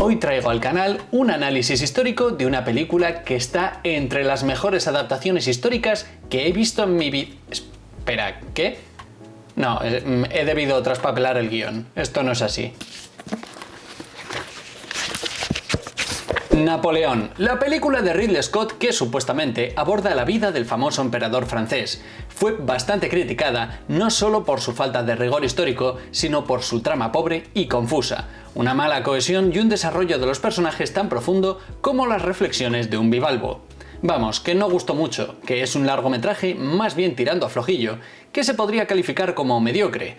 Hoy traigo al canal un análisis histórico de una película que está entre las mejores adaptaciones históricas que he visto en mi vida. Espera, ¿qué? No, he debido traspapelar el guión. Esto no es así. Napoleón, la película de Ridley Scott que supuestamente aborda la vida del famoso emperador francés. Fue bastante criticada no solo por su falta de rigor histórico, sino por su trama pobre y confusa, una mala cohesión y un desarrollo de los personajes tan profundo como las reflexiones de un bivalvo. Vamos, que no gustó mucho, que es un largometraje más bien tirando a flojillo, que se podría calificar como mediocre.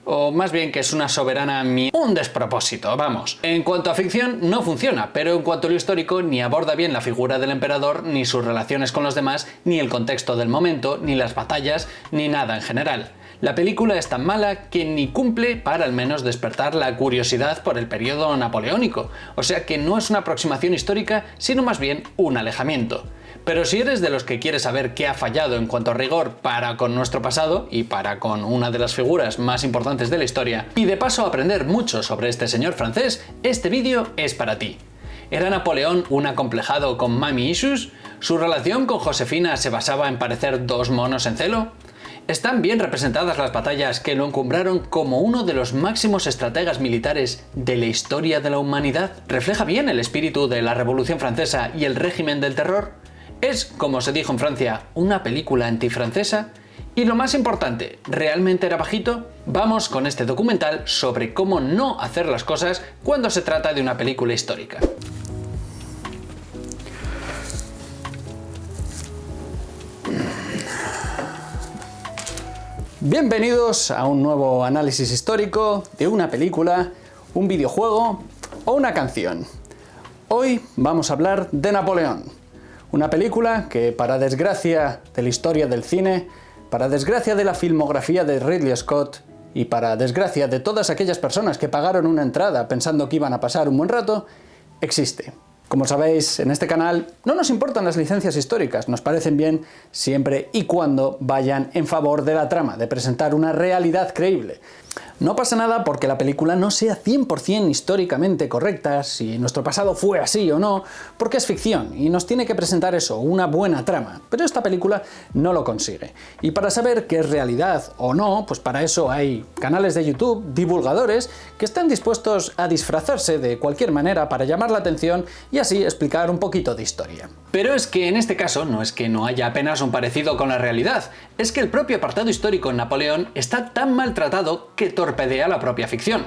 O más bien que es una soberana un despropósito, vamos. En cuanto a ficción, no funciona, pero en cuanto a lo histórico, ni aborda bien la figura del emperador, ni sus relaciones con los demás, ni el contexto del momento, ni las batallas, ni nada en general. La película es tan mala que ni cumple para al menos despertar la curiosidad por el periodo napoleónico, o sea que no es una aproximación histórica, sino más bien un alejamiento. Pero si eres de los que quiere saber qué ha fallado en cuanto a rigor para con nuestro pasado y para con una de las figuras más importantes de la historia, y de paso aprender mucho sobre este señor francés, este vídeo es para ti. ¿Era Napoleón un acomplejado con mommy issues? ¿Su relación con Josefina se basaba en parecer dos monos en celo? ¿Están bien representadas las batallas que lo encumbraron como uno de los máximos estrategas militares de la historia de la humanidad? ¿Refleja bien el espíritu de la Revolución Francesa y el régimen del terror? ¿Es, como se dijo en Francia, una película antifrancesa? Y lo más importante, ¿realmente era bajito? Vamos con este documental sobre cómo no hacer las cosas cuando se trata de una película histórica. Bienvenidos a un nuevo análisis histórico de una película, un videojuego o una canción. Hoy vamos a hablar de Napoleón. Una película que, para desgracia de la historia del cine, para desgracia de la filmografía de Ridley Scott y para desgracia de todas aquellas personas que pagaron una entrada pensando que iban a pasar un buen rato, existe. Como sabéis, en este canal no nos importan las licencias históricas, nos parecen bien siempre y cuando vayan en favor de la trama, de presentar una realidad creíble. No pasa nada porque la película no sea 100% históricamente correcta, si nuestro pasado fue así o no, porque es ficción y nos tiene que presentar eso, una buena trama, pero esta película no lo consigue. Y para saber qué es realidad o no, pues para eso hay canales de YouTube, divulgadores, que están dispuestos a disfrazarse de cualquier manera para llamar la atención y así explicar un poquito de historia. Pero es que en este caso no es que no haya apenas un parecido con la realidad, es que el propio apartado histórico en Napoleón está tan maltratado que torpedea la propia ficción.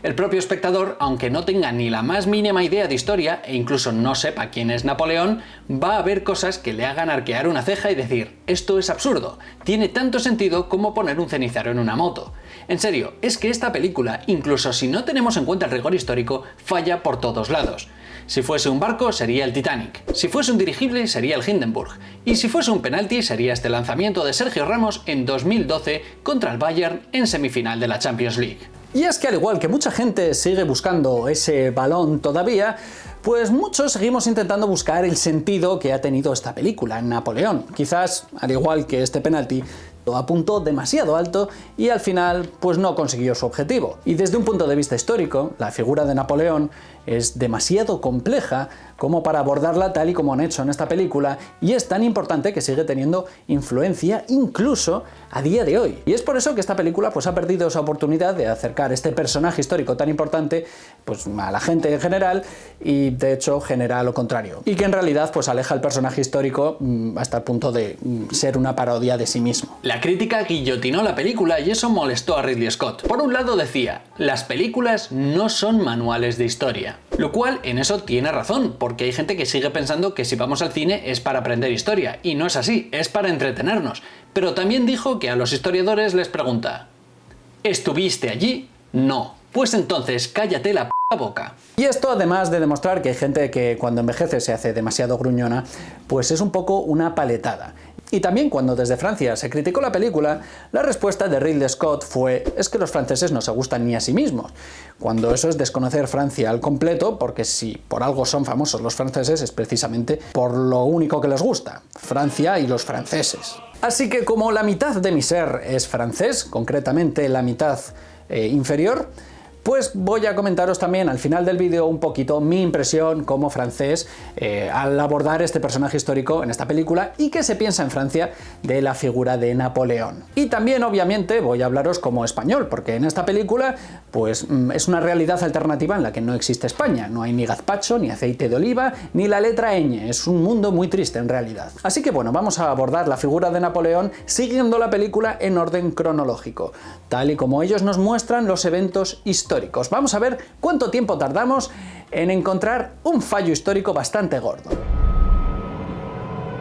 El propio espectador, aunque no tenga ni la más mínima idea de historia e incluso no sepa quién es Napoleón, va a ver cosas que le hagan arquear una ceja y decir: esto es absurdo, tiene tanto sentido como poner un cenicero en una moto. En serio, es que esta película, incluso si no tenemos en cuenta el rigor histórico, falla por todos lados. Si fuese un barco sería el Titanic, si fuese un dirigible sería el Hindenburg, y si fuese un penalti sería este lanzamiento de Sergio Ramos en 2012 contra el Bayern en semifinal de la Champions League. Y es que al igual que mucha gente sigue buscando ese balón todavía, pues muchos seguimos intentando buscar el sentido que ha tenido esta película en Napoleón. Quizás, al igual que este penalti, lo apuntó demasiado alto y al final pues no consiguió su objetivo. Y desde un punto de vista histórico, la figura de Napoleón es demasiado compleja como para abordarla tal y como han hecho en esta película, y es tan importante que sigue teniendo influencia incluso a día de hoy. Y es por eso que esta película pues ha perdido esa oportunidad de acercar este personaje histórico tan importante pues a la gente en general, y de hecho genera lo contrario. Y que en realidad pues aleja al personaje histórico hasta el punto de ser una parodia de sí mismo. La crítica guillotinó la película y eso molestó a Ridley Scott. Por un lado decía: las películas no son manuales de historia. Lo cual en eso tiene razón, porque hay gente que sigue pensando que si vamos al cine es para aprender historia, y no es así, es para entretenernos. Pero también dijo que a los historiadores les pregunta: ¿estuviste allí? No. Pues entonces cállate la boca. Y esto, además de demostrar que hay gente que cuando envejece se hace demasiado gruñona, pues es un poco una paletada. Y también cuando desde Francia se criticó la película, la respuesta de Ridley Scott fue: es que los franceses no se gustan ni a sí mismos. Cuando eso es desconocer Francia al completo, porque si por algo son famosos los franceses es precisamente por lo único que les gusta: Francia y los franceses. Así que como la mitad de mi ser es francés, concretamente la mitad inferior, pues voy a comentaros también al final del vídeo un poquito mi impresión como francés al abordar este personaje histórico en esta película y qué se piensa en Francia de la figura de Napoleón. Y también, obviamente, voy a hablaros como español, porque en esta película pues es una realidad alternativa en la que no existe España. No hay ni gazpacho, ni aceite de oliva, ni la letra ñ. Es un mundo muy triste en realidad. Así que bueno, vamos a abordar la figura de Napoleón siguiendo la película en orden cronológico, tal y como ellos nos muestran los eventos históricos. Vamos a ver cuánto tiempo tardamos en encontrar un fallo histórico bastante gordo.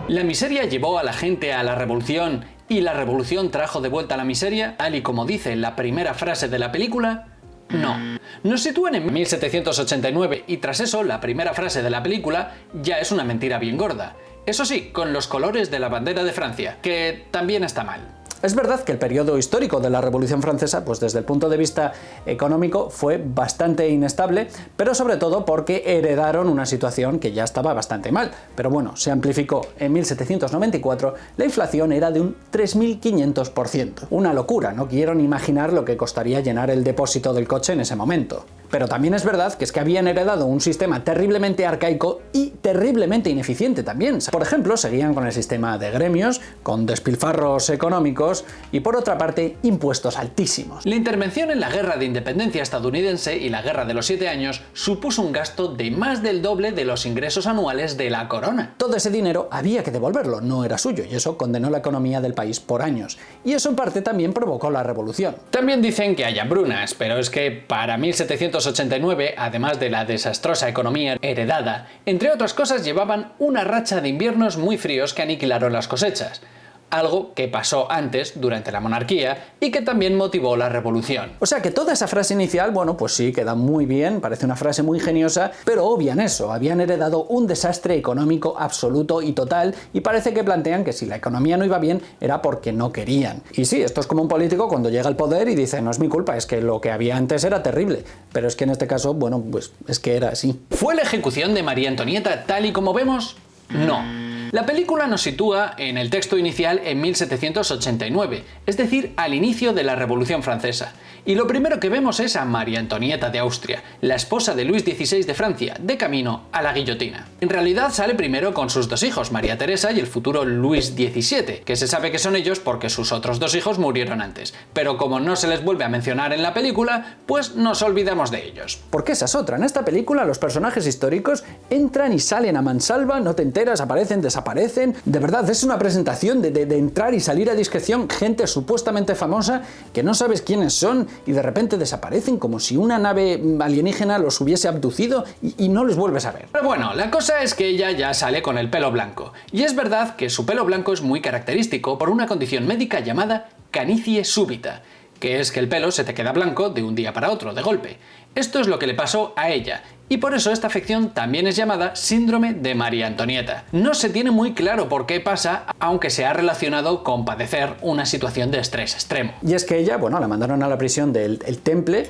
¿La miseria llevó a la gente a la revolución y la revolución trajo de vuelta la miseria, tal y como dice la primera frase de la película? No. Nos sitúan en 1789 y tras eso la primera frase de la película ya es una mentira bien gorda. Eso sí, con los colores de la bandera de Francia, que también está mal. Es verdad que el periodo histórico de la Revolución Francesa, pues desde el punto de vista económico, fue bastante inestable, pero sobre todo porque heredaron una situación que ya estaba bastante mal. Pero bueno, se amplificó. En 1794 la inflación era de un 3.500%. Una locura, no quiero ni imaginar lo que costaría llenar el depósito del coche en ese momento. Pero también es verdad que habían heredado un sistema terriblemente arcaico y terriblemente ineficiente también. Por ejemplo, seguían con el sistema de gremios, con despilfarros económicos y, por otra parte, impuestos altísimos. La intervención en la Guerra de Independencia estadounidense y la Guerra de los 7 años supuso un gasto de más del doble de los ingresos anuales de la corona. Todo ese dinero había que devolverlo, no era suyo, y eso condenó la economía del país por años. Y eso en parte también provocó la revolución. También dicen que hay hambrunas, pero es que para 1789, además de la desastrosa economía heredada, entre otras cosas llevaban una racha de inviernos muy fríos que aniquilaron las cosechas. Algo que pasó antes, durante la monarquía, y que también motivó la revolución. O sea que toda esa frase inicial, bueno, pues sí, queda muy bien, parece una frase muy ingeniosa, pero obvian eso, habían heredado un desastre económico absoluto y total, y parece que plantean que si la economía no iba bien era porque no querían. Y sí, esto es como un político cuando llega al poder y dice, no es mi culpa, es que lo que había antes era terrible. Pero es que en este caso, bueno, pues es que era así. ¿Fue la ejecución de María Antonieta tal y como vemos? No. La película nos sitúa en el texto inicial en 1789, es decir, al inicio de la Revolución Francesa. Y lo primero que vemos es a María Antonieta de Austria, la esposa de Luis XVI de Francia, de camino a la guillotina. En realidad sale primero con sus dos hijos, María Teresa y el futuro Luis XVII, que se sabe que son ellos porque sus otros dos hijos murieron antes. Pero como no se les vuelve a mencionar en la película, pues nos olvidamos de ellos. Porque esa es otra, en esta película los personajes históricos entran y salen a mansalva, no te enteras, aparecen, desaparecen. De verdad, es una presentación de entrar y salir a discreción gente supuestamente famosa que no sabes quiénes son y de repente desaparecen como si una nave alienígena los hubiese abducido y no les vuelves a ver. Pero bueno, la cosa es que ella ya sale con el pelo blanco. Y es verdad que su pelo blanco es muy característico por una condición médica llamada canicie súbita, que es que el pelo se te queda blanco de un día para otro, de golpe. Esto es lo que le pasó a ella, y por eso esta afección también es llamada síndrome de María Antonieta. No se tiene muy claro por qué pasa, aunque se ha relacionado con padecer una situación de estrés extremo. Y es que ella, bueno, la mandaron a la prisión del Temple,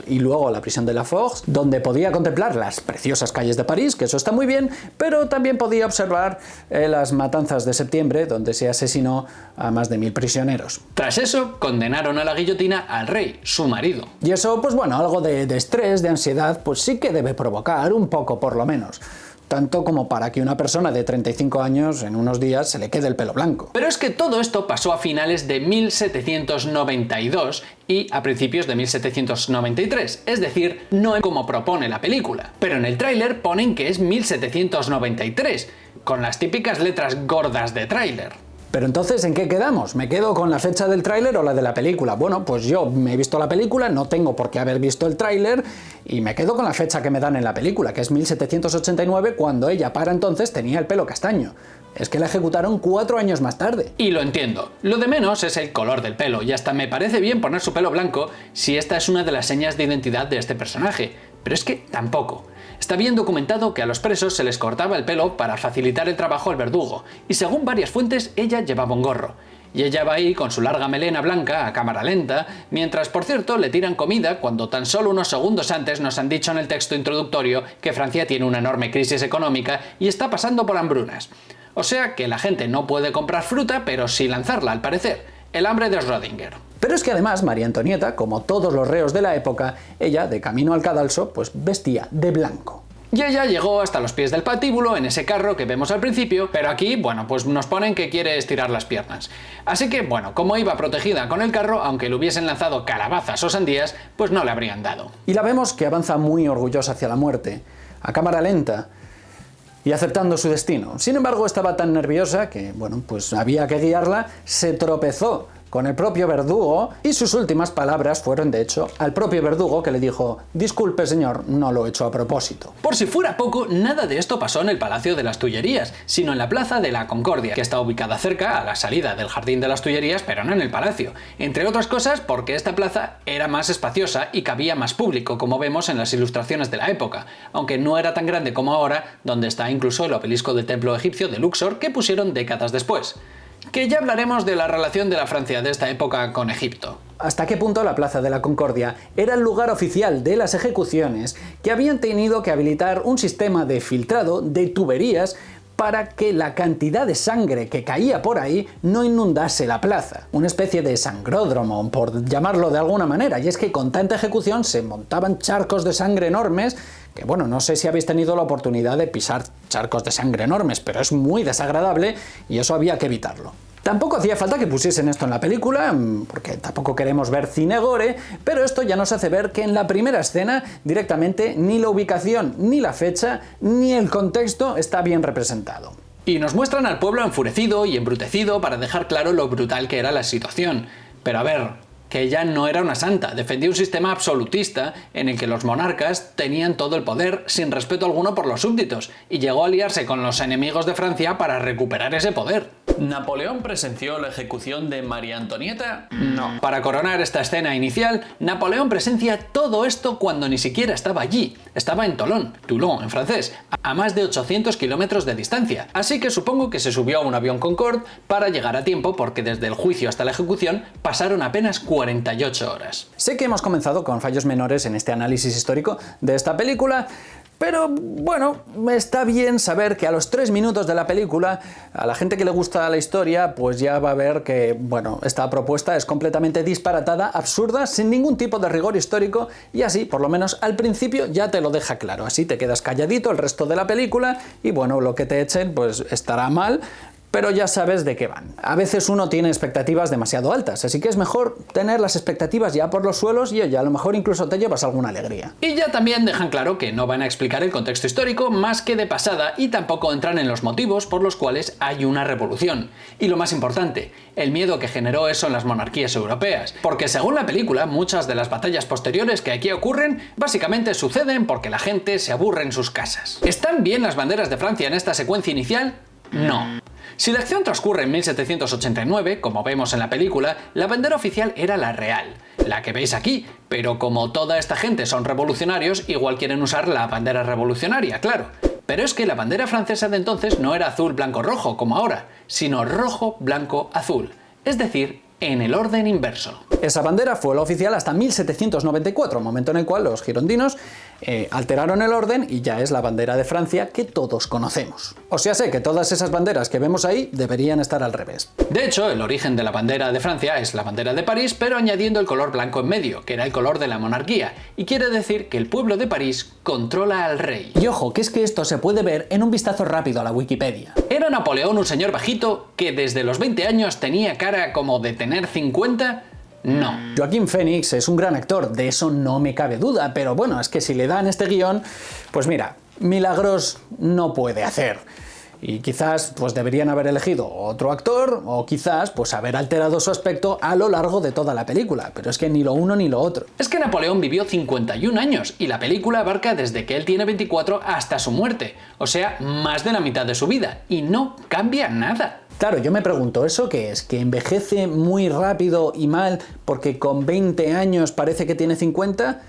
y luego a la prisión de la Force, donde podía contemplar las preciosas calles de París, que eso está muy bien, pero también podía observar las matanzas de septiembre, donde se asesinó a más de 1000 prisioneros. Tras eso, condenaron a la guillotina al rey, su marido. Y eso, pues bueno, algo de estrés, de ansiedad, pues sí que debe provocar, un poco por lo menos. Tanto como para que una persona de 35 años en unos días se le quede el pelo blanco. Pero es que todo esto pasó a finales de 1792 y a principios de 1793, es decir, no como propone la película. Pero en el tráiler ponen que es 1793, con las típicas letras gordas de tráiler. Pero entonces, ¿en qué quedamos? ¿Me quedo con la fecha del tráiler o la de la película? Bueno, pues yo me he visto la película, no tengo por qué haber visto el tráiler y me quedo con la fecha que me dan en la película, que es 1789, cuando ella para entonces tenía el pelo castaño. Es que la ejecutaron 4 años más tarde. Y lo entiendo. Lo de menos es el color del pelo, y hasta me parece bien poner su pelo blanco si esta es una de las señas de identidad de este personaje. Pero es que tampoco. Está bien documentado que a los presos se les cortaba el pelo para facilitar el trabajo al verdugo, y según varias fuentes ella llevaba un gorro. Y ella va ahí con su larga melena blanca a cámara lenta, mientras por cierto le tiran comida cuando tan solo unos segundos antes nos han dicho en el texto introductorio que Francia tiene una enorme crisis económica y está pasando por hambrunas. O sea que la gente no puede comprar fruta, pero sí lanzarla al parecer. El hambre de Schrödinger. Pero es que además María Antonieta, como todos los reos de la época, ella, de camino al cadalso, pues vestía de blanco. Y ella llegó hasta los pies del patíbulo en ese carro que vemos al principio, pero aquí, bueno, pues nos ponen que quiere estirar las piernas. Así que, bueno, como iba protegida con el carro, aunque le hubiesen lanzado calabazas o sandías, pues no le habrían dado. Y la vemos que avanza muy orgullosa hacia la muerte, a cámara lenta, y aceptando su destino. Sin embargo, estaba tan nerviosa que, bueno, pues había que guiarla, se tropezó con el propio verdugo y sus últimas palabras fueron, de hecho, al propio verdugo que le dijo: disculpe señor, no lo he hecho a propósito. Por si fuera poco, nada de esto pasó en el Palacio de las Tullerías, sino en la Plaza de la Concordia, que está ubicada cerca a la salida del Jardín de las Tullerías, pero no en el palacio. Entre otras cosas porque esta plaza era más espaciosa y cabía más público, como vemos en las ilustraciones de la época, aunque no era tan grande como ahora, donde está incluso el obelisco del templo egipcio de Luxor que pusieron décadas después. Que ya hablaremos de la relación de la Francia de esta época con Egipto. ¿Hasta qué punto la Plaza de la Concordia era el lugar oficial de las ejecuciones, que habían tenido que habilitar un sistema de filtrado de tuberías para que la cantidad de sangre que caía por ahí no inundase la plaza? Una especie de sangródromo, por llamarlo de alguna manera, y es que con tanta ejecución se montaban charcos de sangre enormes, que bueno, no sé si habéis tenido la oportunidad de pisar charcos de sangre enormes, pero es muy desagradable y eso había que evitarlo. Tampoco hacía falta que pusiesen esto en la película, porque tampoco queremos ver cine gore, pero esto ya nos hace ver que en la primera escena directamente ni la ubicación, ni la fecha, ni el contexto está bien representado. Y nos muestran al pueblo enfurecido y embrutecido para dejar claro lo brutal que era la situación. Pero a ver, que ella no era una santa, defendía un sistema absolutista en el que los monarcas tenían todo el poder sin respeto alguno por los súbditos, y llegó a aliarse con los enemigos de Francia para recuperar ese poder. ¿Napoleón presenció la ejecución de María Antonieta? No. Para coronar esta escena inicial, Napoleón presencia todo esto cuando ni siquiera estaba allí. Estaba en Toulon en francés, a más de 800 kilómetros de distancia. Así que supongo que se subió a un avión Concorde para llegar a tiempo, porque desde el juicio hasta la ejecución pasaron apenas 48 horas. Sé que hemos comenzado con fallos menores en este análisis histórico de esta película, pero bueno, está bien saber que a los 3 minutos de la película, a la gente que le gusta la historia, pues ya va a ver que, bueno, esta propuesta es completamente disparatada, absurda, sin ningún tipo de rigor histórico, y así, por lo menos al principio, ya te lo deja claro. Así te quedas calladito el resto de la película y bueno, lo que te echen pues estará mal, pero ya sabes de qué van. A veces uno tiene expectativas demasiado altas, así que es mejor tener las expectativas ya por los suelos y oye, a lo mejor incluso te llevas alguna alegría. Y ya también dejan claro que no van a explicar el contexto histórico más que de pasada y tampoco entran en los motivos por los cuales hay una revolución. Y lo más importante, el miedo que generó eso en las monarquías europeas. Porque según la película, muchas de las batallas posteriores que aquí ocurren básicamente suceden porque la gente se aburre en sus casas. ¿Están bien las banderas de Francia en esta secuencia inicial? No. Si la acción transcurre en 1789, como vemos en la película, la bandera oficial era la real, la que veis aquí, pero como toda esta gente son revolucionarios, igual quieren usar la bandera revolucionaria, claro. Pero es que la bandera francesa de entonces no era azul, blanco, rojo, como ahora, sino rojo, blanco, azul, es decir, en el orden inverso. Esa bandera fue la oficial hasta 1794, momento en el cual los girondinos alteraron el orden y ya es la bandera de Francia que todos conocemos. O sea, sé que todas esas banderas que vemos ahí deberían estar al revés. De hecho, el origen de la bandera de Francia es la bandera de París, pero añadiendo el color blanco en medio, que era el color de la monarquía, y quiere decir que el pueblo de París controla al rey. Y ojo, que es que esto se puede ver en un vistazo rápido a la Wikipedia. ¿Era Napoleón un señor bajito que desde los 20 años tenía cara como de tener 50? No. Joaquín Phoenix es un gran actor, de eso no me cabe duda, pero bueno, es que si le dan este guión, pues mira, milagros no puede hacer. Y quizás pues deberían haber elegido otro actor, o quizás pues haber alterado su aspecto a lo largo de toda la película, pero es que ni lo uno ni lo otro. Es que Napoleón vivió 51 años y la película abarca desde que él tiene 24 hasta su muerte, o sea, más de la mitad de su vida, y no cambia nada. Claro, yo me pregunto, ¿eso qué es? ¿Que envejece muy rápido y mal porque con 20 años parece que tiene 50?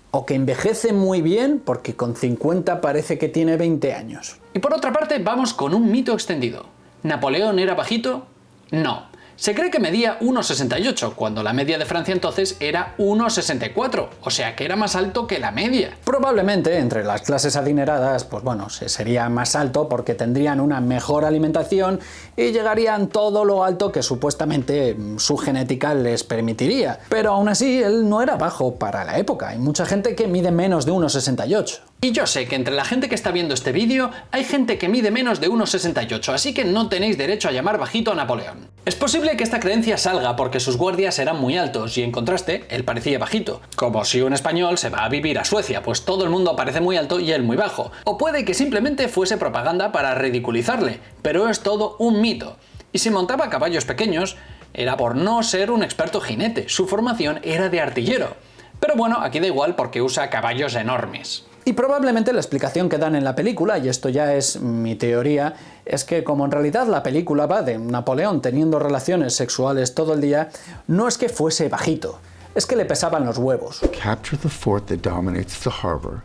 ¿O que envejece muy bien porque con 50 parece que tiene 20 años? Y por otra parte, vamos con un mito extendido. ¿Napoleón era bajito? No. Se cree que medía 1,68, cuando la media de Francia entonces era 1,64, o sea que era más alto que la media. Probablemente entre las clases adineradas, pues bueno, sería más alto porque tendrían una mejor alimentación y llegarían todo lo alto que supuestamente su genética les permitiría. Pero aún así, él no era bajo para la época. Hay mucha gente que mide menos de 1,68. Y yo sé que entre la gente que está viendo este vídeo hay gente que mide menos de 1,68, así que no tenéis derecho a llamar bajito a Napoleón. Es posible que esta creencia salga porque sus guardias eran muy altos y en contraste, él parecía bajito. Como si un español se va a vivir a Suecia, pues todo el mundo parece muy alto y él muy bajo. O puede que simplemente fuese propaganda para ridiculizarle, pero es todo un mito. Y si montaba caballos pequeños, era por no ser un experto jinete, su formación era de artillero. Pero bueno, aquí da igual porque usa caballos enormes. Y probablemente la explicación que dan en la película, y esto ya es mi teoría, es que como en realidad la película va de Napoleón teniendo relaciones sexuales todo el día, no es que fuese bajito, es que le pesaban los huevos. Capture the fort that dominates the harbor,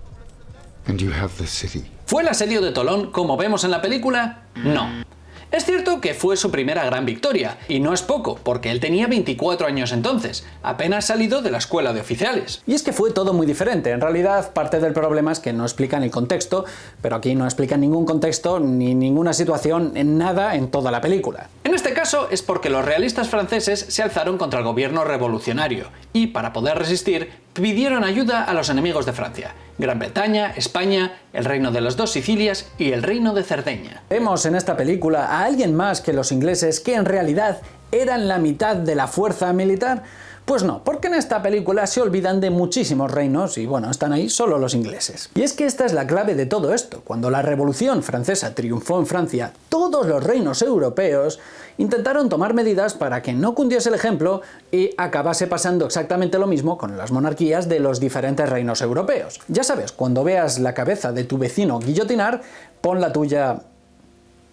and you have the city. ¿Fue el asedio de Tolón como vemos en la película? No. Es cierto que fue su primera gran victoria, y no es poco, porque él tenía 24 años entonces, apenas salido de la escuela de oficiales. Y es que fue todo muy diferente. En realidad, parte del problema es que no explican el contexto, pero aquí no explican ningún contexto ni ninguna situación en nada en toda la película. En este caso es porque los realistas franceses se alzaron contra el gobierno revolucionario, y para poder resistir, pidieron ayuda a los enemigos de Francia: Gran Bretaña, España, el Reino de las Dos Sicilias y el Reino de Cerdeña. Vemos en esta película a alguien más que los ingleses que en realidad eran la mitad de la fuerza militar. Pues no, porque en esta película se olvidan de muchísimos reinos y bueno, están ahí solo los ingleses. Y es que esta es la clave de todo esto. Cuando la Revolución Francesa triunfó en Francia, todos los reinos europeos intentaron tomar medidas para que no cundiese el ejemplo y acabase pasando exactamente lo mismo con las monarquías de los diferentes reinos europeos. Ya sabes, cuando veas la cabeza de tu vecino guillotinar, pon la tuya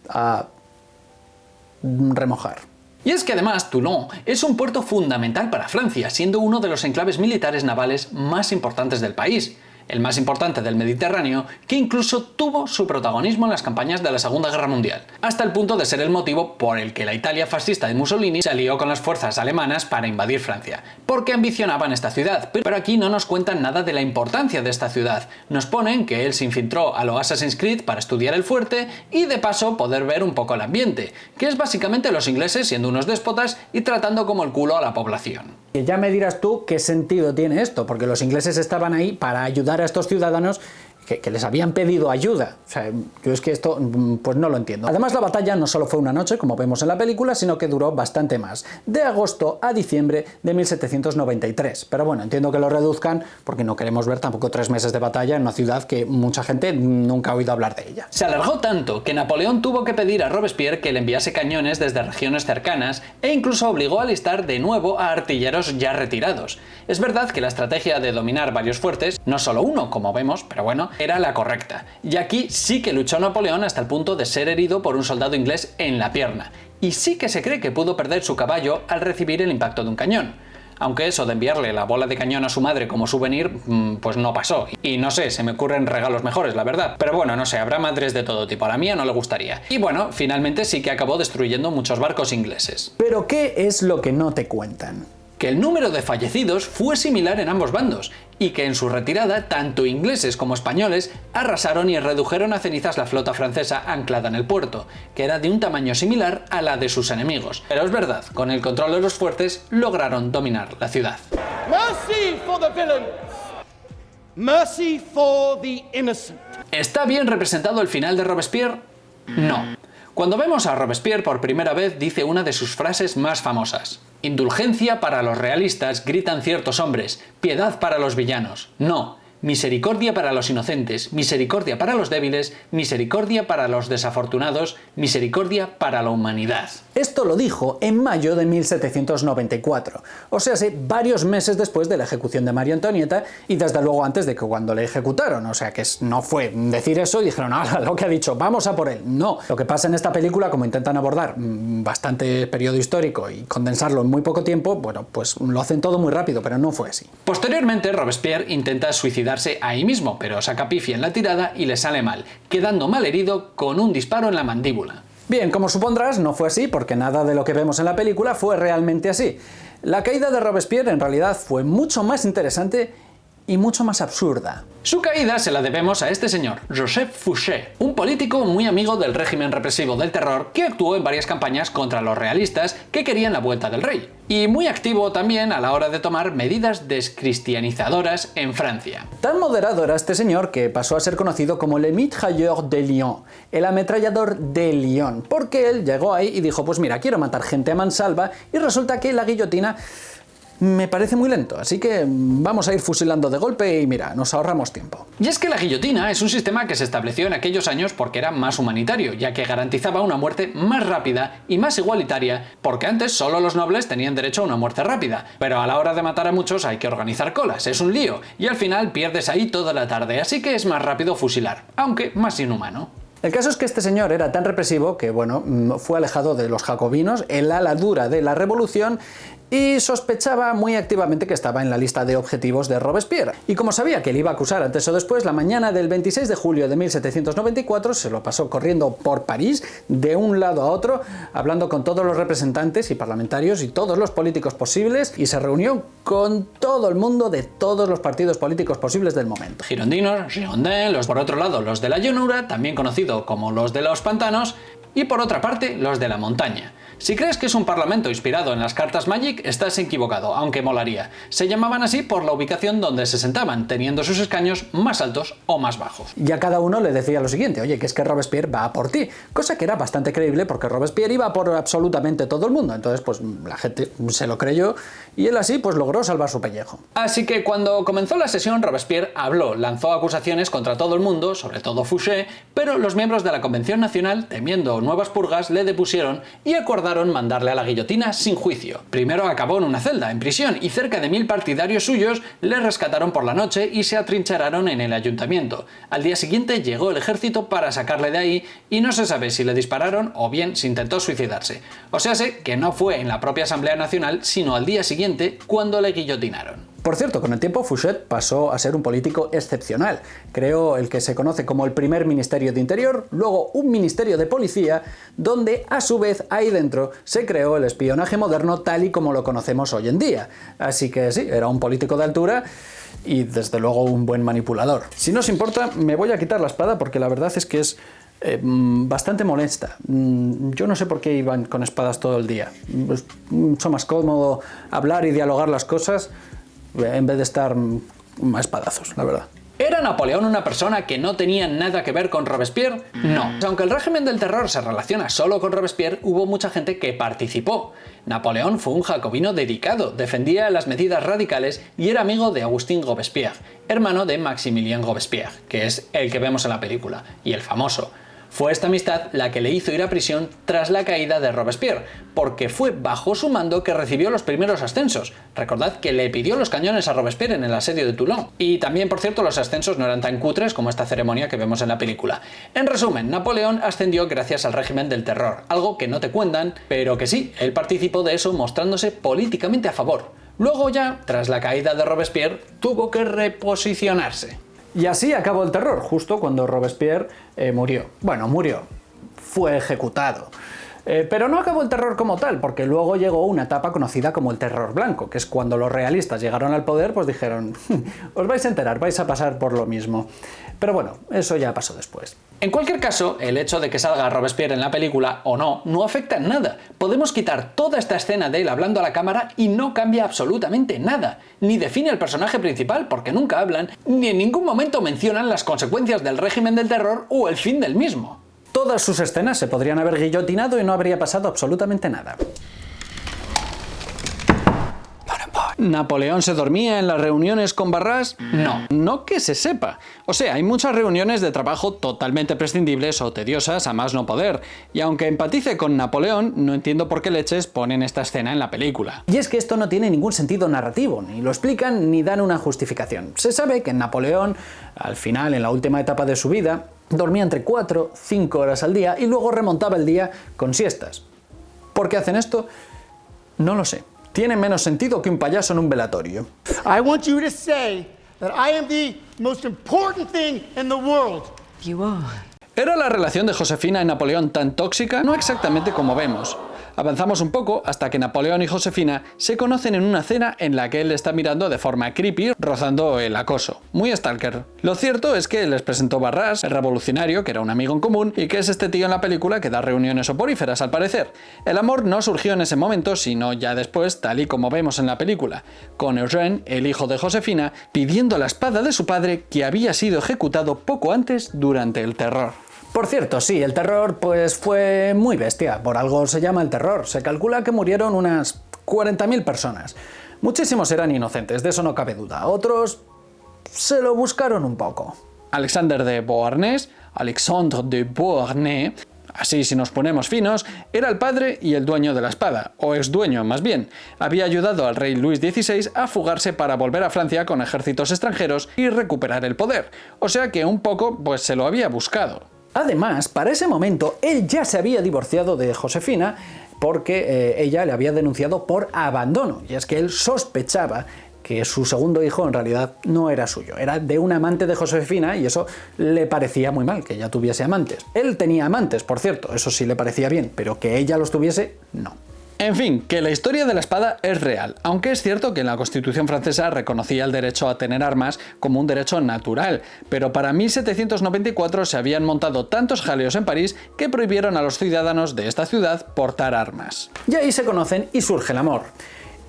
a remojar. Y es que además Toulon es un puerto fundamental para Francia, siendo uno de los enclaves militares navales más importantes del país, el más importante del Mediterráneo, que incluso tuvo su protagonismo en las campañas de la Segunda Guerra Mundial, hasta el punto de ser el motivo por el que la Italia fascista de Mussolini se alió con las fuerzas alemanas para invadir Francia, porque ambicionaban esta ciudad. Pero aquí no nos cuentan nada de la importancia de esta ciudad, nos ponen que él se infiltró a lo Assassin's Creed para estudiar el fuerte y de paso poder ver un poco el ambiente, que es básicamente los ingleses siendo unos déspotas y tratando como el culo a la población. Y ya me dirás tú qué sentido tiene esto, porque los ingleses estaban ahí para ayudar a estos ciudadanos que les habían pedido ayuda. O sea, yo es que esto pues no lo entiendo. Además, la batalla no solo fue una noche, como vemos en la película, sino que duró bastante más, de agosto a diciembre de 1793. Pero bueno, entiendo que lo reduzcan porque no queremos ver tampoco 3 meses de batalla en una ciudad que mucha gente nunca ha oído hablar de ella. Se alargó tanto que Napoleón tuvo que pedir a Robespierre que le enviase cañones desde regiones cercanas e incluso obligó a alistar de nuevo a artilleros ya retirados. Es verdad que la estrategia de dominar varios fuertes, no solo uno como vemos, pero bueno, era la correcta. Y aquí sí que luchó Napoleón hasta el punto de ser herido por un soldado inglés en la pierna. Y sí que se cree que pudo perder su caballo al recibir el impacto de un cañón. Aunque eso de enviarle la bola de cañón a su madre como souvenir, pues no pasó. Y no sé, se me ocurren regalos mejores, la verdad. Pero bueno, no sé, habrá madres de todo tipo, a la mía no le gustaría. Y bueno, finalmente sí que acabó destruyendo muchos barcos ingleses. Pero ¿qué es lo que no te cuentan? Que el número de fallecidos fue similar en ambos bandos, y que en su retirada tanto ingleses como españoles arrasaron y redujeron a cenizas la flota francesa anclada en el puerto, que era de un tamaño similar a la de sus enemigos. Pero es verdad, con el control de los fuertes lograron dominar la ciudad. Mercy for the villains. Mercy for the innocent. ¿Está bien representado el final de Robespierre? No. Cuando vemos a Robespierre por primera vez dice una de sus frases más famosas: indulgencia para los realistas, gritan ciertos hombres, piedad para los villanos. No, misericordia para los inocentes, misericordia para los débiles, misericordia para los desafortunados, misericordia para la humanidad. Esto lo dijo en mayo de 1794, o sea, varios meses después de la ejecución de María Antonieta y desde luego antes de que cuando le ejecutaron, o sea que no fue decir eso y dijeron, ah, lo que ha dicho, vamos a por él. No, lo que pasa en esta película, como intentan abordar bastante periodo histórico y condensarlo en muy poco tiempo, bueno, pues lo hacen todo muy rápido, pero no fue así. Posteriormente, Robespierre intenta suicidarse ahí mismo, pero saca pifia en la tirada y le sale mal, quedando mal herido con un disparo en la mandíbula. Bien, como supondrás, no fue así, porque nada de lo que vemos en la película fue realmente así. La caída de Robespierre en realidad fue mucho más interesante y mucho más absurda. Su caída se la debemos a este señor, Joseph Fouché, un político muy amigo del régimen represivo del terror que actuó en varias campañas contra los realistas que querían la vuelta del rey, y muy activo también a la hora de tomar medidas descristianizadoras en Francia. Tan moderado era este señor que pasó a ser conocido como le mitrailleur de Lyon, el ametrallador de Lyon, porque él llegó ahí y dijo, pues mira, quiero matar gente a mansalva, y resulta que la guillotina me parece muy lento, así que vamos a ir fusilando de golpe y mira, nos ahorramos tiempo. Y es que la guillotina es un sistema que se estableció en aquellos años porque era más humanitario, ya que garantizaba una muerte más rápida y más igualitaria, porque antes solo los nobles tenían derecho a una muerte rápida, pero a la hora de matar a muchos hay que organizar colas, es un lío, y al final pierdes ahí toda la tarde, así que es más rápido fusilar, aunque más inhumano. El caso es que este señor era tan represivo que, bueno, fue alejado de los jacobinos, el ala dura de la revolución, y sospechaba muy activamente que estaba en la lista de objetivos de Robespierre. Y como sabía que le iba a acusar antes o después, la mañana del 26 de julio de 1794 se lo pasó corriendo por París, de un lado a otro, hablando con todos los representantes y parlamentarios y todos los políticos posibles, y se reunió con todo el mundo de todos los partidos políticos posibles del momento. Girondinos, Girondins, por otro lado los de la llanura, también conocido como los de los pantanos, y por otra parte los de la montaña. Si crees que es un parlamento inspirado en las cartas Magic, estás equivocado, aunque molaría. Se llamaban así por la ubicación donde se sentaban, teniendo sus escaños más altos o más bajos. Y a cada uno le decía lo siguiente, oye, que es que Robespierre va a por ti, cosa que era bastante creíble porque Robespierre iba por absolutamente todo el mundo, entonces pues la gente se lo creyó y él así pues logró salvar su pellejo. Así que cuando comenzó la sesión, Robespierre habló, lanzó acusaciones contra todo el mundo, sobre todo Fouché, pero los miembros de la Convención Nacional, temiendo nuevas purgas, le depusieron y acordaron mandarle a la guillotina sin juicio. Primero acabó en una celda, en prisión, y cerca de 1000 partidarios suyos le rescataron por la noche y se atrincheraron en el ayuntamiento. Al día siguiente llegó el ejército para sacarle de ahí y no se sabe si le dispararon o bien si intentó suicidarse. O sea, sé que no fue en la propia Asamblea Nacional, sino al día siguiente cuando le guillotinaron. Por cierto, con el tiempo Fouché pasó a ser un político excepcional. Creó el que se conoce como el primer Ministerio de Interior, luego un Ministerio de Policía, donde a su vez ahí dentro se creó el espionaje moderno tal y como lo conocemos hoy en día. Así que sí, era un político de altura y desde luego un buen manipulador. Si no os importa, me voy a quitar la espada porque la verdad es que es bastante molesta. Yo no sé por qué iban con espadas todo el día. Es mucho más cómodo hablar y dialogar las cosas en vez de estar a espadazos, la verdad. ¿Era Napoleón una persona que no tenía nada que ver con Robespierre? No. Aunque el régimen del terror se relaciona solo con Robespierre, hubo mucha gente que participó. Napoleón fue un jacobino dedicado, defendía las medidas radicales y era amigo de Agustín Robespierre, hermano de Maximilien Robespierre, que es el que vemos en la película, y el famoso. Fue esta amistad la que le hizo ir a prisión tras la caída de Robespierre, porque fue bajo su mando que recibió los primeros ascensos. Recordad que le pidió los cañones a Robespierre en el asedio de Toulon. Y también, por cierto, los ascensos no eran tan cutres como esta ceremonia que vemos en la película. En resumen, Napoleón ascendió gracias al régimen del terror, algo que no te cuentan, pero que sí, él participó de eso mostrándose políticamente a favor. Luego ya, tras la caída de Robespierre, tuvo que reposicionarse. Y así acabó el terror, justo cuando Robespierre murió. Bueno, murió. Fue ejecutado. Pero no acabó el terror como tal, porque luego llegó una etapa conocida como el terror blanco, que es cuando los realistas llegaron al poder, pues dijeron, os vais a enterar, vais a pasar por lo mismo. Pero bueno, eso ya pasó después. En cualquier caso, el hecho de que salga Robespierre en la película o no, no afecta en nada. Podemos quitar toda esta escena de él hablando a la cámara y no cambia absolutamente nada. Ni define al personaje principal porque nunca hablan, ni en ningún momento mencionan las consecuencias del régimen del terror o el fin del mismo. Todas sus escenas se podrían haber guillotinado y no habría pasado absolutamente nada. ¿Napoleón se dormía en las reuniones con Barras? No. No que se sepa. O sea, hay muchas reuniones de trabajo totalmente prescindibles o tediosas a más no poder. Y aunque empatice con Napoleón, no entiendo por qué leches ponen esta escena en la película. Y es que esto no tiene ningún sentido narrativo, ni lo explican ni dan una justificación. Se sabe que Napoleón, al final, en la última etapa de su vida, dormía entre 4 o 5 horas al día y luego remontaba el día con siestas. ¿Por qué hacen esto? No lo sé. Tiene menos sentido que un payaso en un velatorio. I want you to say that I am the most important thing in the world. You are. ¿Era la relación de Josefina y Napoleón tan tóxica? No exactamente como vemos. Avanzamos un poco hasta que Napoleón y Josefina se conocen en una cena en la que él está mirando de forma creepy, rozando el acoso. Muy stalker. Lo cierto es que les presentó Barras, el revolucionario, que era un amigo en común, y que es este tío en la película que da reuniones soporíferas al parecer. El amor no surgió en ese momento, sino ya después, tal y como vemos en la película, con Eugène, el hijo de Josefina, pidiendo la espada de su padre que había sido ejecutado poco antes durante el terror. Por cierto, sí, el terror pues fue muy bestia, por algo se llama el terror. Se calcula que murieron unas 40.000 personas. Muchísimos eran inocentes, de eso no cabe duda. Otros se lo buscaron un poco. Alexandre de Beauharnais, así si nos ponemos finos, era el padre y el dueño de la espada, o exdueño más bien. Había ayudado al rey Luis XVI a fugarse para volver a Francia con ejércitos extranjeros y recuperar el poder. O sea que un poco pues se lo había buscado. Además, para ese momento, él ya se había divorciado de Josefina porque ella le había denunciado por abandono. Y es que él sospechaba que su segundo hijo en realidad no era suyo, era de un amante de Josefina y eso le parecía muy mal, que ella tuviese amantes. Él tenía amantes, por cierto, eso sí le parecía bien, pero que ella los tuviese, no. En fin, que la historia de la espada es real, aunque es cierto que la Constitución francesa reconocía el derecho a tener armas como un derecho natural, pero para 1794 se habían montado tantos jaleos en París que prohibieron a los ciudadanos de esta ciudad portar armas. Y ahí se conocen y surge el amor.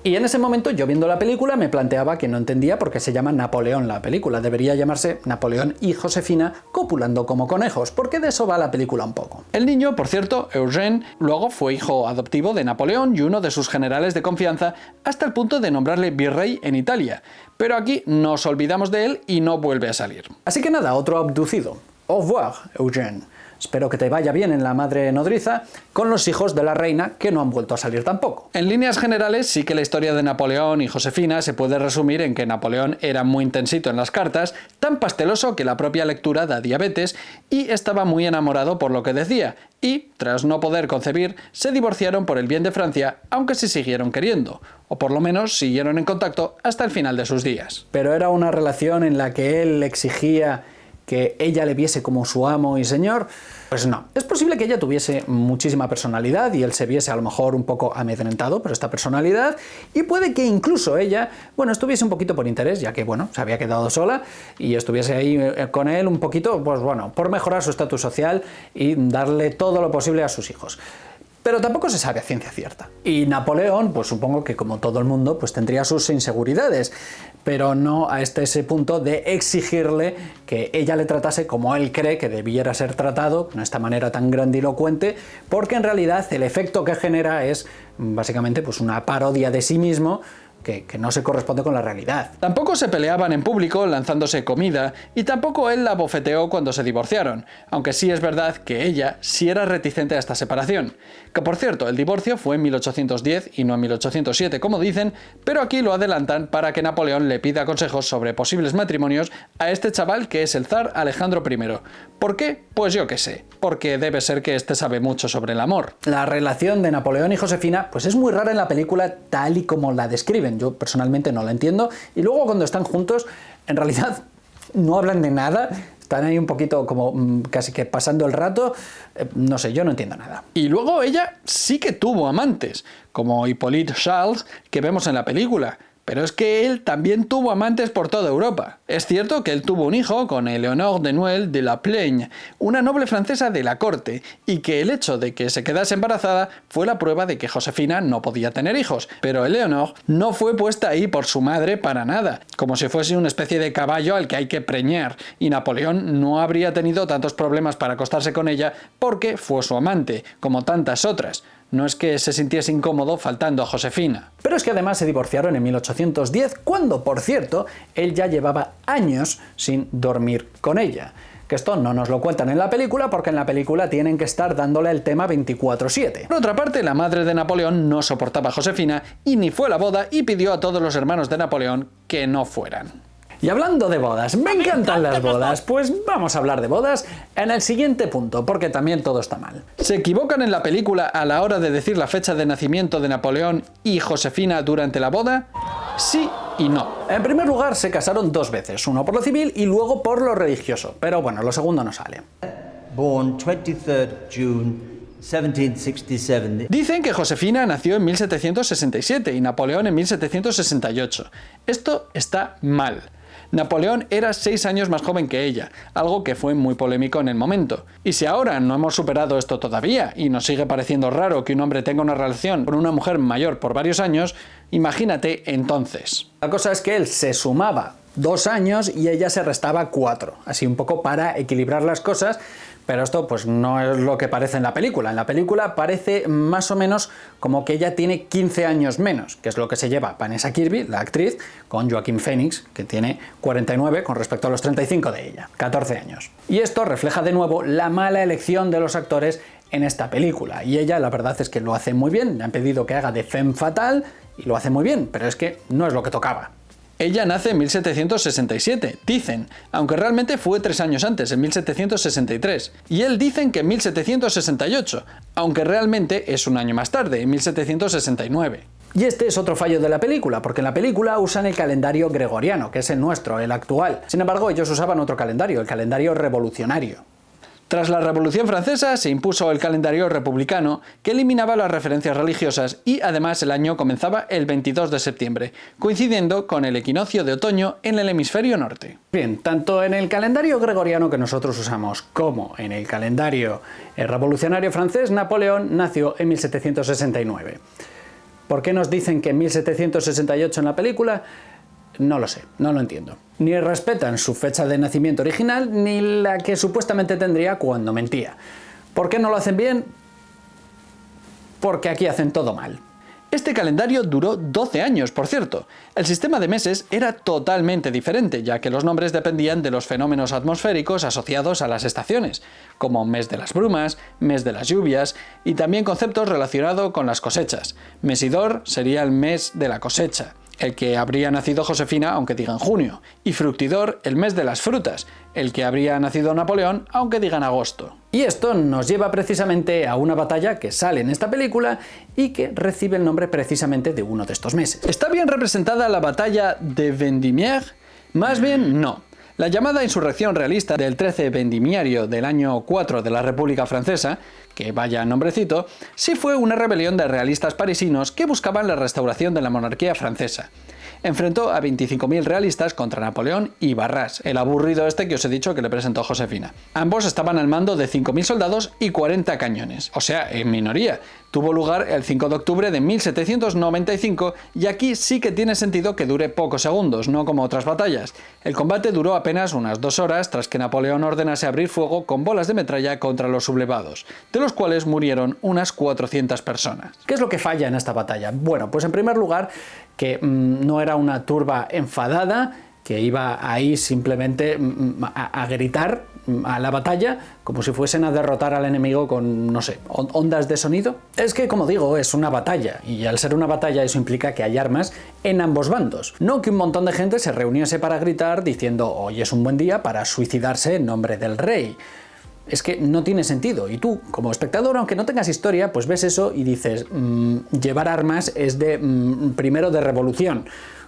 Y en ese momento, yo viendo la película, me planteaba que no entendía por qué se llama Napoleón la película. Debería llamarse Napoleón y Josefina copulando como conejos, porque de eso va la película un poco. El niño, por cierto, Eugène, luego fue hijo adoptivo de Napoleón y uno de sus generales de confianza, hasta el punto de nombrarle virrey en Italia. Pero aquí nos olvidamos de él y no vuelve a salir. Así que nada, otro abducido. Au revoir, Eugène. Espero que te vaya bien en la madre nodriza con los hijos de la reina que no han vuelto a salir tampoco. En líneas generales sí que la historia de Napoleón y Josefina se puede resumir en que Napoleón era muy intensito en las cartas, tan pasteloso que la propia lectura da diabetes y estaba muy enamorado por lo que decía y, tras no poder concebir, se divorciaron por el bien de Francia, aunque se siguieron queriendo, o por lo menos siguieron en contacto hasta el final de sus días. Pero era una relación en la que él exigía que ella le viese como su amo y señor, pues no. Es posible que ella tuviese muchísima personalidad y él se viese a lo mejor un poco amedrentado por esta personalidad y puede que incluso ella, bueno, estuviese un poquito por interés, ya que, bueno, se había quedado sola y estuviese ahí con él un poquito, pues bueno, por mejorar su estatus social y darle todo lo posible a sus hijos. Pero tampoco se sabe a ciencia cierta. Y Napoleón, pues supongo que como todo el mundo, pues tendría sus inseguridades, pero no a ese punto de exigirle que ella le tratase como él cree que debiera ser tratado, con esta manera tan grandilocuente, porque en realidad el efecto que genera es básicamente pues una parodia de sí mismo, que no se corresponde con la realidad. Tampoco se peleaban en público lanzándose comida y tampoco él la bofeteó cuando se divorciaron, aunque sí es verdad que ella sí era reticente a esta separación. Que por cierto, el divorcio fue en 1810 y no en 1807 como dicen, pero aquí lo adelantan para que Napoleón le pida consejos sobre posibles matrimonios a este chaval que es el zar Alejandro I. ¿Por qué? Pues yo qué sé, porque debe ser que este sabe mucho sobre el amor. La relación de Napoleón y Josefina pues es muy rara en la película tal y como la describen. Yo personalmente no la entiendo y luego cuando están juntos en realidad no hablan de nada, están ahí un poquito como casi que pasando el rato, no sé, yo no entiendo nada. Y luego ella sí que tuvo amantes, como Hippolyte Charles que vemos en la película. Pero es que él también tuvo amantes por toda Europa. Es cierto que él tuvo un hijo con Éléonore de Noailles de la Plaine, una noble francesa de la corte, y que el hecho de que se quedase embarazada fue la prueba de que Josefina no podía tener hijos. Pero Éléonore no fue puesta ahí por su madre para nada, como si fuese una especie de caballo al que hay que preñar, y Napoleón no habría tenido tantos problemas para acostarse con ella porque fue su amante, como tantas otras. No es que se sintiese incómodo faltando a Josefina. Pero es que además se divorciaron en 1810, cuando, por cierto, él ya llevaba años sin dormir con ella. Que esto no nos lo cuentan en la película, porque en la película tienen que estar dándole el tema 24/7. Por otra parte, la madre de Napoleón no soportaba a Josefina y ni fue a la boda y pidió a todos los hermanos de Napoleón que no fueran. Y hablando de bodas, me encantan las bodas, pues vamos a hablar de bodas en el siguiente punto, porque también todo está mal. ¿Se equivocan en la película a la hora de decir la fecha de nacimiento de Napoleón y Josefina durante la boda? Sí y no. En primer lugar, se casaron 2 veces, uno por lo civil y luego por lo religioso, pero bueno, lo segundo no sale. born 23rd June 1767. Dicen que Josefina nació en 1767 y Napoleón en 1768. Esto está mal. Napoleón era 6 años más joven que ella, algo que fue muy polémico en el momento. Y si ahora no hemos superado esto todavía y nos sigue pareciendo raro que un hombre tenga una relación con una mujer mayor por varios años, imagínate entonces. La cosa es que él se sumaba 2 años y ella se restaba 4, así un poco para equilibrar las cosas. Pero esto pues no es lo que parece en la película. En la película parece más o menos como que ella tiene 15 años menos, que es lo que se lleva Vanessa Kirby, la actriz, con Joaquin Phoenix, que tiene 49 con respecto a los 35 de ella, 14 años. Y esto refleja de nuevo la mala elección de los actores en esta película. Y ella la verdad es que lo hace muy bien, le han pedido que haga de femme fatale y lo hace muy bien, pero es que no es lo que tocaba. Ella nace en 1767, dicen, aunque realmente fue 3 años antes, en 1763. Y él dicen que en 1768, aunque realmente es un año más tarde, en 1769. Y este es otro fallo de la película, porque en la película usan el calendario gregoriano, que es el nuestro, el actual. Sin embargo, ellos usaban otro calendario, el calendario revolucionario. Tras la Revolución Francesa se impuso el calendario republicano, que eliminaba las referencias religiosas y además el año comenzaba el 22 de septiembre, coincidiendo con el equinoccio de otoño en el hemisferio norte. Bien, tanto en el calendario gregoriano que nosotros usamos como en el calendario revolucionario francés, Napoleón nació en 1769. ¿Por qué nos dicen que en 1768 en la película? No lo sé, no lo entiendo. Ni respetan su fecha de nacimiento original, ni la que supuestamente tendría cuando mentía. ¿Por qué no lo hacen bien? Porque aquí hacen todo mal. Este calendario duró 12 años, por cierto. El sistema de meses era totalmente diferente, ya que los nombres dependían de los fenómenos atmosféricos asociados a las estaciones, como mes de las brumas, mes de las lluvias, y también conceptos relacionados con las cosechas. Mesidor sería el mes de la cosecha, el que habría nacido Josefina, aunque diga en junio, y Fructidor, el mes de las frutas, el que habría nacido Napoleón, aunque diga en agosto. Y esto nos lleva precisamente a una batalla que sale en esta película y que recibe el nombre precisamente de uno de estos meses. ¿Está bien representada la batalla de Vendimiaire? Más bien no. La llamada insurrección realista del 13 vendimiario del año 4 de la República Francesa, que vaya nombrecito, sí fue una rebelión de realistas parisinos que buscaban la restauración de la monarquía francesa. Enfrentó a 25.000 realistas contra Napoleón y Barras, el aburrido este que os he dicho que le presentó Josefina. Ambos estaban al mando de 5.000 soldados y 40 cañones, o sea, en minoría. Tuvo lugar el 5 de octubre de 1795 y aquí sí que tiene sentido que dure pocos segundos, no como otras batallas. El combate duró apenas unas 2 horas tras que Napoleón ordenase abrir fuego con bolas de metralla contra los sublevados, de los cuales murieron unas 400 personas. ¿Qué es lo que falla en esta batalla? Bueno, pues en primer lugar que no era una turba enfadada que iba ahí simplemente a gritar a la batalla como si fuesen a derrotar al enemigo con, no sé, ondas de sonido. Es que, como digo, es una batalla, y al ser una batalla eso implica que hay armas en ambos bandos. No que un montón de gente se reuniese para gritar diciendo hoy es un buen día para suicidarse en nombre del rey. Es que no tiene sentido, y tú, como espectador, aunque no tengas historia, pues ves eso y dices, llevar armas es de primero de revolución.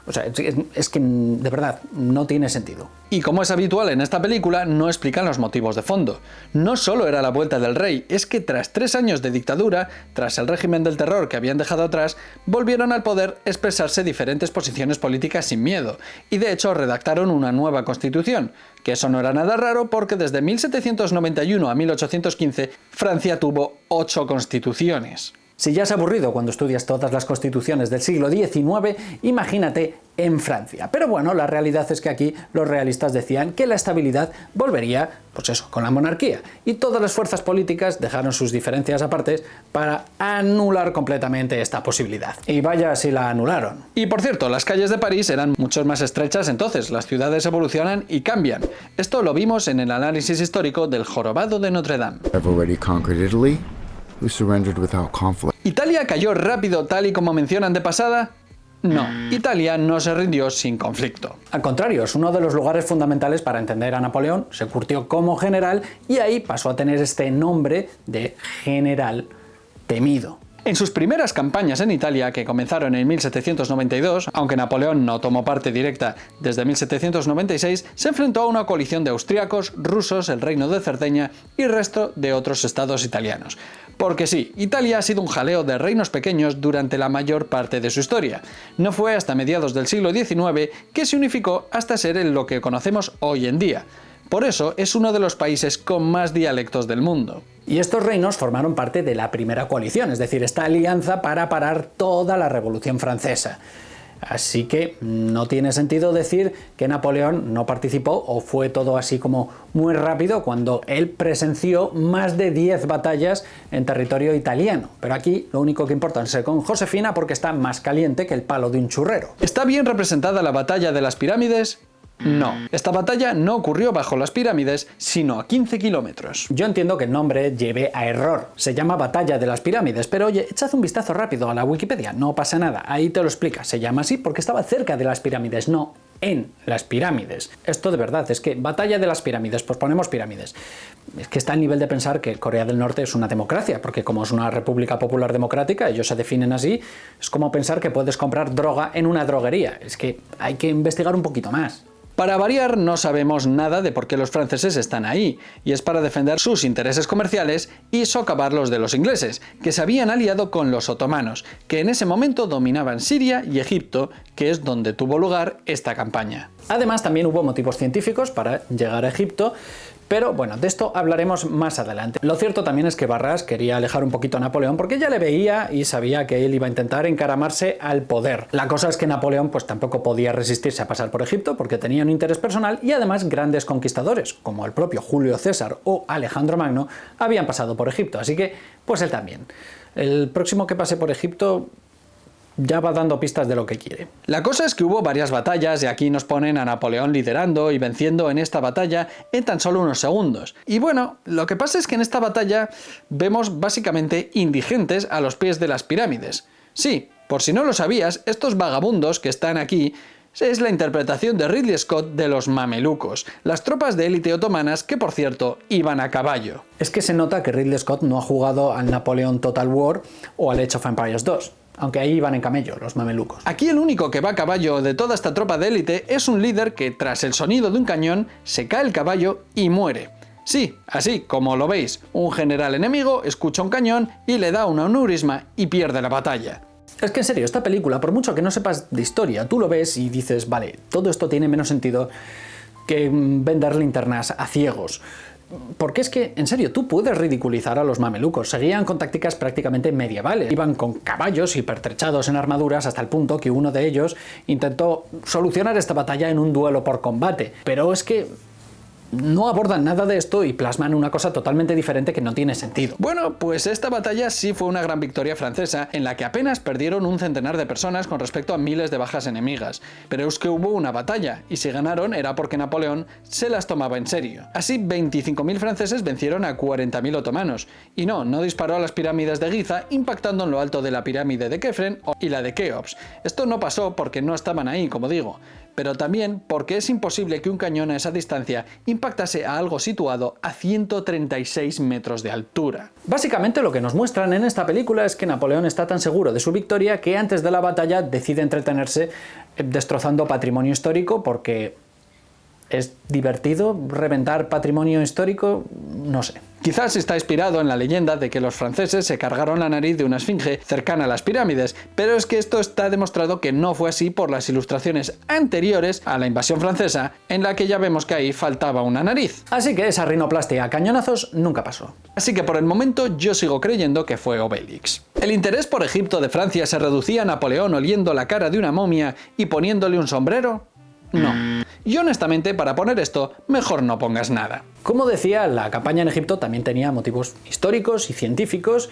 O sea, es que de verdad no tiene sentido. Y como es habitual en esta película, no explican los motivos de fondo. No solo era la vuelta del rey, es que tras 3 años de dictadura, tras el régimen del terror que habían dejado atrás, volvieron al poder expresarse diferentes posiciones políticas sin miedo, y de hecho redactaron una nueva constitución, que eso no era nada raro porque desde 1791 a 1815 Francia tuvo 8 constituciones. Si ya es aburrido cuando estudias todas las constituciones del siglo XIX, imagínate en Francia. Pero bueno, la realidad es que aquí los realistas decían que la estabilidad volvería, pues eso, con la monarquía. Y todas las fuerzas políticas dejaron sus diferencias aparte para anular completamente esta posibilidad. Y vaya si la anularon. Y por cierto, las calles de París eran mucho más estrechas entonces, las ciudades evolucionan y cambian. Esto lo vimos en el análisis histórico del jorobado de Notre Dame. ¿Italia cayó rápido tal y como mencionan de pasada? No, Italia no se rindió sin conflicto. Al contrario, es uno de los lugares fundamentales para entender a Napoleón, se curtió como general y ahí pasó a tener este nombre de general temido. En sus primeras campañas en Italia, que comenzaron en 1792, aunque Napoleón no tomó parte directa desde 1796, se enfrentó a una coalición de austríacos, rusos, el Reino de Cerdeña y resto de otros estados italianos. Porque sí, Italia ha sido un jaleo de reinos pequeños durante la mayor parte de su historia. No fue hasta mediados del siglo XIX que se unificó hasta ser en lo que conocemos hoy en día. Por eso es uno de los países con más dialectos del mundo. Y estos reinos formaron parte de la primera coalición, es decir, esta alianza para parar toda la Revolución Francesa. Así que no tiene sentido decir que Napoleón no participó o fue todo así como muy rápido cuando él presenció más de 10 batallas en territorio italiano. Pero aquí lo único que importa es con Josefina porque está más caliente que el palo de un churrero. ¿Está bien representada la batalla de las pirámides? No, esta batalla no ocurrió bajo las pirámides, sino a 15 kilómetros. Yo entiendo que el nombre lleve a error, se llama Batalla de las Pirámides, pero oye, echad un vistazo rápido a la Wikipedia, no pasa nada, ahí te lo explica, se llama así porque estaba cerca de las pirámides, no en las pirámides. Esto de verdad, es que Batalla de las Pirámides, pues ponemos pirámides. Es que está al nivel de pensar que Corea del Norte es una democracia, porque como es una república popular democrática, ellos se definen así, es como pensar que puedes comprar droga en una droguería, es que hay que investigar un poquito más. Para variar, no sabemos nada de por qué los franceses están ahí, y es para defender sus intereses comerciales y socavar los de los ingleses, que se habían aliado con los otomanos, que en ese momento dominaban Siria y Egipto, que es donde tuvo lugar esta campaña. Además, también hubo motivos científicos para llegar a Egipto, pero bueno, de esto hablaremos más adelante. Lo cierto también es que Barras quería alejar un poquito a Napoleón porque ya le veía y sabía que él iba a intentar encaramarse al poder. La cosa es que Napoleón pues tampoco podía resistirse a pasar por Egipto porque tenía un interés personal y además grandes conquistadores, como el propio Julio César o Alejandro Magno, habían pasado por Egipto, así que pues él también. El próximo que pase por Egipto ya va dando pistas de lo que quiere. La cosa es que hubo varias batallas y aquí nos ponen a Napoleón liderando y venciendo en esta batalla en tan solo unos segundos. Y bueno, lo que pasa es que en esta batalla vemos básicamente indigentes a los pies de las pirámides. Sí, por si no lo sabías, estos vagabundos que están aquí es la interpretación de Ridley Scott de los mamelucos, las tropas de élite otomanas que, por cierto, iban a caballo. Es que se nota que Ridley Scott no ha jugado al Napoleon Total War o al Age of Empires 2. Aunque ahí iban en camello, los mamelucos. Aquí el único que va a caballo de toda esta tropa de élite es un líder que, tras el sonido de un cañón, se cae el caballo y muere. Sí, así como lo veis, un general enemigo escucha un cañón y le da un aneurisma y pierde la batalla. Es que en serio, esta película, por mucho que no sepas de historia, tú lo ves y dices, vale, todo esto tiene menos sentido que vender linternas a ciegos. Porque es que, en serio, tú puedes ridiculizar a los mamelucos. Seguían con tácticas prácticamente medievales. Iban con caballos hipertrechados en armaduras hasta el punto que uno de ellos intentó solucionar esta batalla en un duelo por combate. Pero es que no abordan nada de esto y plasman una cosa totalmente diferente que no tiene sentido. Bueno, pues esta batalla sí fue una gran victoria francesa en la que apenas perdieron un centenar de personas con respecto a miles de bajas enemigas. Pero es que hubo una batalla y si ganaron era porque Napoleón se las tomaba en serio. Así 25.000 franceses vencieron a 40.000 otomanos. Y no disparó a las pirámides de Giza impactando en lo alto de la pirámide de Kefren y la de Keops. Esto no pasó porque no estaban ahí, como digo, pero también porque es imposible que un cañón a esa distancia impactase a algo situado a 136 metros de altura. Básicamente lo que nos muestran en esta película es que Napoleón está tan seguro de su victoria que antes de la batalla decide entretenerse destrozando patrimonio histórico porque es divertido reventar patrimonio histórico, no sé. Quizás está inspirado en la leyenda de que los franceses se cargaron la nariz de una esfinge cercana a las pirámides, pero es que esto está demostrado que no fue así por las ilustraciones anteriores a la invasión francesa, en la que ya vemos que ahí faltaba una nariz. Así que esa rinoplastia a cañonazos nunca pasó. Así que por el momento yo sigo creyendo que fue Obélix. El interés por Egipto de Francia se reducía a Napoleón oliendo la cara de una momia y poniéndole un sombrero. No. Y honestamente, para poner esto, mejor no pongas nada. Como decía, la campaña en Egipto también tenía motivos históricos y científicos,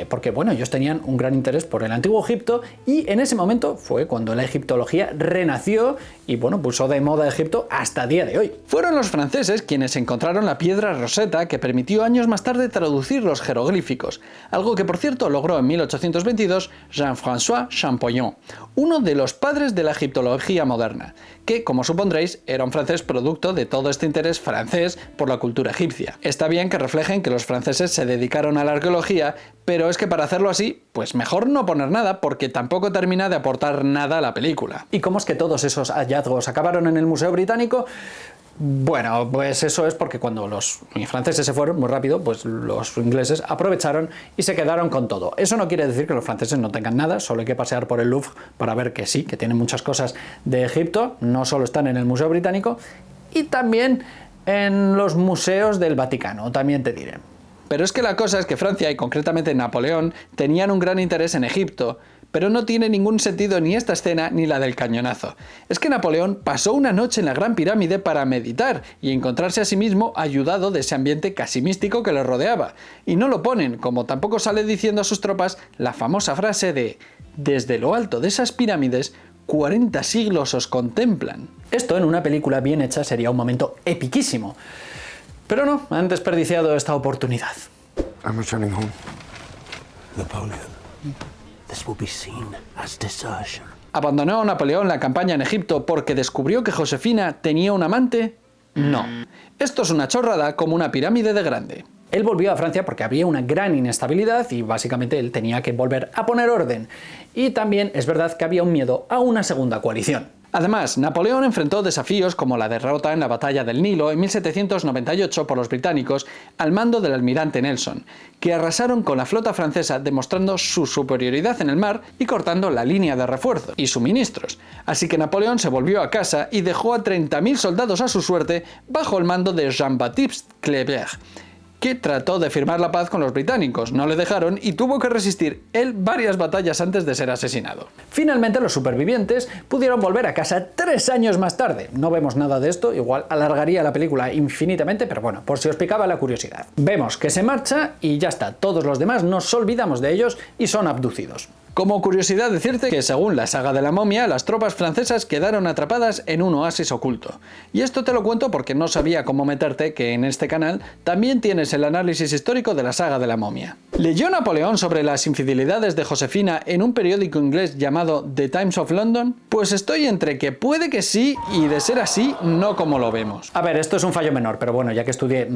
porque bueno, ellos tenían un gran interés por el antiguo Egipto y en ese momento fue cuando la egiptología renació y bueno, puso de moda Egipto hasta día de hoy. Fueron los franceses quienes encontraron la piedra Rosetta que permitió años más tarde traducir los jeroglíficos, algo que por cierto logró en 1822 Jean-François Champollion, uno de los padres de la egiptología moderna, que, como supondréis, Thrace era un francés producto de todo este interés francés por la cultura egipcia. Está bien que reflejen que los franceses se dedicaron a la arqueología, pero es que para hacerlo así, pues mejor no poner nada, porque tampoco termina de aportar nada a la película. ¿Y cómo es que todos esos hallazgos acabaron en el Museo Británico? Bueno, pues eso es porque cuando los franceses se fueron muy rápido, pues los ingleses aprovecharon y se quedaron con todo. Eso no quiere decir que los franceses no tengan nada, solo hay que pasear por el Louvre para ver que sí, que tienen muchas cosas de Egipto, no solo están en el Museo Británico, y también en los museos del Vaticano, también te diré. Pero es que la cosa es que Francia, y concretamente Napoleón, tenían un gran interés en Egipto, pero no tiene ningún sentido ni esta escena ni la del cañonazo. Es que Napoleón pasó una noche en la Gran Pirámide para meditar y encontrarse a sí mismo ayudado de ese ambiente casi místico que le rodeaba. Y no lo ponen, como tampoco sale diciendo a sus tropas la famosa frase de «Desde lo alto de esas pirámides, 40 siglos os contemplan». Esto en una película bien hecha sería un momento epiquísimo. Pero no, han desperdiciado esta oportunidad. I'm returning home. Napoleon, this will be seen as desertion. ¿Abandonó Napoleón la campaña en Egipto porque descubrió que Josefina tenía un amante? No. Esto es una chorrada como una pirámide de grande. Él volvió a Francia porque había una gran inestabilidad y básicamente él tenía que volver a poner orden. Y también es verdad que había un miedo a una segunda coalición. Además, Napoleón enfrentó desafíos como la derrota en la batalla del Nilo en 1798 por los británicos al mando del almirante Nelson, que arrasaron con la flota francesa demostrando su superioridad en el mar y cortando la línea de refuerzo y suministros. Así que Napoleón se volvió a casa y dejó a 30.000 soldados a su suerte bajo el mando de Jean-Baptiste Kléber, que trató de firmar la paz con los británicos, no le dejaron y tuvo que resistir él varias batallas antes de ser asesinado. Finalmente los supervivientes pudieron volver a casa 3 años más tarde. No vemos nada de esto, igual alargaría la película infinitamente, pero bueno, por si os picaba la curiosidad. Vemos que se marcha y ya está, todos los demás nos olvidamos de ellos y son abducidos. Como curiosidad decirte que según la saga de la momia, las tropas francesas quedaron atrapadas en un oasis oculto. Y esto te lo cuento porque no sabía cómo meterte que en este canal también tienes el análisis histórico de la saga de la momia. ¿Leyó Napoleón sobre las infidelidades de Josefina en un periódico inglés llamado The Times of London? Pues estoy entre que puede que sí y de ser así, no como lo vemos. A ver, esto es un fallo menor, pero bueno, ya que estudié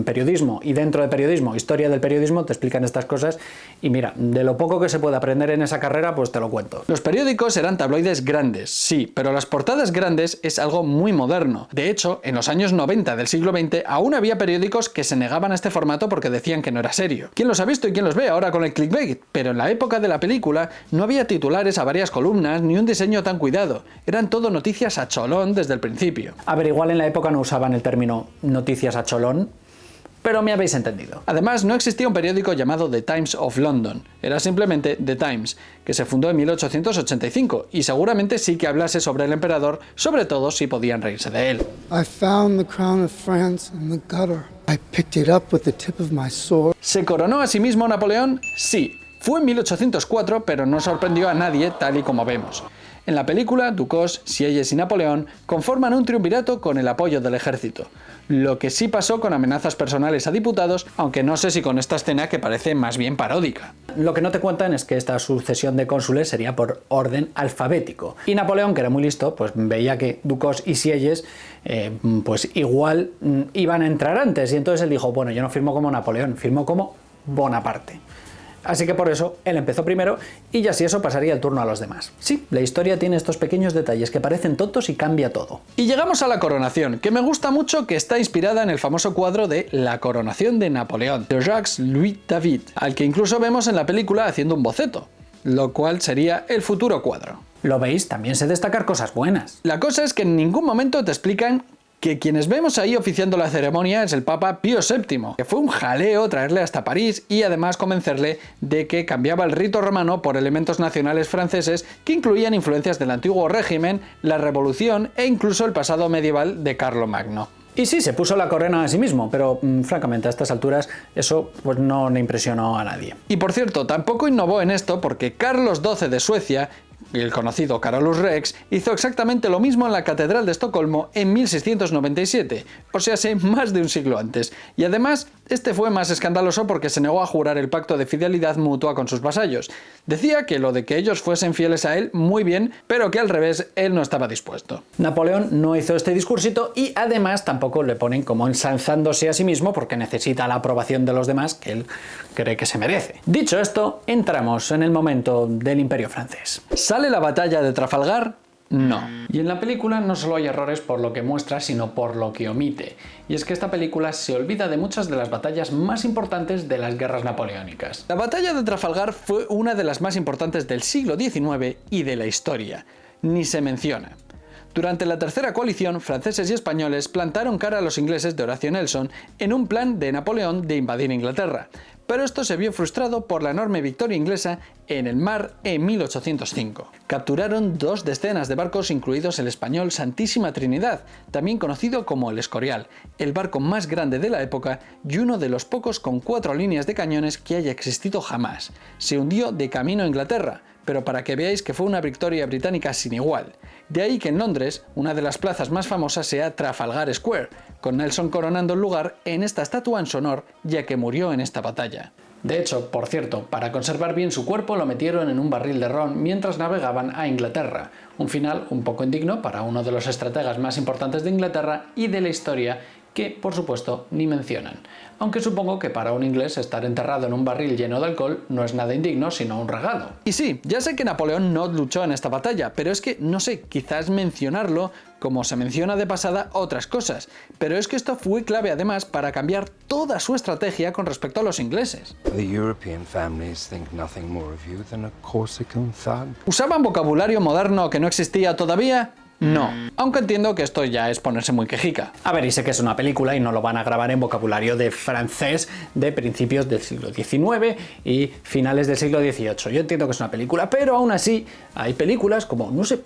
periodismo y dentro de periodismo, historia del periodismo, te explican estas cosas y mira, de lo poco que se puede aprender en esa carrera, pues te lo cuento. Los periódicos eran tabloides grandes, sí, pero las portadas grandes es algo muy moderno. De hecho, en los años 90 del siglo XX aún había periódicos que se negaban a este formato porque decían que no era serio. ¿Quién los ha visto y quién los ve ahora con el clickbait? Pero en la época de la película no había titulares a varias columnas ni un diseño tan cuidado. Eran todo noticias a cholón desde el principio. A ver, igual en la época no usaban el término noticias a cholón, pero me habéis entendido. Además, no existía un periódico llamado The Times of London, era simplemente The Times, que se fundó en 1885, y seguramente sí que hablase sobre el emperador, sobre todo si podían reírse de él. I found the crown of France in the gutter. I picked it up with the tip of my sword. ¿Se coronó a sí mismo Napoleón? Sí. Fue en 1804, pero no sorprendió a nadie tal y como vemos. En la película, Ducos, Sieyès y Napoleón conforman un triunvirato con el apoyo del ejército. Lo que sí pasó con amenazas personales a diputados, aunque no sé si con esta escena que parece más bien paródica. Lo que no te cuentan es que esta sucesión de cónsules sería por orden alfabético. Y Napoleón, que era muy listo, pues veía que Ducos y Sieyès pues igual iban a entrar antes. Y entonces él dijo, bueno, yo no firmo como Napoleón, firmo como Bonaparte. Así que por eso él empezó primero y ya si eso pasaría el turno a los demás. Sí, la historia tiene estos pequeños detalles que parecen tontos y cambia todo. Y llegamos a la coronación, que me gusta mucho, que está inspirada en el famoso cuadro de La coronación de Napoleón, de Jacques-Louis David, al que incluso vemos en la película haciendo un boceto, lo cual sería el futuro cuadro. ¿Lo veis? También sé destacar cosas buenas. La cosa es que en ningún momento te explican que quienes vemos ahí oficiando la ceremonia es el Papa Pío VII, que fue un jaleo traerle hasta París y además convencerle de que cambiaba el rito romano por elementos nacionales franceses que incluían influencias del antiguo régimen, la revolución e incluso el pasado medieval de Carlomagno. Y sí, se puso la corona a sí mismo, pero francamente a estas alturas eso pues no le impresionó a nadie. Y por cierto, tampoco innovó en esto porque Carlos XII de Suecia el conocido Carolus Rex, hizo exactamente lo mismo en la Catedral de Estocolmo en 1697, o sea, más de un siglo antes. Y además, este fue más escandaloso porque se negó a jurar el pacto de fidelidad mutua con sus vasallos. Decía que lo de que ellos fuesen fieles a él, muy bien, pero que al revés, él no estaba dispuesto. Napoleón no hizo este discursito y además tampoco le ponen como ensalzándose a sí mismo porque necesita la aprobación de los demás que él cree que se merece. Dicho esto, entramos en el momento del Imperio francés. ¿Sale la batalla de Trafalgar? No. Y en la película no solo hay errores por lo que muestra, sino por lo que omite. Y es que esta película se olvida de muchas de las batallas más importantes de las guerras napoleónicas. La batalla de Trafalgar fue una de las más importantes del siglo XIX y de la historia. Ni se menciona. Durante la Tercera Coalición, franceses y españoles plantaron cara a los ingleses de Horatio Nelson en un plan de Napoleón de invadir Inglaterra. Pero esto se vio frustrado por la enorme victoria inglesa en el mar en 1805. Capturaron 2 decenas de barcos, incluidos el español Santísima Trinidad, también conocido como el Escorial, el barco más grande de la época y uno de los pocos con 4 líneas de cañones que haya existido jamás. Se hundió de camino a Inglaterra, pero para que veáis que fue una victoria británica sin igual. De ahí que en Londres, una de las plazas más famosas sea Trafalgar Square, con Nelson coronando el lugar en esta estatua en su honor, ya que murió en esta batalla. De hecho, por cierto, para conservar bien su cuerpo lo metieron en un barril de ron mientras navegaban a Inglaterra, un final un poco indigno para uno de los estrategas más importantes de Inglaterra y de la historia, que, por supuesto, ni mencionan. Aunque supongo que para un inglés estar enterrado en un barril lleno de alcohol no es nada indigno, sino un regalo. Y sí, ya sé que Napoleón no luchó en esta batalla, pero es que, no sé, quizás mencionarlo como se menciona de pasada otras cosas. Pero es que esto fue clave además para cambiar toda su estrategia con respecto a los ingleses. The European families think nothing more of you than a Corsican thug. ¿Usaban vocabulario moderno que no existía todavía? No, aunque entiendo que esto ya es ponerse muy quejica. A ver, y sé que es una película y no lo van a grabar en vocabulario de francés de principios del siglo XIX y finales del siglo XVIII. Yo entiendo que es una película, pero aún así hay películas como, no sé,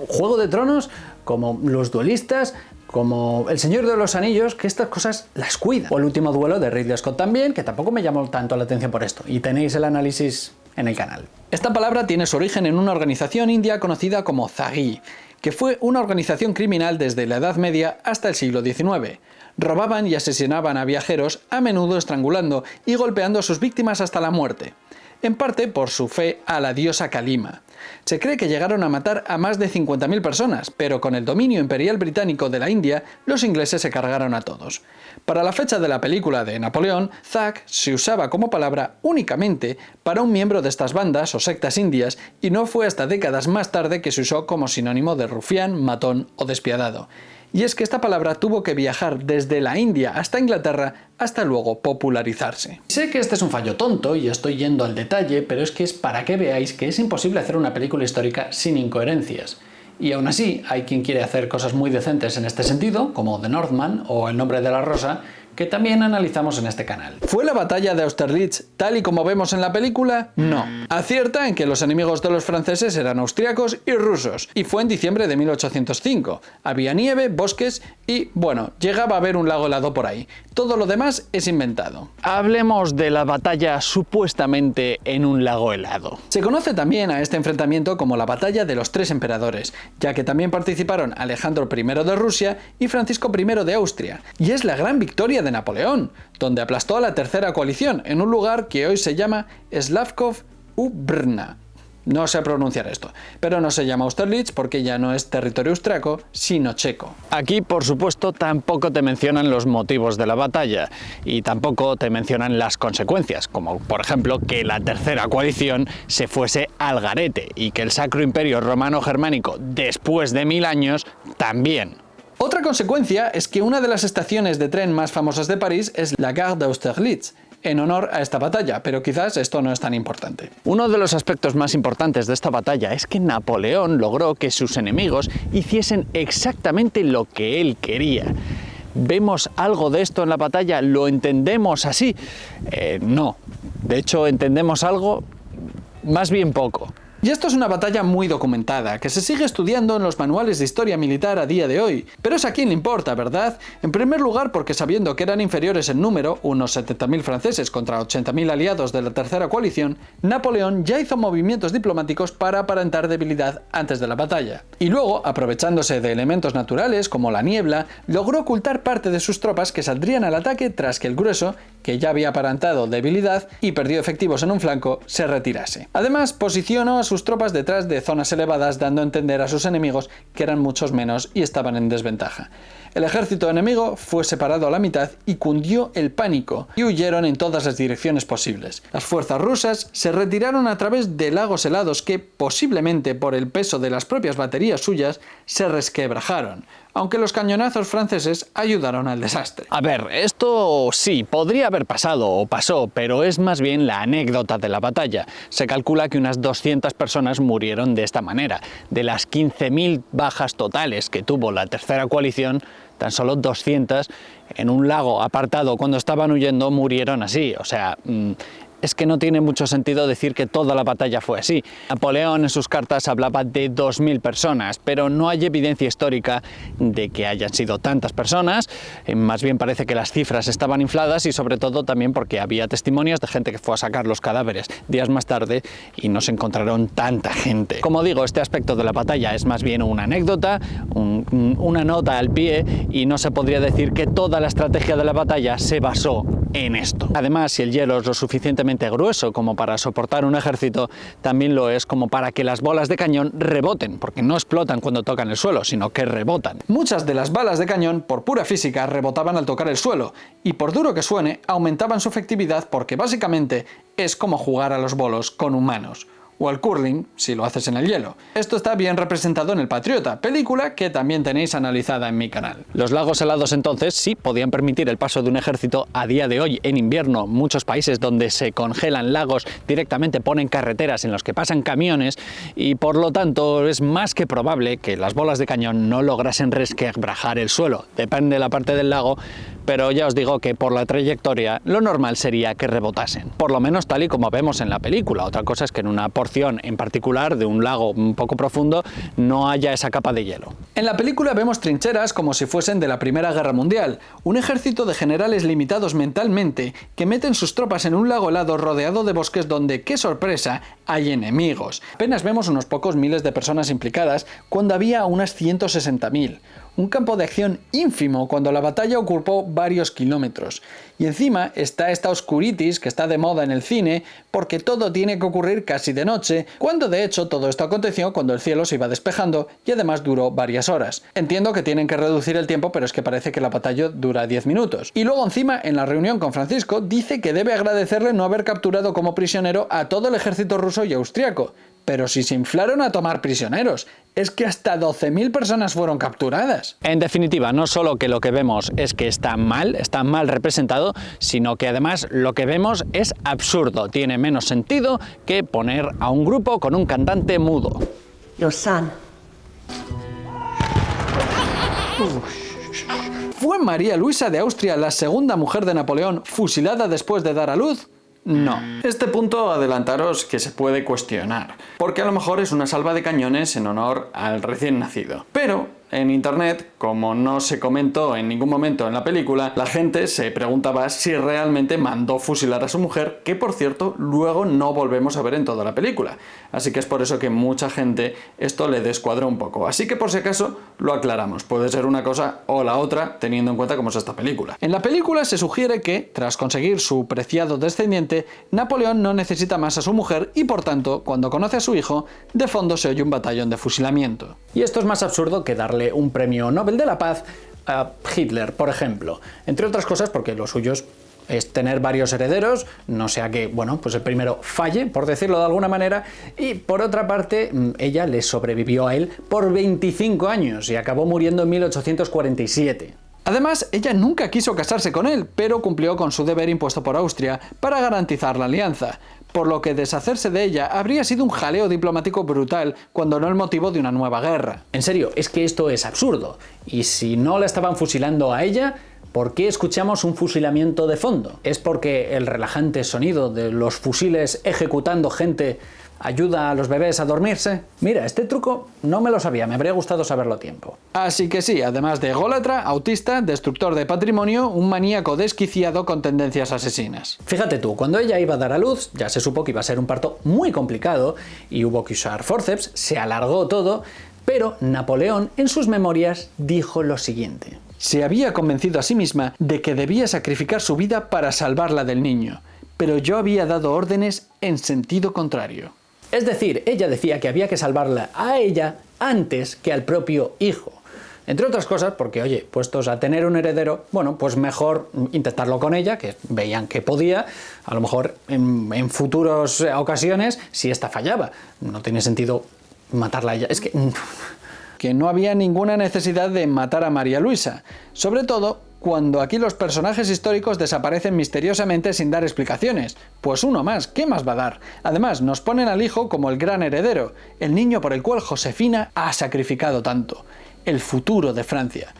Juego de Tronos, como Los Duelistas, como El Señor de los Anillos, que estas cosas las cuidan. O El Último Duelo de Ridley Scott también, que tampoco me llamó tanto la atención por esto. Y tenéis el análisis en el canal. Esta palabra tiene su origen en una organización india conocida como Zaghi, que fue una organización criminal desde la Edad Media hasta el siglo XIX. Robaban y asesinaban a viajeros, a menudo estrangulando y golpeando a sus víctimas hasta la muerte, en parte por su fe a la diosa Kalima. Se cree que llegaron a matar a más de 50.000 personas, pero con el dominio imperial británico de la India, los ingleses se cargaron a todos. Para la fecha de la película de Napoleón, Thug se usaba como palabra únicamente para un miembro de estas bandas o sectas indias y no fue hasta décadas más tarde que se usó como sinónimo de rufián, matón o despiadado. Y es que esta palabra tuvo que viajar desde la India hasta Inglaterra hasta luego popularizarse. Sé que este es un fallo tonto y estoy yendo al detalle, pero es que es para que veáis que es imposible hacer una película histórica sin incoherencias. Y aún así, hay quien quiere hacer cosas muy decentes en este sentido, como The Northman o El nombre de la rosa, que también analizamos en este canal. ¿Fue la batalla de Austerlitz tal y como vemos en la película? No. Acierta en que los enemigos de los franceses eran austriacos y rusos, y fue en diciembre de 1805. Había nieve, bosques y, bueno, llegaba a haber un lago helado por ahí. Todo lo demás es inventado. Hablemos de la batalla supuestamente en un lago helado. Se conoce también a este enfrentamiento como la batalla de los 3 emperadores, ya que también participaron Alejandro I de Rusia y Francisco I de Austria. Y es la gran victoria de Napoleón, donde aplastó a la Tercera Coalición en un lugar que hoy se llama Slavkov u Brna. No sé pronunciar esto, pero no se llama Austerlitz porque ya no es territorio austriaco, sino checo. Aquí, por supuesto, tampoco te mencionan los motivos de la batalla y tampoco te mencionan las consecuencias, como por ejemplo que la Tercera Coalición se fuese al garete y que el Sacro Imperio Romano Germánico, después de 1000 años, también. Otra consecuencia es que una de las estaciones de tren más famosas de París es la Gare d'Austerlitz, en honor a esta batalla, pero quizás esto no es tan importante. Uno de los aspectos más importantes de esta batalla es que Napoleón logró que sus enemigos hiciesen exactamente lo que él quería. ¿Vemos algo de esto en la batalla? ¿Lo entendemos así? No. De hecho, entendemos algo más bien poco. Y Y esto es una batalla muy documentada, que se sigue estudiando en los manuales de historia militar a día de hoy. Pero es a quien le importa, ¿verdad? En primer lugar porque sabiendo que eran inferiores en número, unos 70.000 franceses contra 80.000 aliados de la tercera coalición, Napoleón ya hizo movimientos diplomáticos para aparentar debilidad antes de la batalla. Y luego, aprovechándose de elementos naturales como la niebla, logró ocultar parte de sus tropas que saldrían al ataque tras que el grueso, que ya había aparentado debilidad y perdió efectivos en un flanco, se retirase. Además, posicionó a sus tropas detrás de zonas elevadas, dando a entender a sus enemigos que eran muchos menos y estaban en desventaja. El ejército enemigo fue separado a la mitad y cundió el pánico, y huyeron en todas las direcciones posibles. Las fuerzas rusas se retiraron a través de lagos helados que, posiblemente por el peso de las propias baterías suyas, se resquebrajaron, aunque los cañonazos franceses ayudaron al desastre. A ver, esto sí, podría haber pasado o pasó, pero es más bien la anécdota de la batalla. Se calcula que unas 200 personas murieron de esta manera. De las 15.000 bajas totales que tuvo la tercera coalición, tan solo 200 en un lago apartado cuando estaban huyendo murieron así. O sea, es que no tiene mucho sentido decir que toda la batalla fue así. Napoleón en sus cartas hablaba de 2.000 personas, pero no hay evidencia histórica de que hayan sido tantas personas. Más bien parece que las cifras estaban infladas y sobre todo también porque había testimonios de gente que fue a sacar los cadáveres días más tarde y no se encontraron tanta gente. Como digo, este aspecto de la batalla es más bien una anécdota, una nota al pie, y no se podría decir que toda la estrategia de la batalla se basó en esto. Además, si el hielo es lo suficientemente grueso como para soportar un ejército, también lo es como para que las bolas de cañón reboten, porque no explotan cuando tocan el suelo, sino que rebotan. Muchas de las balas de cañón, por pura física, rebotaban al tocar el suelo, y por duro que suene, aumentaban su efectividad porque básicamente es como jugar a los bolos con humanos. O al curling, si lo haces en el hielo. Esto está bien representado en El Patriota, película que también tenéis analizada en mi canal. Los lagos helados entonces sí podían permitir el paso de un ejército. A día de hoy, en invierno, muchos países donde se congelan lagos directamente ponen carreteras en los que pasan camiones, y por lo tanto es más que probable que las bolas de cañón no lograsen resquebrajar el suelo. Depende de la parte del lago, pero ya os digo que por la trayectoria lo normal sería que rebotasen. Por lo menos tal y como vemos en la película. Otra cosa es que en una porción en particular de un lago un poco profundo no haya esa capa de hielo. En la película vemos trincheras como si fuesen de la Primera Guerra Mundial, un ejército de generales limitados mentalmente que meten sus tropas en un lago helado rodeado de bosques donde, ¡qué sorpresa!, hay enemigos. Apenas vemos unos pocos miles de personas implicadas cuando había unas 160.000. Un campo de acción ínfimo cuando la batalla ocupó varios kilómetros. Y encima está esta oscuritis que está de moda en el cine porque todo tiene que ocurrir casi de noche, cuando de hecho todo esto aconteció cuando el cielo se iba despejando y además duró varias horas. Entiendo que tienen que reducir el tiempo, pero es que parece que la batalla dura 10 minutos. Y luego encima, en la reunión con Francisco, dice que debe agradecerle no haber capturado como prisionero a todo el ejército ruso y austriaco. Pero si se inflaron a tomar prisioneros, es que hasta 12.000 personas fueron capturadas. En definitiva, no solo que lo que vemos es que está mal representado, sino que además lo que vemos es absurdo. Tiene menos sentido que poner a un grupo con un cantante mudo. Your son. ¿Fue María Luisa de Austria la segunda mujer de Napoleón fusilada después de dar a luz? No. Este punto adelantaros que se puede cuestionar, porque a lo mejor es una salva de cañones en honor al recién nacido. Pero en internet, como no se comentó en ningún momento en la película, la gente se preguntaba si realmente mandó fusilar a su mujer, que por cierto luego no volvemos a ver en toda la película. Así que es por eso que mucha gente esto le descuadra un poco. Así que por si acaso lo aclaramos. Puede ser una cosa o la otra teniendo en cuenta cómo es esta película. En la película se sugiere que, tras conseguir su preciado descendiente, Napoleón no necesita más a su mujer y por tanto, cuando conoce a su hijo, de fondo se oye un batallón de fusilamiento. Y esto es más absurdo que darle un premio Nobel de la Paz a Hitler, por ejemplo. Entre otras cosas porque lo suyo es tener varios herederos, no sea que, bueno, pues el primero falle, por decirlo de alguna manera, y por otra parte, ella le sobrevivió a él por 25 años y acabó muriendo en 1847. Además, ella nunca quiso casarse con él, pero cumplió con su deber impuesto por Austria para garantizar la alianza, por lo que deshacerse de ella habría sido un jaleo diplomático brutal, cuando no el motivo de una nueva guerra. En serio, es que esto es absurdo. Y si no la estaban fusilando a ella, ¿por qué escuchamos un fusilamiento de fondo? ¿Es porque el relajante sonido de los fusiles ejecutando gente ayuda a los bebés a dormirse. Mira, este truco no me lo sabía, me habría gustado saberlo a tiempo. Así que sí, además de ególatra, autista, destructor de patrimonio, un maníaco desquiciado con tendencias asesinas. Fíjate tú, cuando ella iba a dar a luz, ya se supo que iba a ser un parto muy complicado y hubo que usar forceps, se alargó todo, pero Napoleón en sus memorias dijo lo siguiente. Se había convencido a sí misma de que debía sacrificar su vida para salvarla del niño, pero yo había dado órdenes en sentido contrario. Es decir, ella decía que había que salvarla a ella antes que al propio hijo. Entre otras cosas porque, oye, puestos a tener un heredero, bueno, pues mejor intentarlo con ella, que veían que podía, a lo mejor en futuras ocasiones, si esta fallaba. No tiene sentido matarla a ella. Es que no había ninguna necesidad de matar a María Luisa, sobre todo cuando aquí los personajes históricos desaparecen misteriosamente sin dar explicaciones. Pues uno más, ¿qué más va a dar? Además, nos ponen al hijo como el gran heredero, el niño por el cual Josefina ha sacrificado tanto, el futuro de Francia.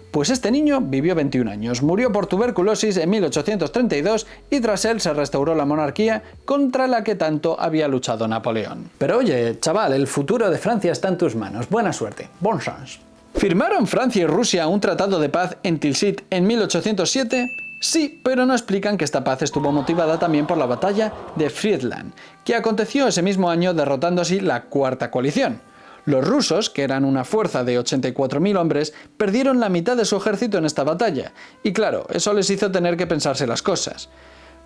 Pues este niño vivió 21 años, murió por tuberculosis en 1832 y tras él se restauró la monarquía contra la que tanto había luchado Napoleón. Pero oye, chaval, el futuro de Francia está en tus manos. Buena suerte. Bon chance. ¿Firmaron Francia y Rusia un tratado de paz en Tilsit en 1807? Sí, pero no explican que esta paz estuvo motivada también por la batalla de Friedland, que aconteció ese mismo año derrotando así la Cuarta Coalición. Los rusos, que eran una fuerza de 84.000 hombres, perdieron la mitad de su ejército en esta batalla, y claro, eso les hizo tener que pensarse las cosas.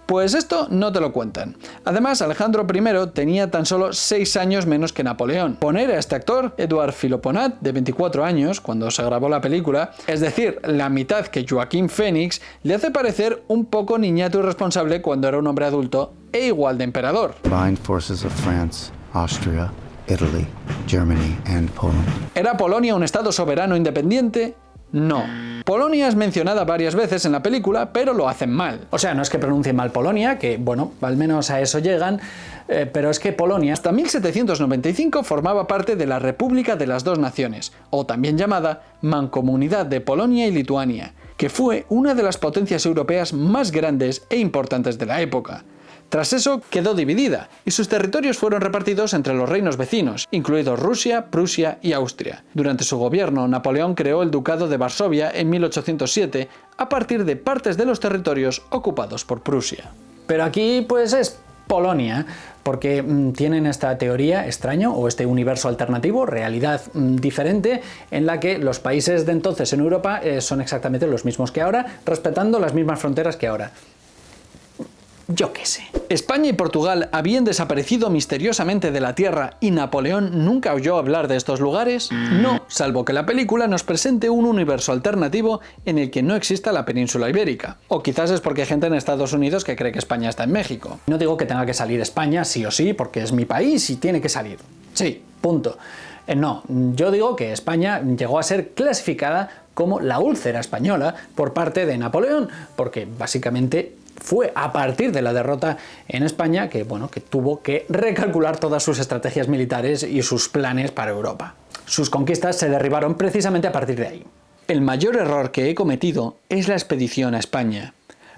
Pues esto no te lo cuentan. Además, Alejandro I tenía tan solo 6 años menos que Napoleón. Poner a este actor, Edouard Philipponat, de 24 años, cuando se grabó la película, es decir, la mitad que Joaquín Phoenix, le hace parecer un poco niñato irresponsable cuando era un hombre adulto e igual de emperador. Combined forces of France, Austria, Italy, Germany and Poland. ¿Era Polonia un estado soberano independiente? No. Polonia es mencionada varias veces en la película, pero lo hacen mal. O sea, no es que pronuncien mal Polonia, que bueno, al menos a eso llegan, pero es que Polonia hasta 1795 formaba parte de la República de las Dos Naciones, o también llamada Mancomunidad de Polonia y Lituania, que fue una de las potencias europeas más grandes e importantes de la época. Tras eso quedó dividida, y sus territorios fueron repartidos entre los reinos vecinos, incluidos Rusia, Prusia y Austria. Durante su gobierno, Napoleón creó el Ducado de Varsovia en 1807, a partir de partes de los territorios ocupados por Prusia. Pero aquí, pues es Polonia, porque tienen esta teoría extraña, o este universo alternativo, realidad diferente, en la que los países de entonces en Europa son exactamente los mismos que ahora, respetando las mismas fronteras que ahora. Yo qué sé. ¿España y Portugal habían desaparecido misteriosamente de la Tierra y Napoleón nunca oyó hablar de estos lugares? No, salvo que la película nos presente un universo alternativo en el que no exista la península ibérica. O quizás es porque hay gente en Estados Unidos que cree que España está en México. No digo que tenga que salir España sí o sí, porque es mi país y tiene que salir. Sí, punto. No, yo digo que España llegó a ser clasificada como la úlcera española por parte de Napoleón, porque básicamente fue a partir de la derrota en España que tuvo que recalcular todas sus estrategias militares y sus planes para Europa. Sus conquistas se derribaron precisamente a partir de ahí. El mayor error que he cometido es la expedición a España.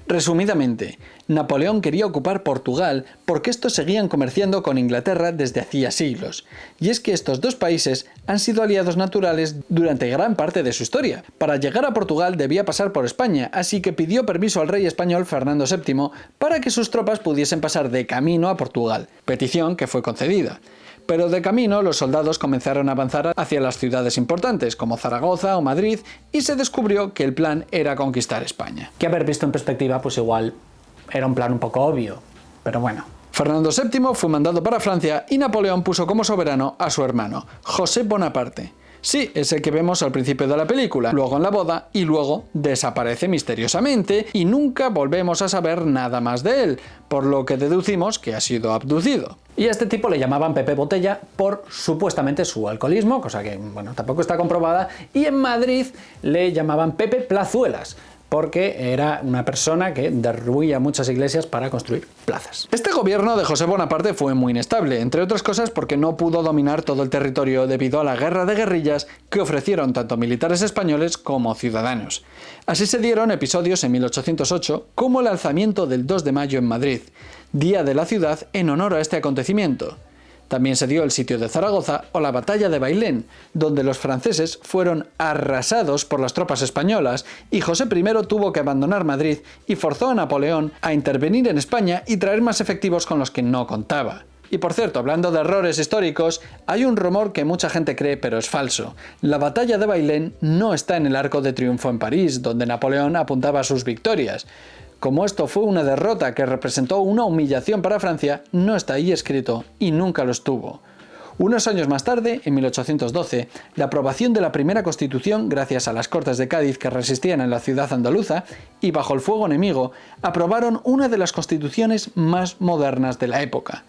Resumidamente, Napoleón quería ocupar Portugal porque estos seguían comerciando con Inglaterra desde hacía siglos, y es que estos dos países han sido aliados naturales durante gran parte de su historia. Para llegar a Portugal debía pasar por España, así que pidió permiso al rey español Fernando VII para que sus tropas pudiesen pasar de camino a Portugal, petición que fue concedida. Pero de camino los soldados comenzaron a avanzar hacia las ciudades importantes, como Zaragoza o Madrid, y se descubrió que el plan era conquistar España. Que haber visto en perspectiva, pues igual era un plan un poco obvio, pero bueno. Fernando VII fue mandado para Francia y Napoleón puso como soberano a su hermano, José Bonaparte. Sí, es el que vemos al principio de la película, luego en la boda y luego desaparece misteriosamente y nunca volvemos a saber nada más de él, por lo que deducimos que ha sido abducido. Y a este tipo le llamaban Pepe Botella por supuestamente su alcoholismo, cosa que tampoco está comprobada, y en Madrid le llamaban Pepe Plazuelas, porque era una persona que derruía muchas iglesias para construir plazas. Este gobierno de José Bonaparte fue muy inestable, entre otras cosas porque no pudo dominar todo el territorio debido a la guerra de guerrillas que ofrecieron tanto militares españoles como ciudadanos. Así se dieron episodios en 1808 como el alzamiento del 2 de mayo en Madrid, día de la ciudad en honor a este acontecimiento. También se dio el sitio de Zaragoza o la batalla de Bailén, donde los franceses fueron arrasados por las tropas españolas y José I tuvo que abandonar Madrid y forzó a Napoleón a intervenir en España y traer más efectivos con los que no contaba. Y por cierto, hablando de errores históricos, hay un rumor que mucha gente cree pero es falso. La batalla de Bailén no está en el Arco de Triunfo en París, donde Napoleón apuntaba sus victorias. Como esto fue una derrota que representó una humillación para Francia, no está ahí escrito y nunca lo estuvo. Unos años más tarde, en 1812, la aprobación de la primera Constitución, gracias a las Cortes de Cádiz que resistían en la ciudad andaluza y bajo el fuego enemigo, aprobaron una de las constituciones más modernas de la época.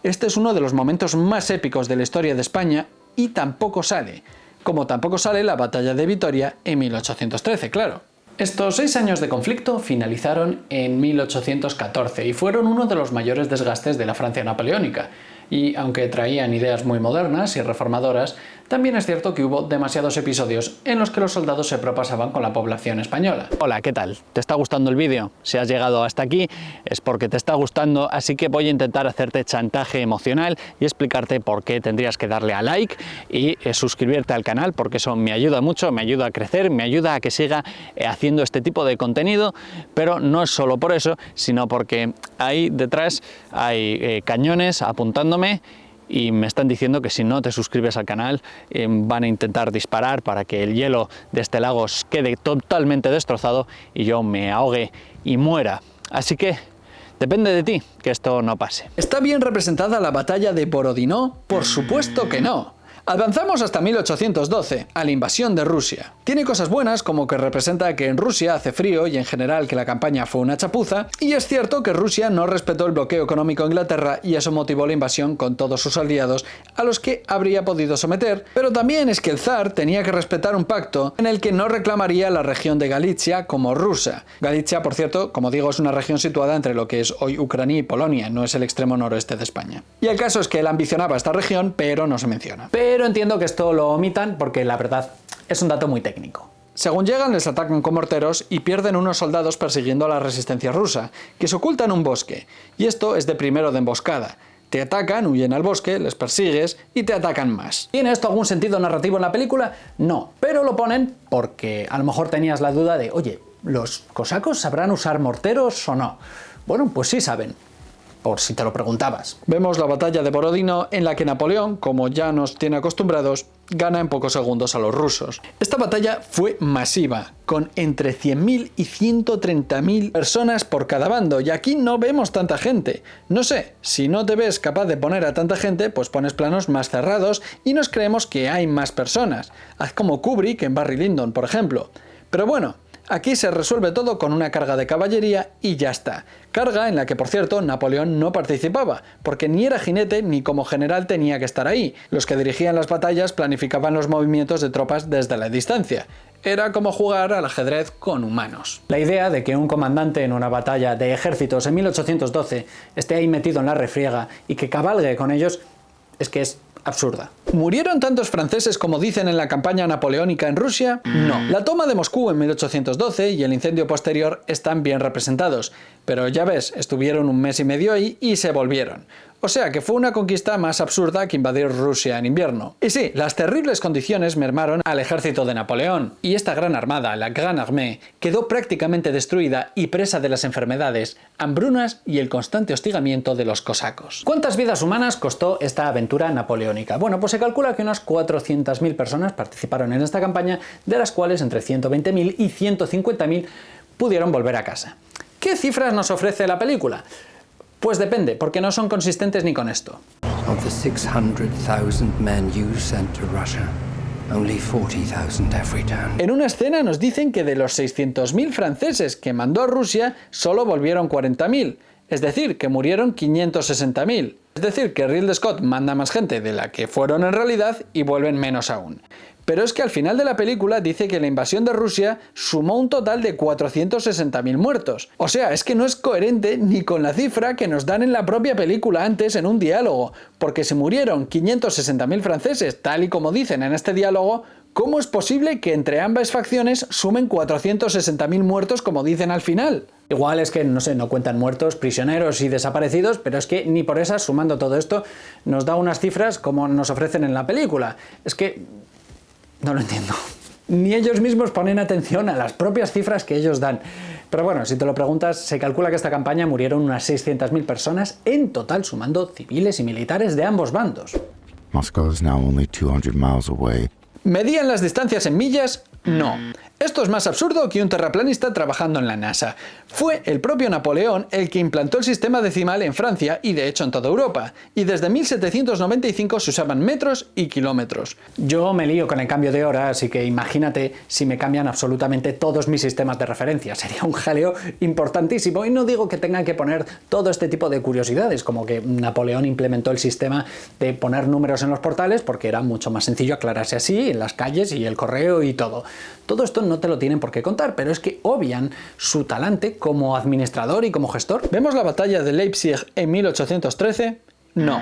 Este es uno de los momentos más épicos de la historia de España y tampoco sale, como tampoco sale la batalla de Vitoria en 1813, claro. Estos 6 años de conflicto finalizaron en 1814 y fueron uno de los mayores desgastes de la Francia napoleónica. Y aunque traían ideas muy modernas y reformadoras, también es cierto que hubo demasiados episodios en los que los soldados se propasaban con la población española. Hola, ¿qué tal? ¿Te está gustando el vídeo? Si has llegado hasta aquí es porque te está gustando, así que voy a intentar hacerte chantaje emocional y explicarte por qué tendrías que darle a like y suscribirte al canal, porque eso me ayuda mucho, me ayuda a crecer, me ayuda a que siga haciendo este tipo de contenido, pero no es solo por eso, sino porque ahí detrás hay cañones apuntándome y me están diciendo que si no te suscribes al canal van a intentar disparar para que el hielo de este lago quede totalmente destrozado y yo me ahogue y muera. Así que depende de ti que esto no pase. ¿Está bien representada la batalla de Borodino? Por supuesto que no. Avanzamos hasta 1812, a la invasión de Rusia. Tiene cosas buenas, como que representa que en Rusia hace frío y en general que la campaña fue una chapuza, y es cierto que Rusia no respetó el bloqueo económico a Inglaterra y eso motivó la invasión con todos sus aliados a los que habría podido someter, pero también es que el zar tenía que respetar un pacto en el que no reclamaría la región de Galicia como rusa. Galicia, por cierto, como digo, es una región situada entre lo que es hoy Ucrania y Polonia, no es el extremo noroeste de España. Y el caso es que él ambicionaba esta región, pero no se menciona. Pero entiendo que esto lo omitan porque la verdad es un dato muy técnico. Según llegan, les atacan con morteros y pierden unos soldados persiguiendo a la resistencia rusa, que se oculta en un bosque, y esto es de primero de emboscada. Te atacan, huyen al bosque, les persigues y te atacan más. ¿Tiene esto algún sentido narrativo en la película? No, pero lo ponen porque a lo mejor tenías la duda de, oye, ¿los cosacos sabrán usar morteros o no? Bueno, pues sí saben. Por si te lo preguntabas. Vemos la batalla de Borodino en la que Napoleón, como ya nos tiene acostumbrados, gana en pocos segundos a los rusos. Esta batalla fue masiva, con entre 100.000 y 130.000 personas por cada bando, y aquí no vemos tanta gente. No sé, si no te ves capaz de poner a tanta gente, pues pones planos más cerrados y nos creemos que hay más personas. Haz como Kubrick en Barry Lyndon, por ejemplo. Pero bueno, aquí se resuelve todo con una carga de caballería y ya está. Carga en la que, por cierto, Napoleón no participaba, porque ni era jinete ni como general tenía que estar ahí. Los que dirigían las batallas planificaban los movimientos de tropas desde la distancia. Era como jugar al ajedrez con humanos. La idea de que un comandante en una batalla de ejércitos en 1812 esté ahí metido en la refriega y que cabalgue con ellos es que es absurda. ¿Murieron tantos franceses como dicen en la campaña napoleónica en Rusia? No. La toma de Moscú en 1812 y el incendio posterior están bien representados, pero ya ves, estuvieron un mes y medio ahí y se volvieron. O sea que fue una conquista más absurda que invadir Rusia en invierno. Y sí, las terribles condiciones mermaron al ejército de Napoleón, y esta gran armada, la Grande Armée, quedó prácticamente destruida y presa de las enfermedades, hambrunas y el constante hostigamiento de los cosacos. ¿Cuántas vidas humanas costó esta aventura napoleónica? Bueno, pues se calcula que unas 400.000 personas participaron en esta campaña, de las cuales entre 120.000 y 150.000 pudieron volver a casa. ¿Qué cifras nos ofrece la película? Pues depende, porque no son consistentes ni con esto. Of the 600,000 men you sent to Russia, only 40,000 have returned. En una escena nos dicen que de los 600.000 franceses que mandó a Rusia, solo volvieron 40.000. Es decir, que murieron 560.000. Es decir, que Ridley Scott manda más gente de la que fueron en realidad y vuelven menos aún. Pero es que al final de la película dice que la invasión de Rusia sumó un total de 460.000 muertos. O sea, es que no es coherente ni con la cifra que nos dan en la propia película antes en un diálogo, porque si murieron 560.000 franceses, tal y como dicen en este diálogo, ¿Cómo es posible que entre ambas facciones sumen 460.000 muertos como dicen al final? Igual es que, no sé, no cuentan muertos, prisioneros y desaparecidos, pero es que ni por esas, sumando todo esto, nos da unas cifras como nos ofrecen en la película. Es que no lo entiendo. Ni ellos mismos ponen atención a las propias cifras que ellos dan. Pero bueno, si te lo preguntas, se calcula que esta campaña murieron unas 600.000 personas en total, sumando civiles y militares de ambos bandos. Moscow is now only 200 miles away. ¿Medían las distancias en millas? No. Esto es más absurdo que un terraplanista trabajando en la NASA. Fue el propio Napoleón el que implantó el sistema decimal en Francia y de hecho en toda Europa, y desde 1795 se usaban metros y kilómetros. Yo me lío con el cambio de hora, así que imagínate si me cambian absolutamente todos mis sistemas de referencia. Sería un jaleo importantísimo, y no digo que tengan que poner todo este tipo de curiosidades, como que Napoleón implementó el sistema de poner números en los portales porque era mucho más sencillo aclararse así en las calles y el correo y todo. Todo esto no te lo tienen por qué contar, pero es que obvian su talante como administrador y como gestor. ¿Vemos la batalla de Leipzig en 1813? No.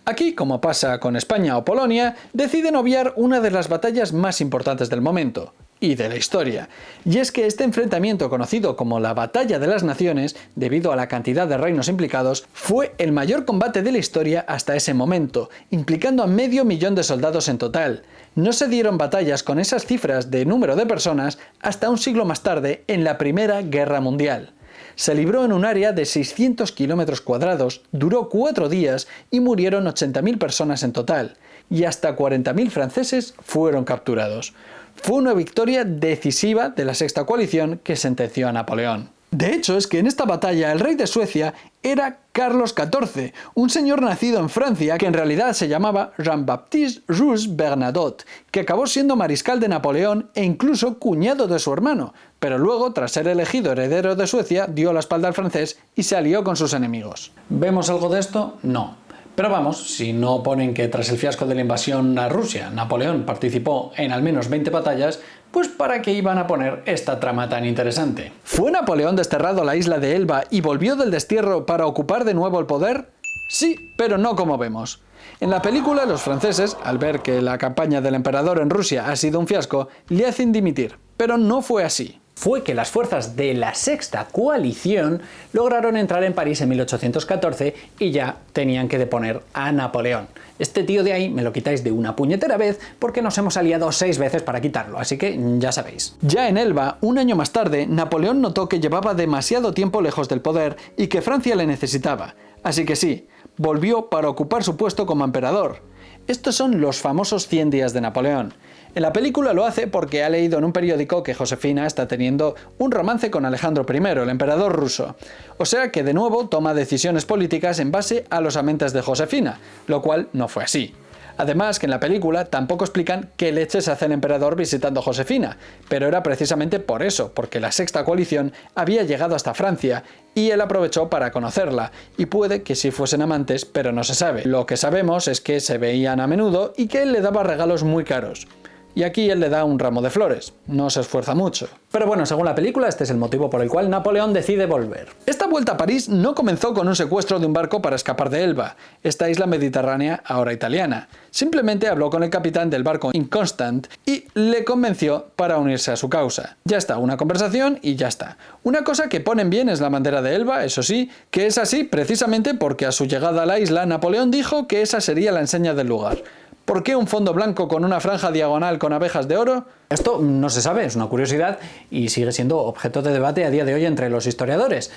Aquí, como pasa con España o Polonia, deciden obviar una de las batallas más importantes del momento y de la historia. Y es que este enfrentamiento, conocido como la Batalla de las Naciones, debido a la cantidad de reinos implicados, fue el mayor combate de la historia hasta ese momento, implicando a 500.000 de soldados en total. No se dieron batallas con esas cifras de número de personas hasta un siglo más tarde, en la Primera Guerra Mundial. Se libró en un área de 600 kilómetros cuadrados, duró 4 días y murieron 80.000 personas en total, y hasta 40.000 franceses fueron capturados. Fue una victoria decisiva de la Sexta Coalición que sentenció a Napoleón. De hecho, es que en esta batalla el rey de Suecia era Carlos XIV, un señor nacido en Francia que en realidad se llamaba Jean-Baptiste Rousse Bernadotte, que acabó siendo mariscal de Napoleón e incluso cuñado de su hermano, pero luego, tras ser elegido heredero de Suecia, dio la espalda al francés y se alió con sus enemigos. ¿Vemos algo de esto? No. Pero vamos, si no ponen que tras el fiasco de la invasión a Rusia, Napoleón participó en al menos 20 batallas, pues ¿para qué iban a poner esta trama tan interesante? ¿Fue Napoleón desterrado a la isla de Elba y volvió del destierro para ocupar de nuevo el poder? Sí, pero no como vemos. En la película, los franceses, al ver que la campaña del emperador en Rusia ha sido un fiasco, le hacen dimitir, pero no fue así. Fue que las fuerzas de la Sexta Coalición lograron entrar en París en 1814 y ya tenían que deponer a Napoleón. Este tío de ahí me lo quitáis de una puñetera vez porque nos hemos aliado 6 veces para quitarlo, así que ya sabéis. Ya en Elba, un año más tarde, Napoleón notó que llevaba demasiado tiempo lejos del poder y que Francia le necesitaba. Así que sí, volvió para ocupar su puesto como emperador. Estos son los famosos 100 días de Napoleón. En la película lo hace porque ha leído en un periódico que Josefina está teniendo un romance con Alejandro I, el emperador ruso. O sea que de nuevo toma decisiones políticas en base a los amentes de Josefina, lo cual no fue así. Además que en la película tampoco explican qué leches hace el emperador visitando a Josefina, pero era precisamente por eso, porque la Sexta Coalición había llegado hasta Francia y él aprovechó para conocerla, y puede que sí fuesen amantes, pero no se sabe. Lo que sabemos es que se veían a menudo y que él le daba regalos muy caros. Y aquí él le da un ramo de flores, no se esfuerza mucho. Pero bueno, según la película, este es el motivo por el cual Napoleón decide volver. Esta vuelta a París no comenzó con un secuestro de un barco para escapar de Elba, esta isla mediterránea ahora italiana. Simplemente habló con el capitán del barco Inconstant y le convenció para unirse a su causa. Ya está, una conversación y ya está. Una cosa que ponen bien es la bandera de Elba, eso sí, que es así precisamente porque a su llegada a la isla Napoleón dijo que esa sería la enseña del lugar. ¿Por qué un fondo blanco con una franja diagonal con abejas de oro? Esto no se sabe, es una curiosidad y sigue siendo objeto de debate a día de hoy entre los historiadores.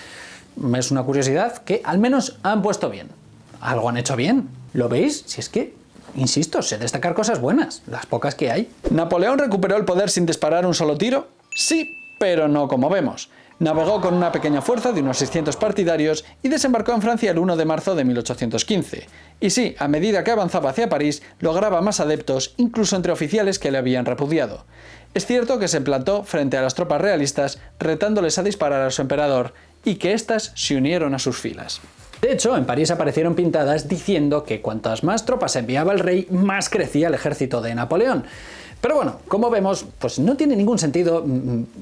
Es una curiosidad que al menos han puesto bien. ¿Algo han hecho bien? ¿Lo veis? Si es que, insisto, sé destacar cosas buenas, las pocas que hay. ¿Napoleón recuperó el poder sin disparar un solo tiro? Sí, pero no como vemos. Navegó con una pequeña fuerza de unos 600 partidarios y desembarcó en Francia el 1 de marzo de 1815. Y sí, a medida que avanzaba hacia París, lograba más adeptos, incluso entre oficiales que le habían repudiado. Es cierto que se plantó frente a las tropas realistas, retándoles a disparar a su emperador, y que éstas se unieron a sus filas. De hecho, en París aparecieron pintadas diciendo que cuantas más tropas enviaba el rey, más crecía el ejército de Napoleón. Pero bueno, como vemos, pues no tiene ningún sentido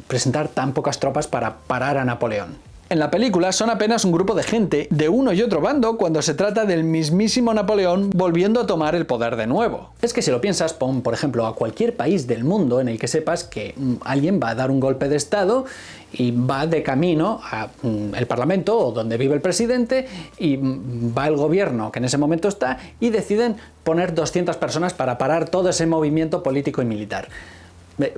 presentar tan pocas tropas para parar a Napoleón. En la película son apenas un grupo de gente de uno y otro bando cuando se trata del mismísimo Napoleón volviendo a tomar el poder de nuevo. Es que si lo piensas, pon por ejemplo a cualquier país del mundo en el que sepas que alguien va a dar un golpe de estado y va de camino al Parlamento o donde vive el presidente y va el gobierno que en ese momento está y deciden poner 200 personas para parar todo ese movimiento político y militar.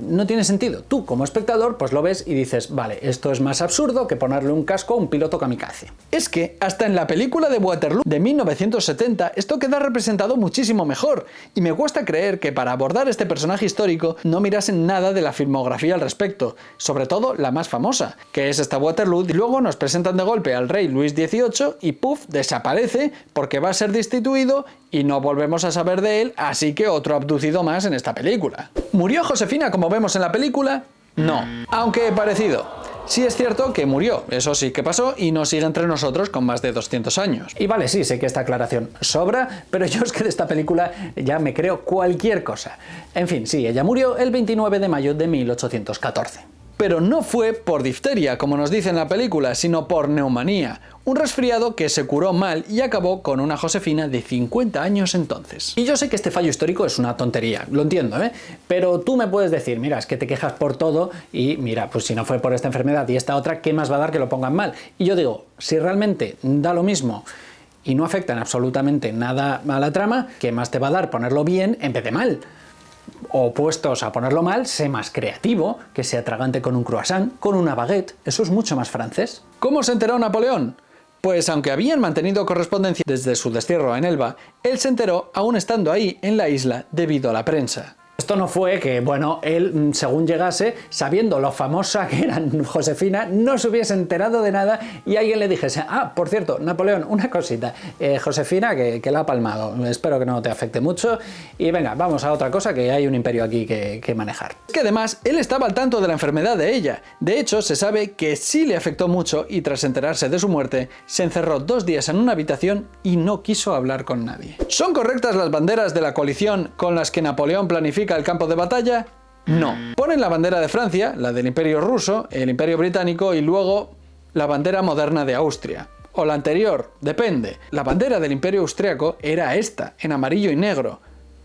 No tiene sentido. Tú, como espectador, pues lo ves y dices, vale, esto es más absurdo que ponerle un casco a un piloto kamikaze. Es que, hasta en la película de Waterloo de 1970, esto queda representado muchísimo mejor, y me cuesta creer que para abordar este personaje histórico no mirasen nada de la filmografía al respecto, sobre todo la más famosa, que es esta Waterloo, y luego nos presentan de golpe al rey Luis XVIII y puff, desaparece porque va a ser destituido y no volvemos a saber de él, así que otro abducido más en esta película. ¿Murió Josefina como vemos en la película? No, aunque parecido. Sí es cierto que murió, eso sí que pasó y no sigue entre nosotros con más de 200 años. Y vale, sí, sé que esta aclaración sobra, pero yo es que de esta película ya me creo cualquier cosa. En fin, sí, ella murió el 29 de mayo de 1814. Pero no fue por difteria, como nos dice en la película, sino por neumonía, un resfriado que se curó mal y acabó con una Josefina de 50 años entonces. Y yo sé que este fallo histórico es una tontería, lo entiendo, pero tú me puedes decir, mira, es que te quejas por todo y mira, pues si no fue por esta enfermedad y esta otra, ¿qué más va a dar que lo pongan mal? Y yo digo, si realmente da lo mismo y no afecta en absolutamente nada a la trama, ¿qué más te va a dar ponerlo bien en vez de mal? Opuestos a ponerlo mal, sé más creativo, que se atragante con un croissant, con una baguette, eso es mucho más francés. ¿Cómo se enteró Napoleón? Pues aunque habían mantenido correspondencia desde su destierro en Elba, él se enteró aún estando ahí en la isla debido a la prensa. Esto no fue que, bueno, él, según llegase, sabiendo lo famosa que era Josefina, no se hubiese enterado de nada y alguien le dijese, ah, por cierto, Napoleón, una cosita, Josefina que la ha palmado, espero que no te afecte mucho y venga, vamos a otra cosa que hay un imperio aquí que manejar. Es que además, él estaba al tanto de la enfermedad de ella, de hecho se sabe que sí le afectó mucho y tras enterarse de su muerte, se encerró 2 días en una habitación y no quiso hablar con nadie. ¿Son correctas las banderas de la coalición con las que Napoleón planifica el campo de batalla? No. Ponen la bandera de Francia, la del Imperio Ruso, el Imperio Británico y luego la bandera moderna de Austria. O la anterior, depende. La bandera del Imperio Austriaco era esta, en amarillo y negro,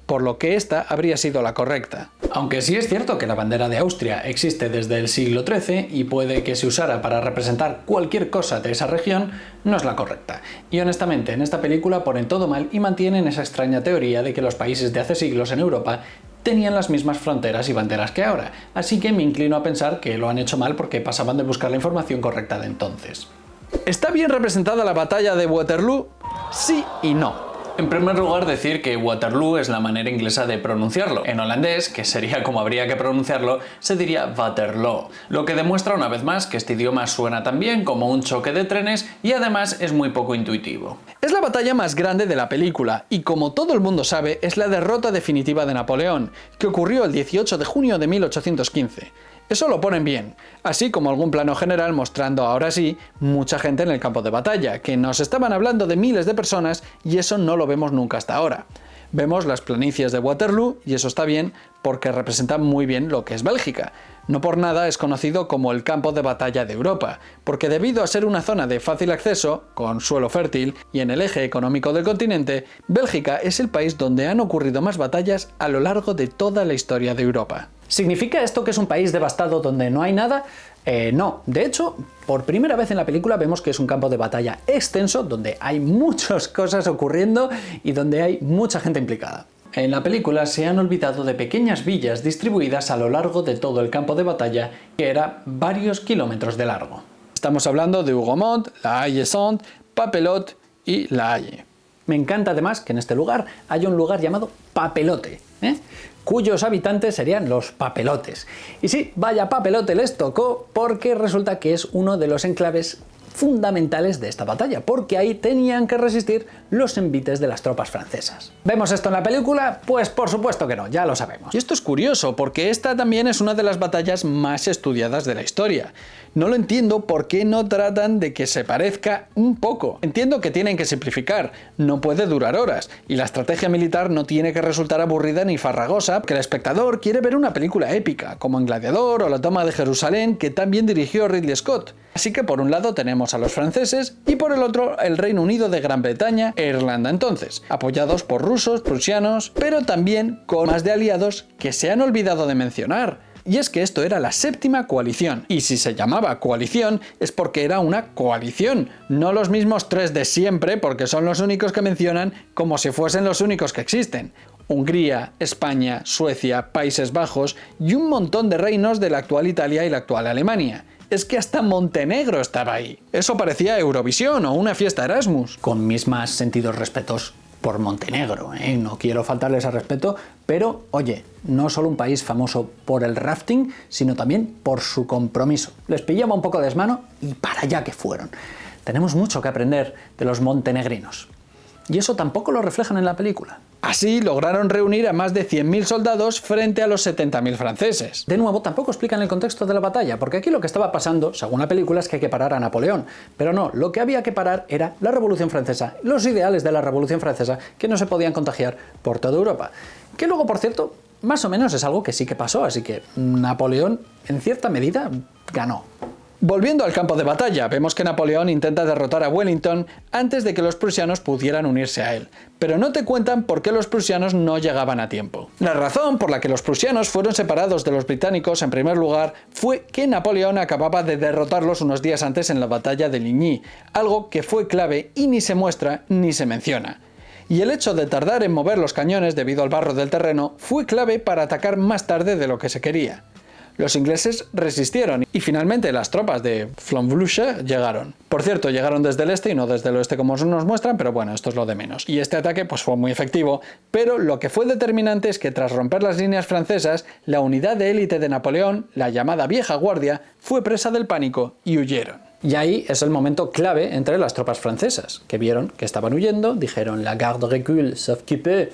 por lo que esta habría sido la correcta. Aunque sí es cierto que la bandera de Austria existe desde el siglo XIII y puede que se usara para representar cualquier cosa de esa región, no es la correcta. Y honestamente, en esta película ponen todo mal y mantienen esa extraña teoría de que los países de hace siglos en Europa tenían las mismas fronteras y banderas que ahora, así que me inclino a pensar que lo han hecho mal porque pasaban de buscar la información correcta de entonces. ¿Está bien representada la batalla de Waterloo? Sí y no. En primer lugar, decir que Waterloo es la manera inglesa de pronunciarlo. En holandés, que sería como habría que pronunciarlo, se diría Waterloo, lo que demuestra una vez más que este idioma suena también como un choque de trenes y además es muy poco intuitivo. Es la batalla más grande de la película y como todo el mundo sabe, es la derrota definitiva de Napoleón, que ocurrió el 18 de junio de 1815. Eso lo ponen bien, así como algún plano general mostrando ahora sí mucha gente en el campo de batalla, que nos estaban hablando de miles de personas y eso no lo vemos nunca hasta ahora. Vemos las planicies de Waterloo y eso está bien porque representa muy bien lo que es Bélgica. No por nada es conocido como el campo de batalla de Europa, porque debido a ser una zona de fácil acceso, con suelo fértil y en el eje económico del continente, Bélgica es el país donde han ocurrido más batallas a lo largo de toda la historia de Europa. ¿Significa esto que es un país devastado donde no hay nada? No. De hecho, por primera vez en la película vemos que es un campo de batalla extenso donde hay muchas cosas ocurriendo y donde hay mucha gente implicada. En la película se han olvidado de pequeñas villas distribuidas a lo largo de todo el campo de batalla, que era varios kilómetros de largo. Estamos hablando de Hougomont, La Haye-Sainte, Papelotte y La Haye. Me encanta además que en este lugar haya un lugar llamado Papelote, cuyos habitantes serían los papelotes. Y sí, vaya papelote les tocó porque resulta que es uno de los enclaves fundamentales de esta batalla, porque ahí tenían que resistir los envites de las tropas francesas. ¿Vemos esto en la película? Pues por supuesto que no, ya lo sabemos. Y esto es curioso, porque esta también es una de las batallas más estudiadas de la historia. No lo entiendo por qué no tratan de que se parezca un poco. Entiendo que tienen que simplificar, no puede durar horas, y la estrategia militar no tiene que resultar aburrida ni farragosa, porque el espectador quiere ver una película épica, como en Gladiador o La toma de Jerusalén, que también dirigió Ridley Scott. Así que por un lado tenemos a los franceses y por el otro el Reino Unido de Gran Bretaña e Irlanda entonces, apoyados por rusos, prusianos, pero también con más de aliados que se han olvidado de mencionar. Y es que esto era la séptima coalición, y si se llamaba coalición es porque era una coalición, no los mismos tres de siempre porque son los únicos que mencionan como si fuesen los únicos que existen. Hungría, España, Suecia, Países Bajos y un montón de reinos de la actual Italia y la actual Alemania. Es que hasta Montenegro estaba ahí. Eso parecía Eurovisión o una fiesta Erasmus. Con mis más sentidos respetos por Montenegro, no quiero faltarles al respeto, pero oye, no solo un país famoso por el rafting, sino también por su compromiso. Les pillaba un poco de desmano y para allá que fueron. Tenemos mucho que aprender de los montenegrinos. Y eso tampoco lo reflejan en la película. Así lograron reunir a más de 100.000 soldados frente a los 70.000 franceses. De nuevo, tampoco explican el contexto de la batalla, porque aquí lo que estaba pasando, según la película, es que hay que parar a Napoleón. Pero no, lo que había que parar era la Revolución Francesa, los ideales de la Revolución Francesa que no se podían contagiar por toda Europa. Que luego, por cierto, más o menos es algo que sí que pasó, así que Napoleón, en cierta medida, ganó. Volviendo al campo de batalla, vemos que Napoleón intenta derrotar a Wellington antes de que los prusianos pudieran unirse a él. Pero no te cuentan por qué los prusianos no llegaban a tiempo. La razón por la que los prusianos fueron separados de los británicos, en primer lugar, fue que Napoleón acababa de derrotarlos unos días antes en la batalla de Ligny, algo que fue clave y ni se muestra ni se menciona. Y el hecho de tardar en mover los cañones debido al barro del terreno fue clave para atacar más tarde de lo que se quería. Los ingleses resistieron y finalmente las tropas de von Blücher llegaron. Por cierto, llegaron desde el este y no desde el oeste como nos muestran, pero bueno, esto es lo de menos. Y este ataque pues fue muy efectivo, pero lo que fue determinante es que tras romper las líneas francesas, la unidad de élite de Napoleón, la llamada Vieja Guardia, fue presa del pánico y huyeron. Y ahí es el momento clave entre las tropas francesas, que vieron que estaban huyendo, dijeron la garde recule, sauf qui peut,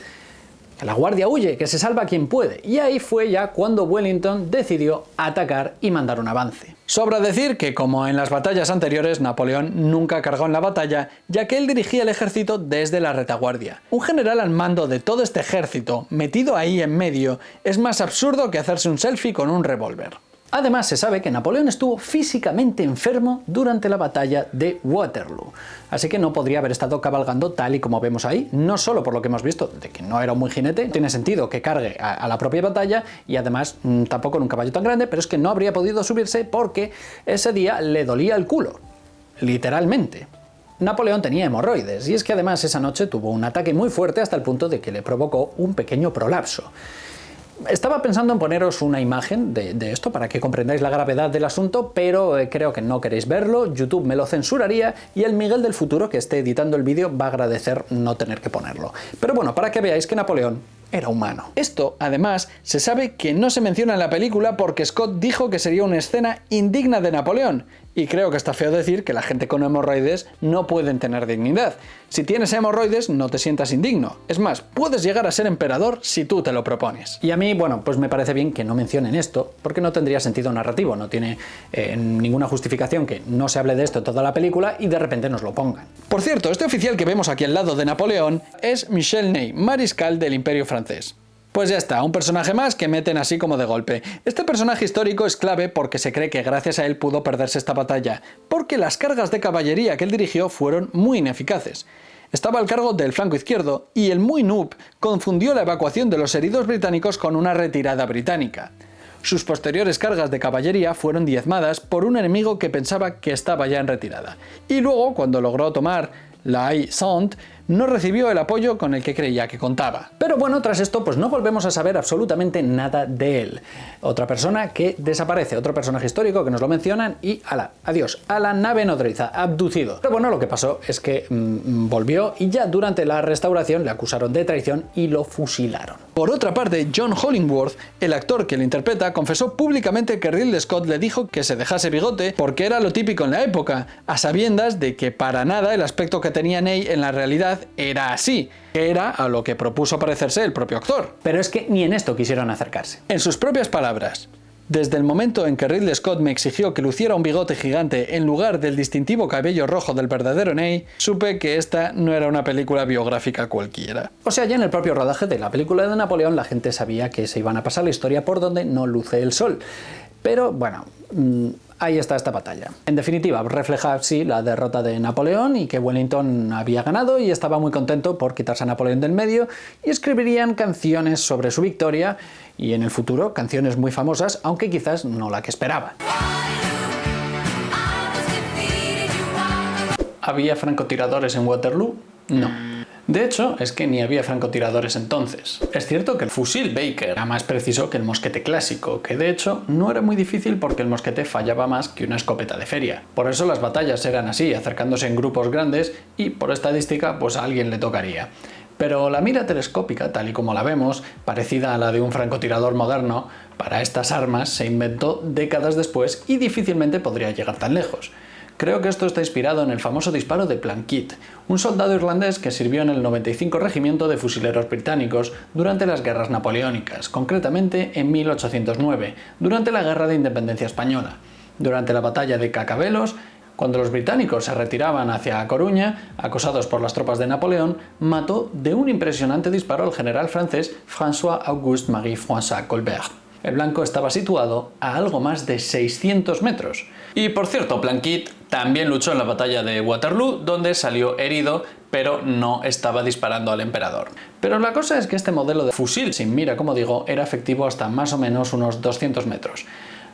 que la guardia huye, que se salva quien puede. Y ahí fue ya cuando Wellington decidió atacar y mandar un avance. Sobra decir que, como en las batallas anteriores, Napoleón nunca cargó en la batalla, ya que él dirigía el ejército desde la retaguardia. Un general al mando de todo este ejército, metido ahí en medio, es más absurdo que hacerse un selfie con un revólver. Además, se sabe que Napoleón estuvo físicamente enfermo durante la batalla de Waterloo, así que no podría haber estado cabalgando tal y como vemos ahí, no solo por lo que hemos visto de que no era un buen jinete, tiene sentido que cargue a la propia batalla y además tampoco en un caballo tan grande, pero es que no habría podido subirse porque ese día le dolía el culo, literalmente. Napoleón tenía hemorroides y es que además esa noche tuvo un ataque muy fuerte hasta el punto de que le provocó un pequeño prolapso. Estaba pensando en poneros una imagen de esto para que comprendáis la gravedad del asunto, pero creo que no queréis verlo, YouTube me lo censuraría y el Miguel del futuro que esté editando el vídeo va a agradecer no tener que ponerlo. Pero bueno, para que veáis que Napoleón era humano. Esto, además, se sabe que no se menciona en la película porque Scott dijo que sería una escena indigna de Napoleón, y creo que está feo decir que la gente con hemorroides no pueden tener dignidad. Si tienes hemorroides, no te sientas indigno. Es más, puedes llegar a ser emperador si tú te lo propones. Y a mí, bueno, pues me parece bien que no mencionen esto, porque no tendría sentido narrativo, no tiene ninguna justificación que no se hable de esto en toda la película y de repente nos lo pongan. Por cierto, este oficial que vemos aquí al lado de Napoleón es Michel Ney, mariscal del Imperio francés. Pues ya está, un personaje más que meten así como de golpe. Este personaje histórico es clave porque se cree que gracias a él pudo perderse esta batalla, porque las cargas de caballería que él dirigió fueron muy ineficaces. Estaba al cargo del flanco izquierdo y el muy noob confundió la evacuación de los heridos británicos con una retirada británica. Sus posteriores cargas de caballería fueron diezmadas por un enemigo que pensaba que estaba ya en retirada. Y luego, cuando logró tomar la Haie-Sainte, no recibió el apoyo con el que creía que contaba. Pero bueno, tras esto pues no volvemos a saber absolutamente nada de él. Otra persona que desaparece, otro personaje histórico que nos lo mencionan y ala, adiós, a la nave nodriza, abducido. Pero bueno, lo que pasó es que volvió y ya durante la restauración le acusaron de traición y lo fusilaron. Por otra parte, John Hollingworth, el actor que le interpreta, confesó públicamente que Ridley Scott le dijo que se dejase bigote porque era lo típico en la época, a sabiendas de que para nada el aspecto que tenía Ney en la realidad era así, que era a lo que propuso parecerse el propio actor. Pero es que ni en esto quisieron acercarse. En sus propias palabras: desde el momento en que Ridley Scott me exigió que luciera un bigote gigante en lugar del distintivo cabello rojo del verdadero Ney, supe que esta no era una película biográfica cualquiera. O sea, ya en el propio rodaje de la película de Napoleón la gente sabía que se iban a pasar la historia por donde no luce el sol. Pero bueno, ahí está esta batalla. En definitiva, refleja sí la derrota de Napoleón y que Wellington había ganado y estaba muy contento por quitarse a Napoleón del medio, y escribirían canciones sobre su victoria y en el futuro canciones muy famosas, aunque quizás no la que esperaba. ¿Había francotiradores en Waterloo? No. De hecho, es que ni había francotiradores entonces. Es cierto que el fusil Baker era más preciso que el mosquete clásico, que de hecho no era muy difícil porque el mosquete fallaba más que una escopeta de feria. Por eso las batallas eran así, acercándose en grupos grandes y, por estadística, pues a alguien le tocaría. Pero la mira telescópica, tal y como la vemos, parecida a la de un francotirador moderno, para estas armas se inventó décadas después y difícilmente podría llegar tan lejos. Creo que esto está inspirado en el famoso disparo de Plunkett, un soldado irlandés que sirvió en el 95 Regimiento de Fusileros Británicos durante las guerras napoleónicas, concretamente en 1809, durante la Guerra de Independencia Española. Durante la batalla de Cacabelos, cuando los británicos se retiraban hacia A Coruña, acosados por las tropas de Napoleón, mató de un impresionante disparo al general francés François-Auguste Marie-François Colbert. El blanco estaba situado a algo más de 600 metros. Y por cierto, Plunkett también luchó en la batalla de Waterloo, donde salió herido, pero no estaba disparando al emperador. Pero la cosa es que este modelo de fusil sin mira, como digo, era efectivo hasta más o menos unos 200 metros.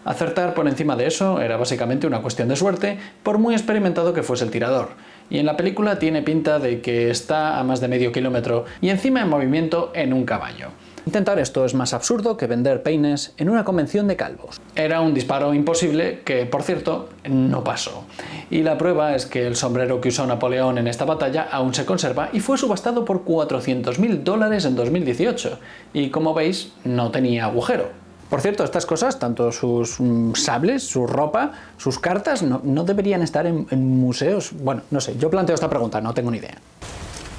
Acertar por encima de eso era básicamente una cuestión de suerte, por muy experimentado que fuese el tirador. Y en la película tiene pinta de que está a más de medio kilómetro y encima en movimiento en un caballo. Intentar esto es más absurdo que vender peines en una convención de calvos. Era un disparo imposible que, por cierto, no pasó. Y la prueba es que el sombrero que usó Napoleón en esta batalla aún se conserva y fue subastado por $400.000 en 2018. Y como veis, no tenía agujero. Por cierto, estas cosas, tanto sus sables, su ropa, sus cartas, no deberían estar en museos. Bueno, no sé, yo planteo esta pregunta, no tengo ni idea.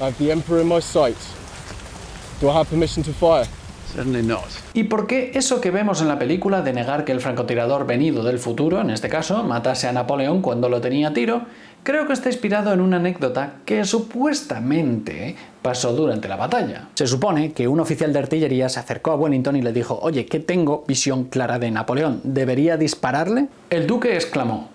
I have the Emperor in my sights. Do I have permission to fire? Certainly not. ¿Y por qué eso que vemos en la película de negar que el francotirador venido del futuro, en este caso, matase a Napoleón cuando lo tenía a tiro? Creo que está inspirado en una anécdota que supuestamente pasó durante la batalla. Se supone que un oficial de artillería se acercó a Wellington y le dijo: «Oye, que tengo visión clara de Napoleón, ¿debería dispararle?». El duque exclamó: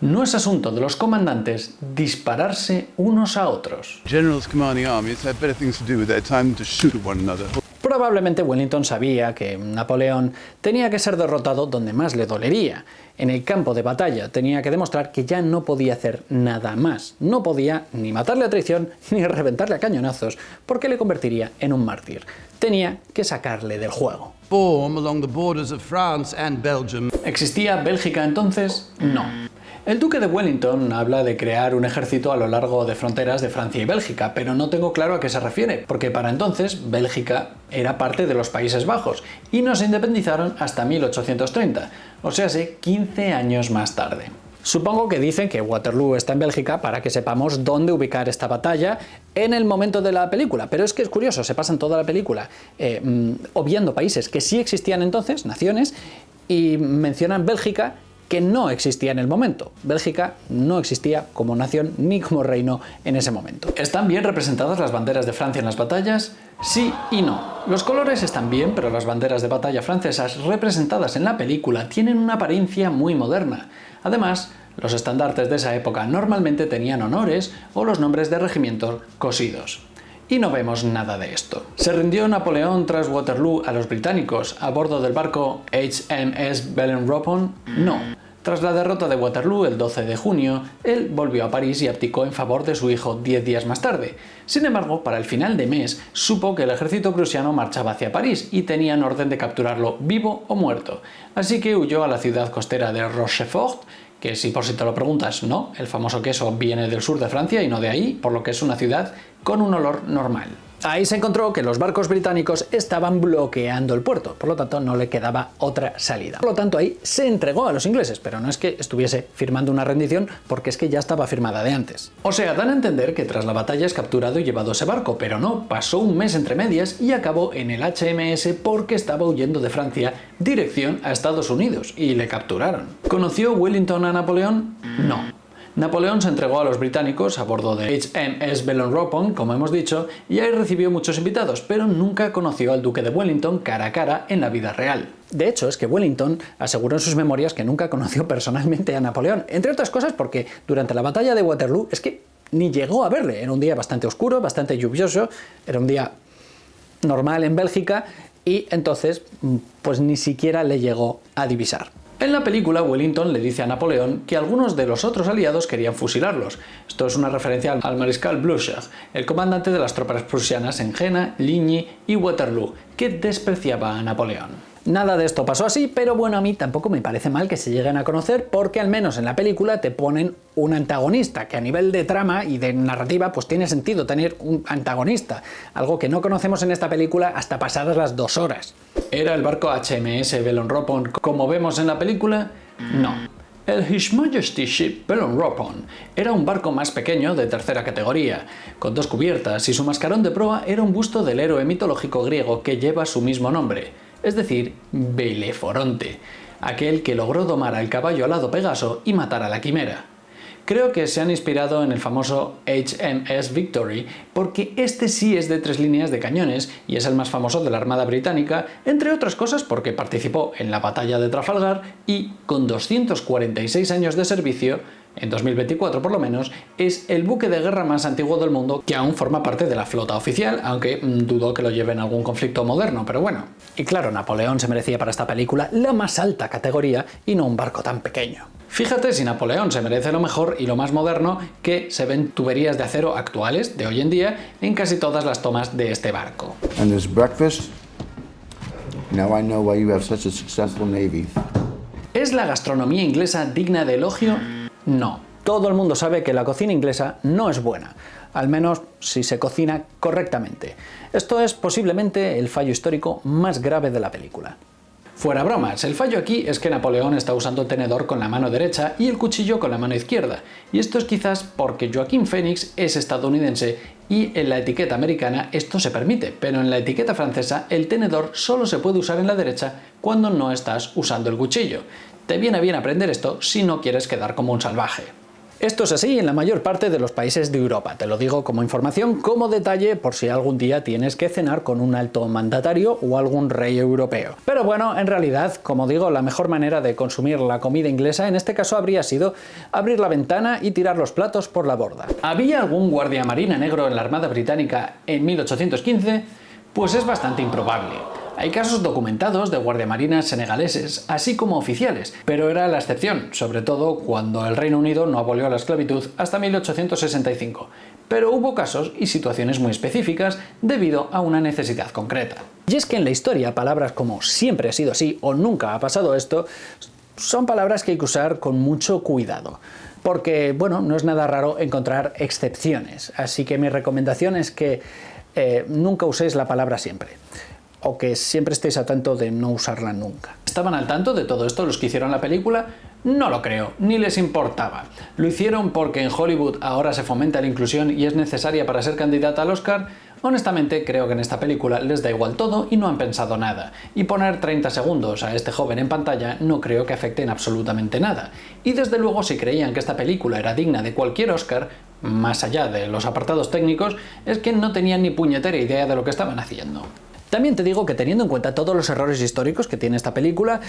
«No es asunto de los comandantes dispararse unos a otros». Generals commanding armies have better things to do with their time to shoot at one another. Probablemente Wellington sabía que Napoleón tenía que ser derrotado donde más le dolería. En el campo de batalla tenía que demostrar que ya no podía hacer nada más. No podía ni matarle a traición ni reventarle a cañonazos, porque le convertiría en un mártir. Tenía que sacarle del juego. Form along the borders of France and Belgium. ¿Existía Bélgica entonces? No. El duque de Wellington habla de crear un ejército a lo largo de fronteras de Francia y Bélgica, pero no tengo claro a qué se refiere, porque para entonces Bélgica era parte de los Países Bajos y no se independizaron hasta 1830, o sea, 15 años más tarde. Supongo que dicen que Waterloo está en Bélgica para que sepamos dónde ubicar esta batalla en el momento de la película, pero es que es curioso, se pasan toda la película obviando países que sí existían entonces, naciones, y mencionan Bélgica, que no existía en el momento. Bélgica no existía como nación ni como reino en ese momento. ¿Están bien representadas las banderas de Francia en las batallas? Sí y no. Los colores están bien, pero las banderas de batalla francesas representadas en la película tienen una apariencia muy moderna. Además, los estandartes de esa época normalmente tenían honores o los nombres de regimientos cosidos. Y no vemos nada de esto. ¿Se rindió Napoleón tras Waterloo a los británicos a bordo del barco HMS Bellerophon? No. Tras la derrota de Waterloo el 12 de junio, él volvió a París y abdicó en favor de su hijo 10 días más tarde. Sin embargo, para el final de mes, supo que el ejército prusiano marchaba hacia París y tenían orden de capturarlo vivo o muerto. Así que huyó a la ciudad costera de Rochefort, que si por si te lo preguntas, no, el famoso queso viene del sur de Francia y no de ahí, por lo que es una ciudad con un olor normal. Ahí se encontró que los barcos británicos estaban bloqueando el puerto, por lo tanto no le quedaba otra salida. Por lo tanto ahí se entregó a los ingleses, pero no es que estuviese firmando una rendición, porque es que ya estaba firmada de antes. O sea, dan a entender que tras la batalla es capturado y llevado ese barco, pero no, pasó un mes entre medias y acabó en el HMS porque estaba huyendo de Francia dirección a Estados Unidos y le capturaron. ¿Conoció Wellington a Napoleón? No. Napoleón se entregó a los británicos a bordo de HMS Bellerophon, como hemos dicho, y ahí recibió muchos invitados, pero nunca conoció al duque de Wellington cara a cara en la vida real. De hecho, es que Wellington aseguró en sus memorias que nunca conoció personalmente a Napoleón, entre otras cosas porque durante la batalla de Waterloo es que ni llegó a verle. Era un día bastante oscuro, bastante lluvioso, era un día normal en Bélgica y entonces pues ni siquiera le llegó a divisar. En la película, Wellington le dice a Napoleón que algunos de los otros aliados querían fusilarlos. Esto es una referencia al mariscal Blücher, el comandante de las tropas prusianas en Jena, Ligny y Waterloo, que despreciaba a Napoleón. Nada de esto pasó así, pero bueno, a mí tampoco me parece mal que se lleguen a conocer porque al menos en la película te ponen un antagonista, que a nivel de trama y de narrativa pues tiene sentido tener un antagonista, algo que no conocemos en esta película hasta pasadas las 2 horas. ¿Era el barco HMS Bellerophon como vemos en la película? No. El His Majesty Ship Bellerophon era un barco más pequeño de tercera categoría, con 2 cubiertas y su mascarón de proa era un busto del héroe mitológico griego que lleva su mismo nombre, es decir, Beleforonte, aquel que logró domar al caballo alado Pegaso y matar a la quimera. Creo que se han inspirado en el famoso HMS Victory porque este sí es de 3 líneas de cañones y es el más famoso de la Armada Británica, entre otras cosas porque participó en la batalla de Trafalgar y, con 246 años de servicio, en 2024 por lo menos, es el buque de guerra más antiguo del mundo que aún forma parte de la flota oficial, aunque dudo que lo lleve en algún conflicto moderno, pero bueno. Y claro, Napoleón se merecía para esta película la más alta categoría y no un barco tan pequeño. Fíjate si Napoleón se merece lo mejor y lo más moderno que se ven tuberías de acero actuales, de hoy en día, en casi todas las tomas de este barco. And this breakfast? Now I know why you have such a successful navy. ¿Es la gastronomía inglesa digna de elogio? No. Todo el mundo sabe que la cocina inglesa no es buena, al menos si se cocina correctamente. Esto es posiblemente el fallo histórico más grave de la película. Fuera bromas, el fallo aquí es que Napoleón está usando el tenedor con la mano derecha y el cuchillo con la mano izquierda, y esto es quizás porque Joaquin Phoenix es estadounidense y en la etiqueta americana esto se permite, pero en la etiqueta francesa el tenedor solo se puede usar en la derecha cuando no estás usando el cuchillo. Te viene bien aprender esto si no quieres quedar como un salvaje. Esto es así en la mayor parte de los países de Europa, te lo digo como información, como detalle por si algún día tienes que cenar con un alto mandatario o algún rey europeo. Pero bueno, en realidad, como digo, la mejor manera de consumir la comida inglesa en este caso habría sido abrir la ventana y tirar los platos por la borda. ¿Había algún guardia marina negro en la Armada Británica en 1815? Pues es bastante improbable. Hay casos documentados de guardiamarinas senegaleses, así como oficiales, pero era la excepción, sobre todo cuando el Reino Unido no abolió la esclavitud hasta 1865. Pero hubo casos y situaciones muy específicas debido a una necesidad concreta. Y es que en la historia palabras como siempre ha sido así o nunca ha pasado esto son palabras que hay que usar con mucho cuidado. Porque, bueno, no es nada raro encontrar excepciones, así que mi recomendación es que nunca uséis la palabra siempre. O que siempre estéis a tanto de no usarla nunca. ¿Estaban al tanto de todo esto los que hicieron la película? No lo creo, ni les importaba. Lo hicieron porque en Hollywood ahora se fomenta la inclusión y es necesaria para ser candidata al Oscar. Honestamente, creo que en esta película les da igual todo y no han pensado nada. Y poner 30 segundos a este joven en pantalla no creo que afecte en absolutamente nada. Y desde luego, si creían que esta película era digna de cualquier Oscar, más allá de los apartados técnicos, es que no tenían ni puñetera idea de lo que estaban haciendo. También te digo que teniendo en cuenta todos los errores históricos que tiene esta película,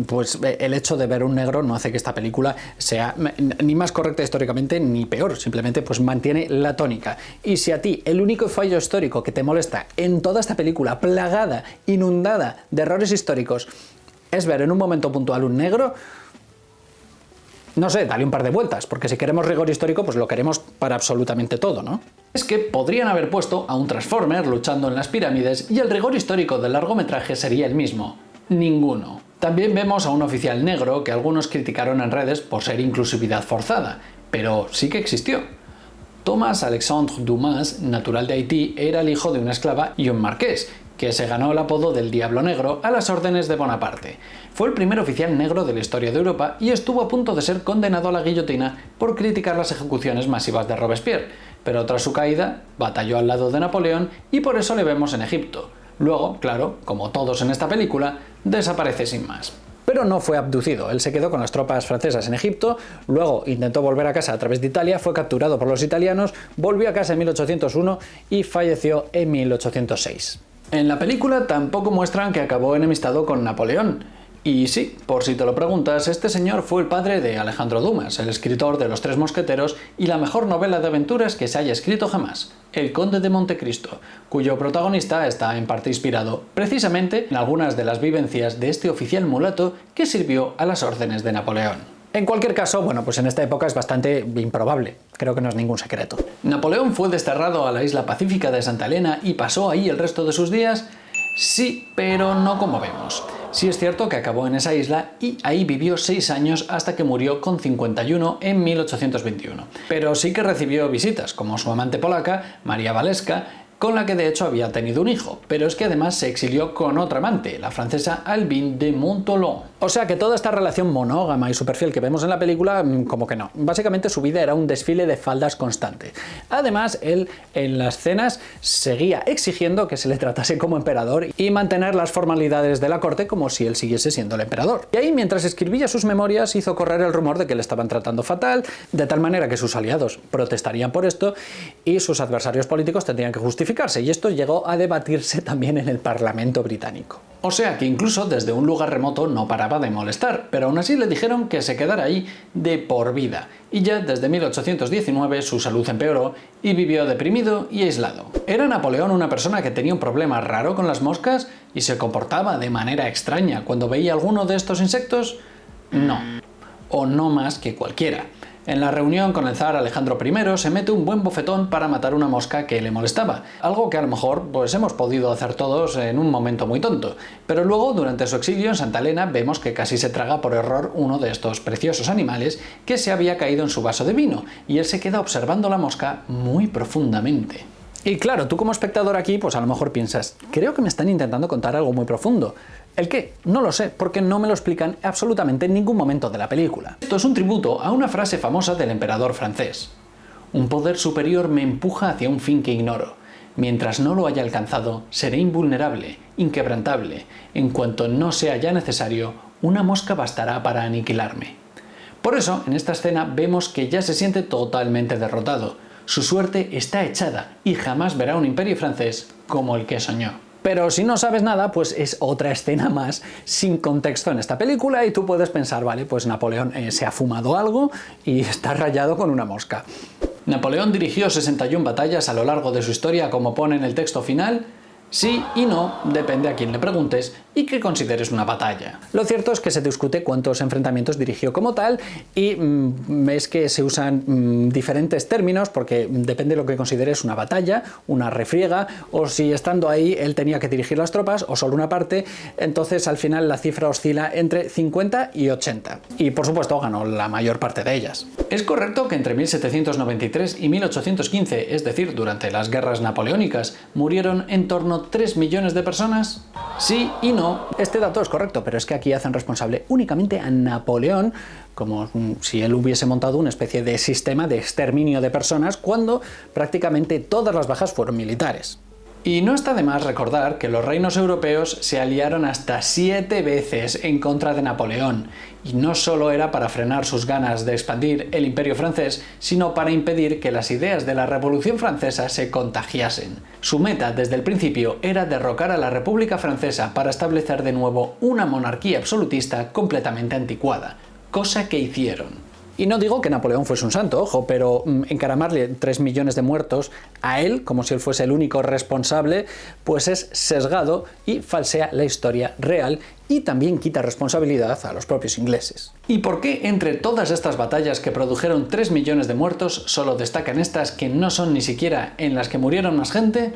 pues el hecho de ver un negro no hace que esta película sea ni más correcta históricamente ni peor, simplemente pues mantiene la tónica. Y si a ti el único fallo histórico que te molesta en toda esta película, plagada, inundada de errores históricos, es ver en un momento puntual un negro, no sé, dale un par de vueltas, porque si queremos rigor histórico, pues lo queremos para absolutamente todo, ¿no? Es que podrían haber puesto a un Transformer luchando en las pirámides y el rigor histórico del largometraje sería el mismo. Ninguno. También vemos a un oficial negro que algunos criticaron en redes por ser inclusividad forzada, pero sí que existió. Thomas Alexandre Dumas, natural de Haití, era el hijo de una esclava y un marqués, que se ganó el apodo del Diablo Negro a las órdenes de Bonaparte. Fue el primer oficial negro de la historia de Europa y estuvo a punto de ser condenado a la guillotina por criticar las ejecuciones masivas de Robespierre, pero tras su caída batalló al lado de Napoleón y por eso le vemos en Egipto. Luego, claro, como todos en esta película, desaparece sin más. Pero no fue abducido, él se quedó con las tropas francesas en Egipto, luego intentó volver a casa a través de Italia, fue capturado por los italianos, volvió a casa en 1801 y falleció en 1806. En la película tampoco muestran que acabó enemistado con Napoleón. Y sí, por si te lo preguntas, este señor fue el padre de Alejandro Dumas, el escritor de Los Tres Mosqueteros y la mejor novela de aventuras que se haya escrito jamás, El Conde de Montecristo, cuyo protagonista está en parte inspirado precisamente en algunas de las vivencias de este oficial mulato que sirvió a las órdenes de Napoleón. En cualquier caso, bueno, pues en esta época es bastante improbable, creo que no es ningún secreto. ¿Napoleón fue desterrado a la isla pacífica de Santa Elena y pasó ahí el resto de sus días? Sí, pero no como vemos. Sí es cierto que acabó en esa isla y ahí vivió 6 años hasta que murió con 51 en 1821. Pero sí que recibió visitas, como su amante polaca, María Waleska, con la que de hecho había tenido un hijo, pero es que además se exilió con otra amante, la francesa Albine de Montholon. O sea que toda esta relación monógama y superfiel que vemos en la película, como que no. Básicamente su vida era un desfile de faldas constante. Además, él en las cenas seguía exigiendo que se le tratase como emperador y mantener las formalidades de la corte como si él siguiese siendo el emperador. Y ahí, mientras escribía sus memorias, hizo correr el rumor de que le estaban tratando fatal, de tal manera que sus aliados protestarían por esto y sus adversarios políticos tendrían que justificarse, y esto llegó a debatirse también en el Parlamento británico. O sea que incluso desde un lugar remoto no paraba de molestar, pero aún así le dijeron que se quedara ahí de por vida, y ya desde 1819 su salud empeoró y vivió deprimido y aislado. ¿Era Napoleón una persona que tenía un problema raro con las moscas y se comportaba de manera extraña cuando veía alguno de estos insectos? No, o no más que cualquiera. En la reunión con el zar Alejandro I se mete un buen bofetón para matar una mosca que le molestaba, algo que a lo mejor pues hemos podido hacer todos en un momento muy tonto, pero luego durante su exilio en Santa Elena vemos que casi se traga por error uno de estos preciosos animales que se había caído en su vaso de vino, y él se queda observando la mosca muy profundamente. Y claro, tú como espectador aquí pues a lo mejor piensas, creo que me están intentando contar algo muy profundo. ¿El qué? No lo sé, porque no me lo explican absolutamente en ningún momento de la película. Esto es un tributo a una frase famosa del emperador francés. Un poder superior me empuja hacia un fin que ignoro. Mientras no lo haya alcanzado, seré invulnerable, inquebrantable. En cuanto no sea ya necesario, una mosca bastará para aniquilarme. Por eso, en esta escena vemos que ya se siente totalmente derrotado. Su suerte está echada y jamás verá un imperio francés como el que soñó. Pero si no sabes nada, pues es otra escena más sin contexto en esta película y tú puedes pensar, vale, pues Napoleón se ha fumado algo y está rayado con una mosca. ¿Napoleón dirigió 61 batallas a lo largo de su historia como pone en el texto final? Sí y no, depende a quién le preguntes y qué consideres una batalla. Lo cierto es que se discute cuántos enfrentamientos dirigió como tal y es que se usan diferentes términos porque depende de lo que consideres una batalla, una refriega, o si estando ahí él tenía que dirigir las tropas o solo una parte, entonces al final la cifra oscila entre 50 y 80. Y por supuesto ganó la mayor parte de ellas. ¿Es correcto que entre 1793 y 1815, es decir, durante las guerras napoleónicas, murieron en torno a 3 millones de personas? Sí y no. Este dato es correcto, pero es que aquí hacen responsable únicamente a Napoleón, como si él hubiese montado una especie de sistema de exterminio de personas cuando prácticamente todas las bajas fueron militares. Y no está de más recordar que los reinos europeos se aliaron hasta 7 veces en contra de Napoleón, y no solo era para frenar sus ganas de expandir el imperio francés, sino para impedir que las ideas de la Revolución Francesa se contagiasen. Su meta desde el principio era derrocar a la República Francesa para establecer de nuevo una monarquía absolutista completamente anticuada, cosa que hicieron. Y no digo que Napoleón fuese un santo, ojo, pero encaramarle 3 millones de muertos a él, como si él fuese el único responsable, pues es sesgado y falsea la historia real y también quita responsabilidad a los propios ingleses. ¿Y por qué entre todas estas batallas que produjeron 3 millones de muertos solo destacan estas que no son ni siquiera en las que murieron más gente?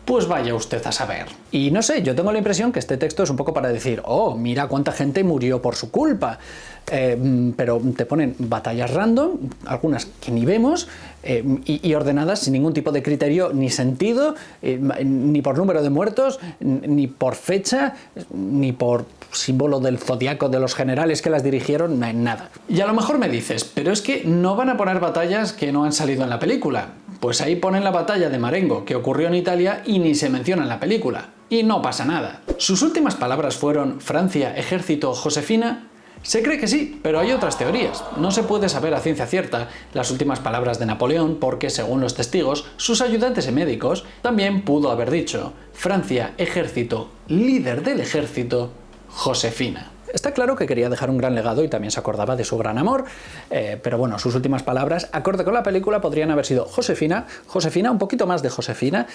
Pues vaya usted a saber. Y no sé, yo tengo la impresión que este texto es un poco para decir, oh, mira cuánta gente murió por su culpa. Pero te ponen batallas random, algunas que ni vemos, y ordenadas sin ningún tipo de criterio ni sentido, ni por número de muertos, ni por fecha, ni por símbolo del zodiaco de los generales que las dirigieron, nada. Y a lo mejor me dices, pero es que no van a poner batallas que no han salido en la película. Pues ahí ponen la batalla de Marengo, que ocurrió en Italia y ni se menciona en la película. y no pasa nada. ¿Sus últimas palabras fueron Francia, ejército, Josefina? Se cree que sí, pero hay otras teorías. No se puede saber a ciencia cierta las últimas palabras de Napoleón porque, según los testigos, sus ayudantes y médicos también pudo haber dicho Francia, ejército, líder del ejército, Josefina. Está claro que quería dejar un gran legado y también se acordaba de su gran amor, pero bueno, sus últimas palabras, acorde con la película, podrían haber sido Josefina, un poquito más de Josefina,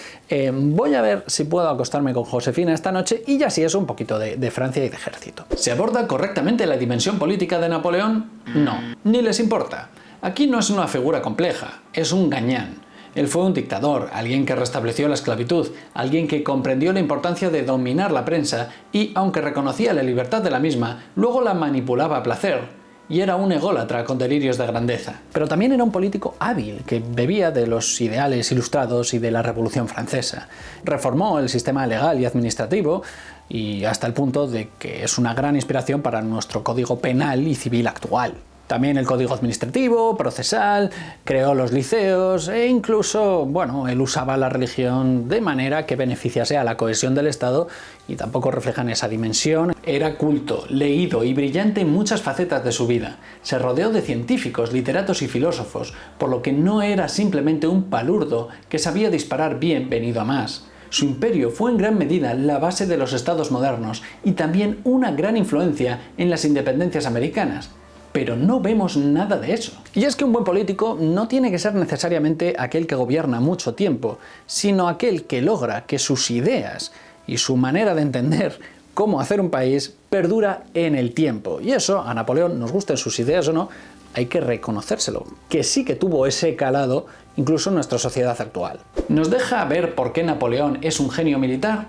voy a ver si puedo acostarme con Josefina esta noche y ya si eso un poquito de Francia y de ejército. ¿Se aborda correctamente la dimensión política de Napoleón? No, ni les importa. Aquí no es una figura compleja, es un gañán. Él fue un dictador, alguien que restableció la esclavitud, alguien que comprendió la importancia de dominar la prensa y, aunque reconocía la libertad de la misma, luego la manipulaba a placer. Y era un ególatra con delirios de grandeza. Pero también era un político hábil, que bebía de los ideales ilustrados y de la Revolución Francesa. Reformó el sistema legal y administrativo, y hasta el punto de que es una gran inspiración para nuestro código penal y civil actual. También el código administrativo, procesal, creó los liceos e incluso, bueno, él usaba la religión de manera que beneficiase a la cohesión del Estado y tampoco reflejan esa dimensión. Era culto, leído y brillante en muchas facetas de su vida. Se rodeó de científicos, literatos y filósofos, por lo que no era simplemente un palurdo que sabía disparar bien venido a más. Su imperio fue en gran medida la base de los estados modernos y también una gran influencia en las independencias americanas. Pero no vemos nada de eso. Y es que un buen político no tiene que ser necesariamente aquel que gobierna mucho tiempo, sino aquel que logra que sus ideas y su manera de entender cómo hacer un país perdura en el tiempo. Y eso, a Napoleón, nos gusten sus ideas o no, hay que reconocérselo, que sí que tuvo ese calado incluso en nuestra sociedad actual. ¿Nos deja ver por qué Napoleón es un genio militar?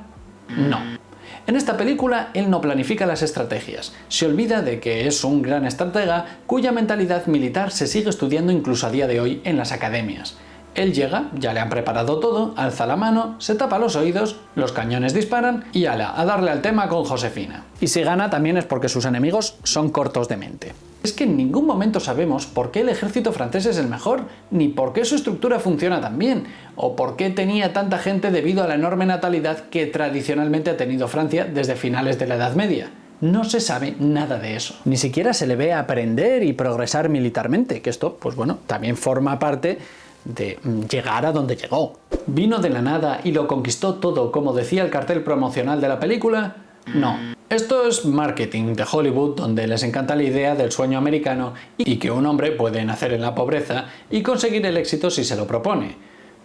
No. En esta película, él no planifica las estrategias, se olvida de que es un gran estratega cuya mentalidad militar se sigue estudiando incluso a día de hoy en las academias. Él llega, ya le han preparado todo, alza la mano, se tapa los oídos, los cañones disparan y ala, a darle al tema con Josefina. Y si gana también es porque sus enemigos son cortos de mente. Es que en ningún momento sabemos por qué el ejército francés es el mejor, ni por qué su estructura funciona tan bien, o por qué tenía tanta gente debido a la enorme natalidad que tradicionalmente ha tenido Francia desde finales de la Edad Media. No se sabe nada de eso. Ni siquiera se le ve aprender y progresar militarmente, que esto, pues bueno, también forma parte de llegar a donde llegó. ¿Vino de la nada y lo conquistó todo como decía el cartel promocional de la película? No. Esto es marketing de Hollywood, donde les encanta la idea del sueño americano y que un hombre puede nacer en la pobreza y conseguir el éxito si se lo propone.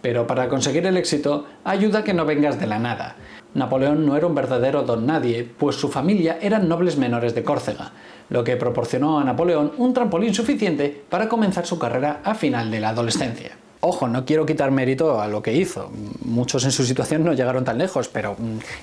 Pero para conseguir el éxito, ayuda a que no vengas de la nada. Napoleón no era un verdadero don nadie, pues su familia eran nobles menores de Córcega, lo que proporcionó a Napoleón un trampolín suficiente para comenzar su carrera a final de la adolescencia. Ojo, no quiero quitar mérito a lo que hizo. Muchos en su situación no llegaron tan lejos, pero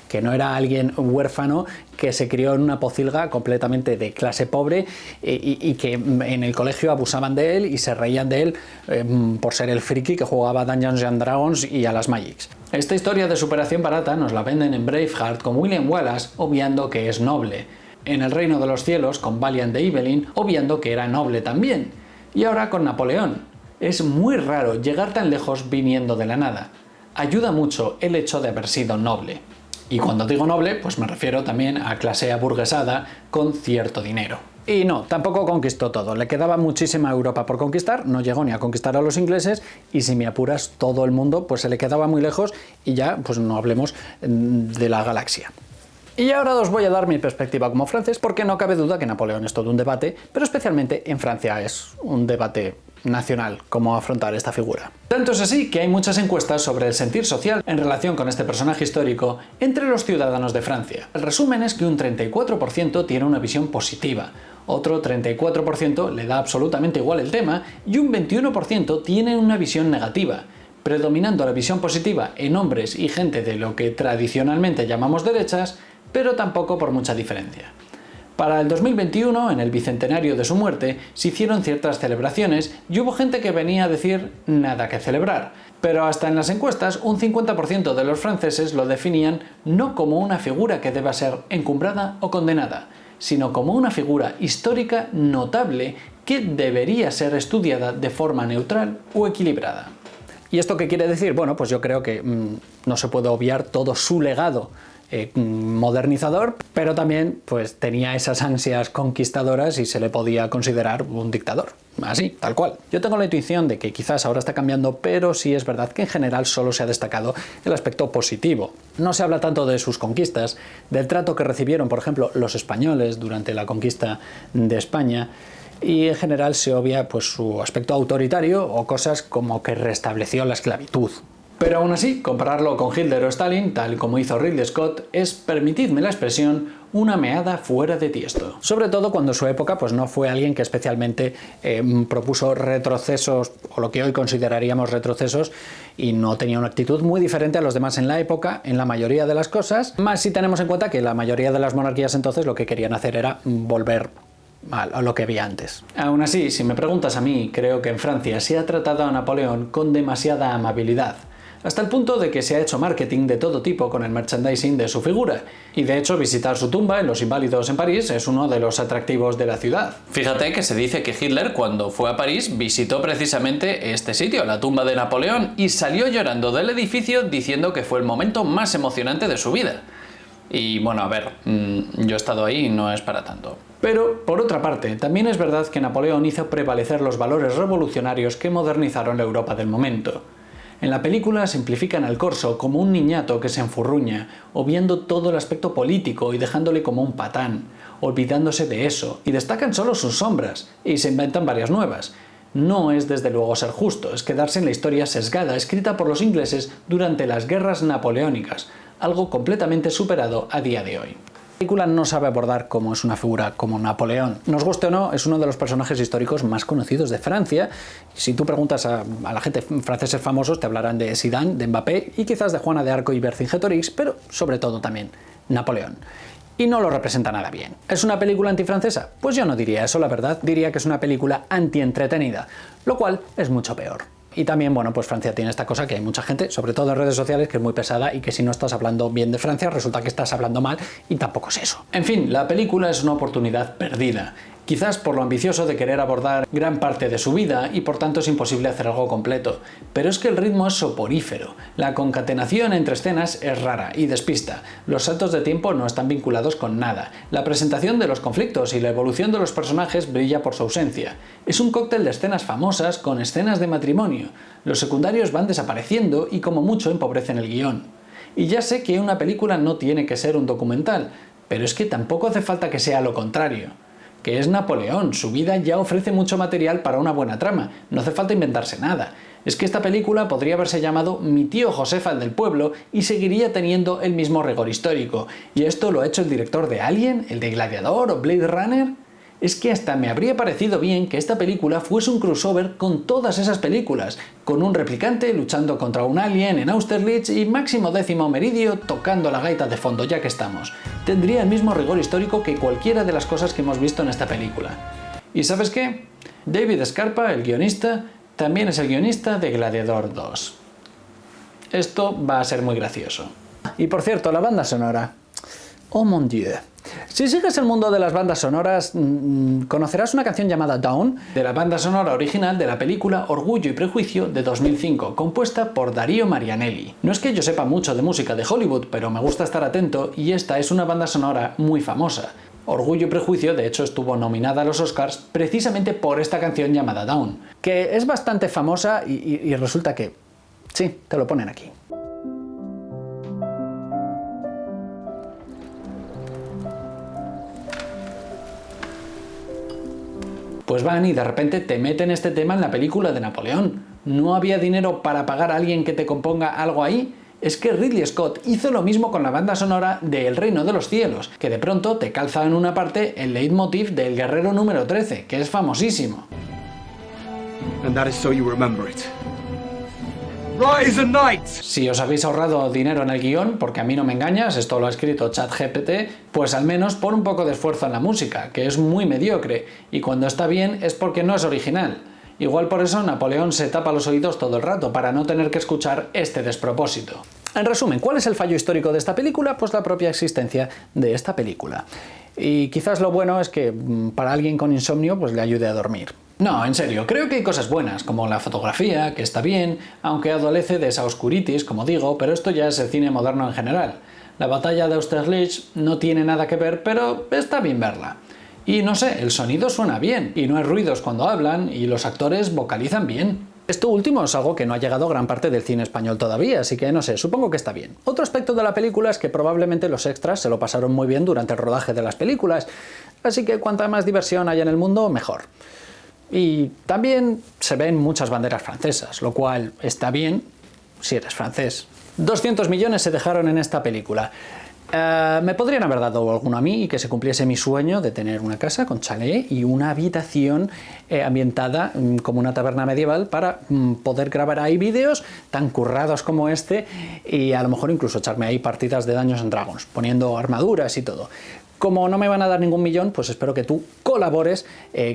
que no era alguien huérfano que se crió en una pocilga completamente de clase pobre y que en el colegio abusaban de él y se reían de él por ser el friki que jugaba a Dungeons and Dragons y a las Magics. Esta historia de superación barata nos la venden en Braveheart con William Wallace, obviando que es noble. En El Reino de los Cielos con Valiant de Evelyn, obviando que era noble también. Y ahora con Napoleón. Es muy raro llegar tan lejos viniendo de la nada. Ayuda mucho el hecho de haber sido noble. Y cuando digo noble, pues me refiero también a clase aburguesada con cierto dinero. Y no, tampoco conquistó todo. Le quedaba muchísima Europa por conquistar, no llegó ni a conquistar a los ingleses y si me apuras todo el mundo, pues se le quedaba muy lejos y ya pues no hablemos de la galaxia. Y ahora os voy a dar mi perspectiva como francés porque no cabe duda que Napoleón es todo un debate, pero especialmente en Francia es un debate nacional cómo afrontar esta figura. Tanto es así que hay muchas encuestas sobre el sentir social en relación con este personaje histórico entre los ciudadanos de Francia. El resumen es que un 34% tiene una visión positiva, otro 34% le da absolutamente igual el tema y un 21% tiene una visión negativa, predominando la visión positiva en hombres y gente de lo que tradicionalmente llamamos derechas, pero tampoco por mucha diferencia. Para el 2021, en el bicentenario de su muerte, se hicieron ciertas celebraciones y hubo gente que venía a decir nada que celebrar. Pero hasta en las encuestas, un 50% de los franceses lo definían no como una figura que deba ser encumbrada o condenada, sino como una figura histórica notable que debería ser estudiada de forma neutral o equilibrada. ¿Y esto qué quiere decir? Bueno, pues yo creo que no se puede obviar todo su legado modernizador, pero también pues tenía esas ansias conquistadoras y se le podía considerar un dictador. Así, tal cual. Yo tengo la intuición de que quizás ahora está cambiando, pero sí es verdad que en general solo se ha destacado el aspecto positivo. No se habla tanto de sus conquistas, del trato que recibieron, por ejemplo, los españoles durante la conquista de España, y en general se obvia pues su aspecto autoritario o cosas como que restableció la esclavitud. Pero aún así, compararlo con Hitler o Stalin, tal como hizo Ridley Scott, es, permitidme la expresión, una meada fuera de tiesto. Sobre todo cuando en su época pues no fue alguien que especialmente propuso retrocesos, o lo que hoy consideraríamos retrocesos, y no tenía una actitud muy diferente a los demás en la época, en la mayoría de las cosas, más si tenemos en cuenta que la mayoría de las monarquías entonces lo que querían hacer era volver a lo que había antes. Aún así, si me preguntas a mí, creo que en Francia se ha tratado a Napoleón con demasiada amabilidad, hasta el punto de que se ha hecho marketing de todo tipo con el merchandising de su figura, y de hecho visitar su tumba en Los Inválidos en París es uno de los atractivos de la ciudad. Fíjate que se dice que Hitler, cuando fue a París, visitó precisamente este sitio, la tumba de Napoleón, y salió llorando del edificio diciendo que fue el momento más emocionante de su vida. Y bueno, a ver, yo he estado ahí y no es para tanto. Pero, por otra parte, también es verdad que Napoleón hizo prevalecer los valores revolucionarios que modernizaron la Europa del momento. En la película simplifican al Corso como un niñato que se enfurruña, obviando todo el aspecto político y dejándole como un patán, olvidándose de eso, y destacan solo sus sombras, y se inventan varias nuevas. No es desde luego ser justo, es quedarse en la historia sesgada escrita por los ingleses durante las guerras napoleónicas, algo completamente superado a día de hoy. La película no sabe abordar cómo es una figura como Napoleón. Nos guste o no, es uno de los personajes históricos más conocidos de Francia. Si tú preguntas a la gente franceses famosos, te hablarán de Zidane, de Mbappé y quizás de Juana de Arco y Vercingetorix, pero sobre todo también Napoleón. Y no lo representa nada bien. ¿Es una película antifrancesa? Pues yo no diría eso, la verdad. Diría que es una película anti-entretenida, lo cual es mucho peor. Y también, bueno, pues Francia tiene esta cosa que hay mucha gente, sobre todo en redes sociales, que es muy pesada y que si no estás hablando bien de Francia, resulta que estás hablando mal y tampoco es eso. En fin, la película es una oportunidad perdida. Quizás por lo ambicioso de querer abordar gran parte de su vida y por tanto es imposible hacer algo completo. Pero es que el ritmo es soporífero, la concatenación entre escenas es rara y despista, los saltos de tiempo no están vinculados con nada, la presentación de los conflictos y la evolución de los personajes brilla por su ausencia. Es un cóctel de escenas famosas con escenas de matrimonio, los secundarios van desapareciendo y como mucho empobrecen el guión. Y ya sé que una película no tiene que ser un documental, pero es que tampoco hace falta que sea lo contrario. Que es Napoleón, su vida ya ofrece mucho material para una buena trama, no hace falta inventarse nada. Es que esta película podría haberse llamado Mi tío Josefa el del pueblo y seguiría teniendo el mismo rigor histórico. ¿Y esto lo ha hecho el director de Alien, el de Gladiador o Blade Runner? Es que hasta me habría parecido bien que esta película fuese un crossover con todas esas películas, con un replicante luchando contra un alien en Austerlitz y Máximo Décimo Meridio tocando la gaita de fondo, ya que estamos. Tendría el mismo rigor histórico que cualquiera de las cosas que hemos visto en esta película. ¿Y sabes qué? David Scarpa, el guionista, también es el guionista de Gladiador 2. Esto va a ser muy gracioso. Y por cierto, la banda sonora. Oh mon Dieu. Si sigues el mundo de las bandas sonoras, conocerás una canción llamada Dawn, de la banda sonora original de la película Orgullo y Prejuicio de 2005, compuesta por Dario Marianelli. No es que yo sepa mucho de música de Hollywood, pero me gusta estar atento y esta es una banda sonora muy famosa. Orgullo y Prejuicio, de hecho, estuvo nominada a los Oscars precisamente por esta canción llamada Dawn, que es bastante famosa y resulta que... sí, te lo ponen aquí. Pues van y de repente te meten este tema en la película de Napoleón. ¿No había dinero para pagar a alguien que te componga algo ahí? Es que Ridley Scott hizo lo mismo con la banda sonora de El Reino de los Cielos, que de pronto te calza en una parte el leitmotiv del Guerrero número 13, que es famosísimo. And that is so you remember it. Rise and knights. Si os habéis ahorrado dinero en el guión, porque a mí no me engañas, esto lo ha escrito ChatGPT, pues al menos pon un poco de esfuerzo en la música, que es muy mediocre, y cuando está bien es porque no es original. Igual por eso Napoleón se tapa los oídos todo el rato, para no tener que escuchar este despropósito. En resumen, ¿cuál es el fallo histórico de esta película? Pues la propia existencia de esta película. Y quizás lo bueno es que para alguien con insomnio pues le ayude a dormir. No, en serio, creo que hay cosas buenas, como la fotografía, que está bien, aunque adolece de esa oscuritis, como digo, pero esto ya es el cine moderno en general. La batalla de Austerlitz no tiene nada que ver, pero está bien verla. Y no sé, el sonido suena bien, y no hay ruidos cuando hablan, y los actores vocalizan bien. Esto último es algo que no ha llegado a gran parte del cine español todavía, así que no sé, supongo que está bien. Otro aspecto de la película es que probablemente los extras se lo pasaron muy bien durante el rodaje de las películas, así que cuanta más diversión haya en el mundo, mejor. Y también se ven muchas banderas francesas, lo cual está bien si eres francés. 200 millones se dejaron en esta película. Me podrían haber dado alguno a mí y que se cumpliese mi sueño de tener una casa con chalet y una habitación ambientada como una taberna medieval para poder grabar ahí vídeos tan currados como este y a lo mejor incluso echarme ahí partidas de Dungeons & Dragons, poniendo armaduras y todo. Como no me van a dar ningún millón, pues espero que tú colabores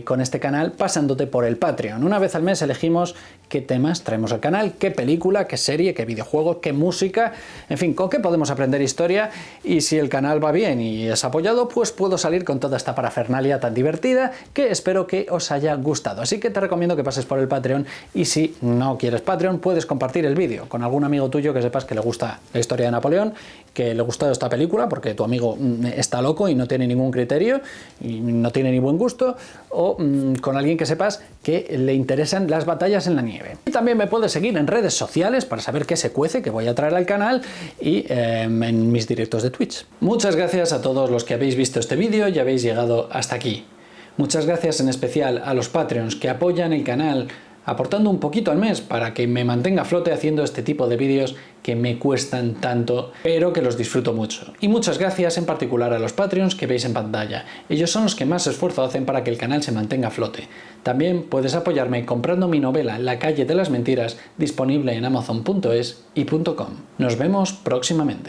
con este canal pasándote por el Patreon. Una vez al mes elegimos qué temas traemos al canal, qué película, qué serie, qué videojuego, qué música, en fin, con qué podemos aprender historia, y si el canal va bien y es apoyado, pues puedo salir con toda esta parafernalia tan divertida que espero que os haya gustado. Así que te recomiendo que pases por el Patreon, y si no quieres Patreon, puedes compartir el vídeo con algún amigo tuyo que sepas que le gusta la historia de Napoleón, que le gustó esta película porque tu amigo está loco y no tiene ningún criterio y no tiene ni buen gusto, o con alguien que sepas que le interesan las batallas en la nieve. Y también me puedes seguir en redes sociales para saber qué se cuece, que voy a traer al canal, y en mis directos de Twitch. Muchas gracias a todos los que habéis visto este vídeo y habéis llegado hasta aquí. Muchas gracias en especial a los Patreons que apoyan el canal aportando un poquito al mes para que me mantenga a flote haciendo este tipo de vídeos que me cuestan tanto, pero que los disfruto mucho. Y muchas gracias en particular a los Patreons que veis en pantalla. Ellos son los que más esfuerzo hacen para que el canal se mantenga a flote. También puedes apoyarme comprando mi novela La calle de las mentiras, disponible en amazon.es y .com. Nos vemos próximamente.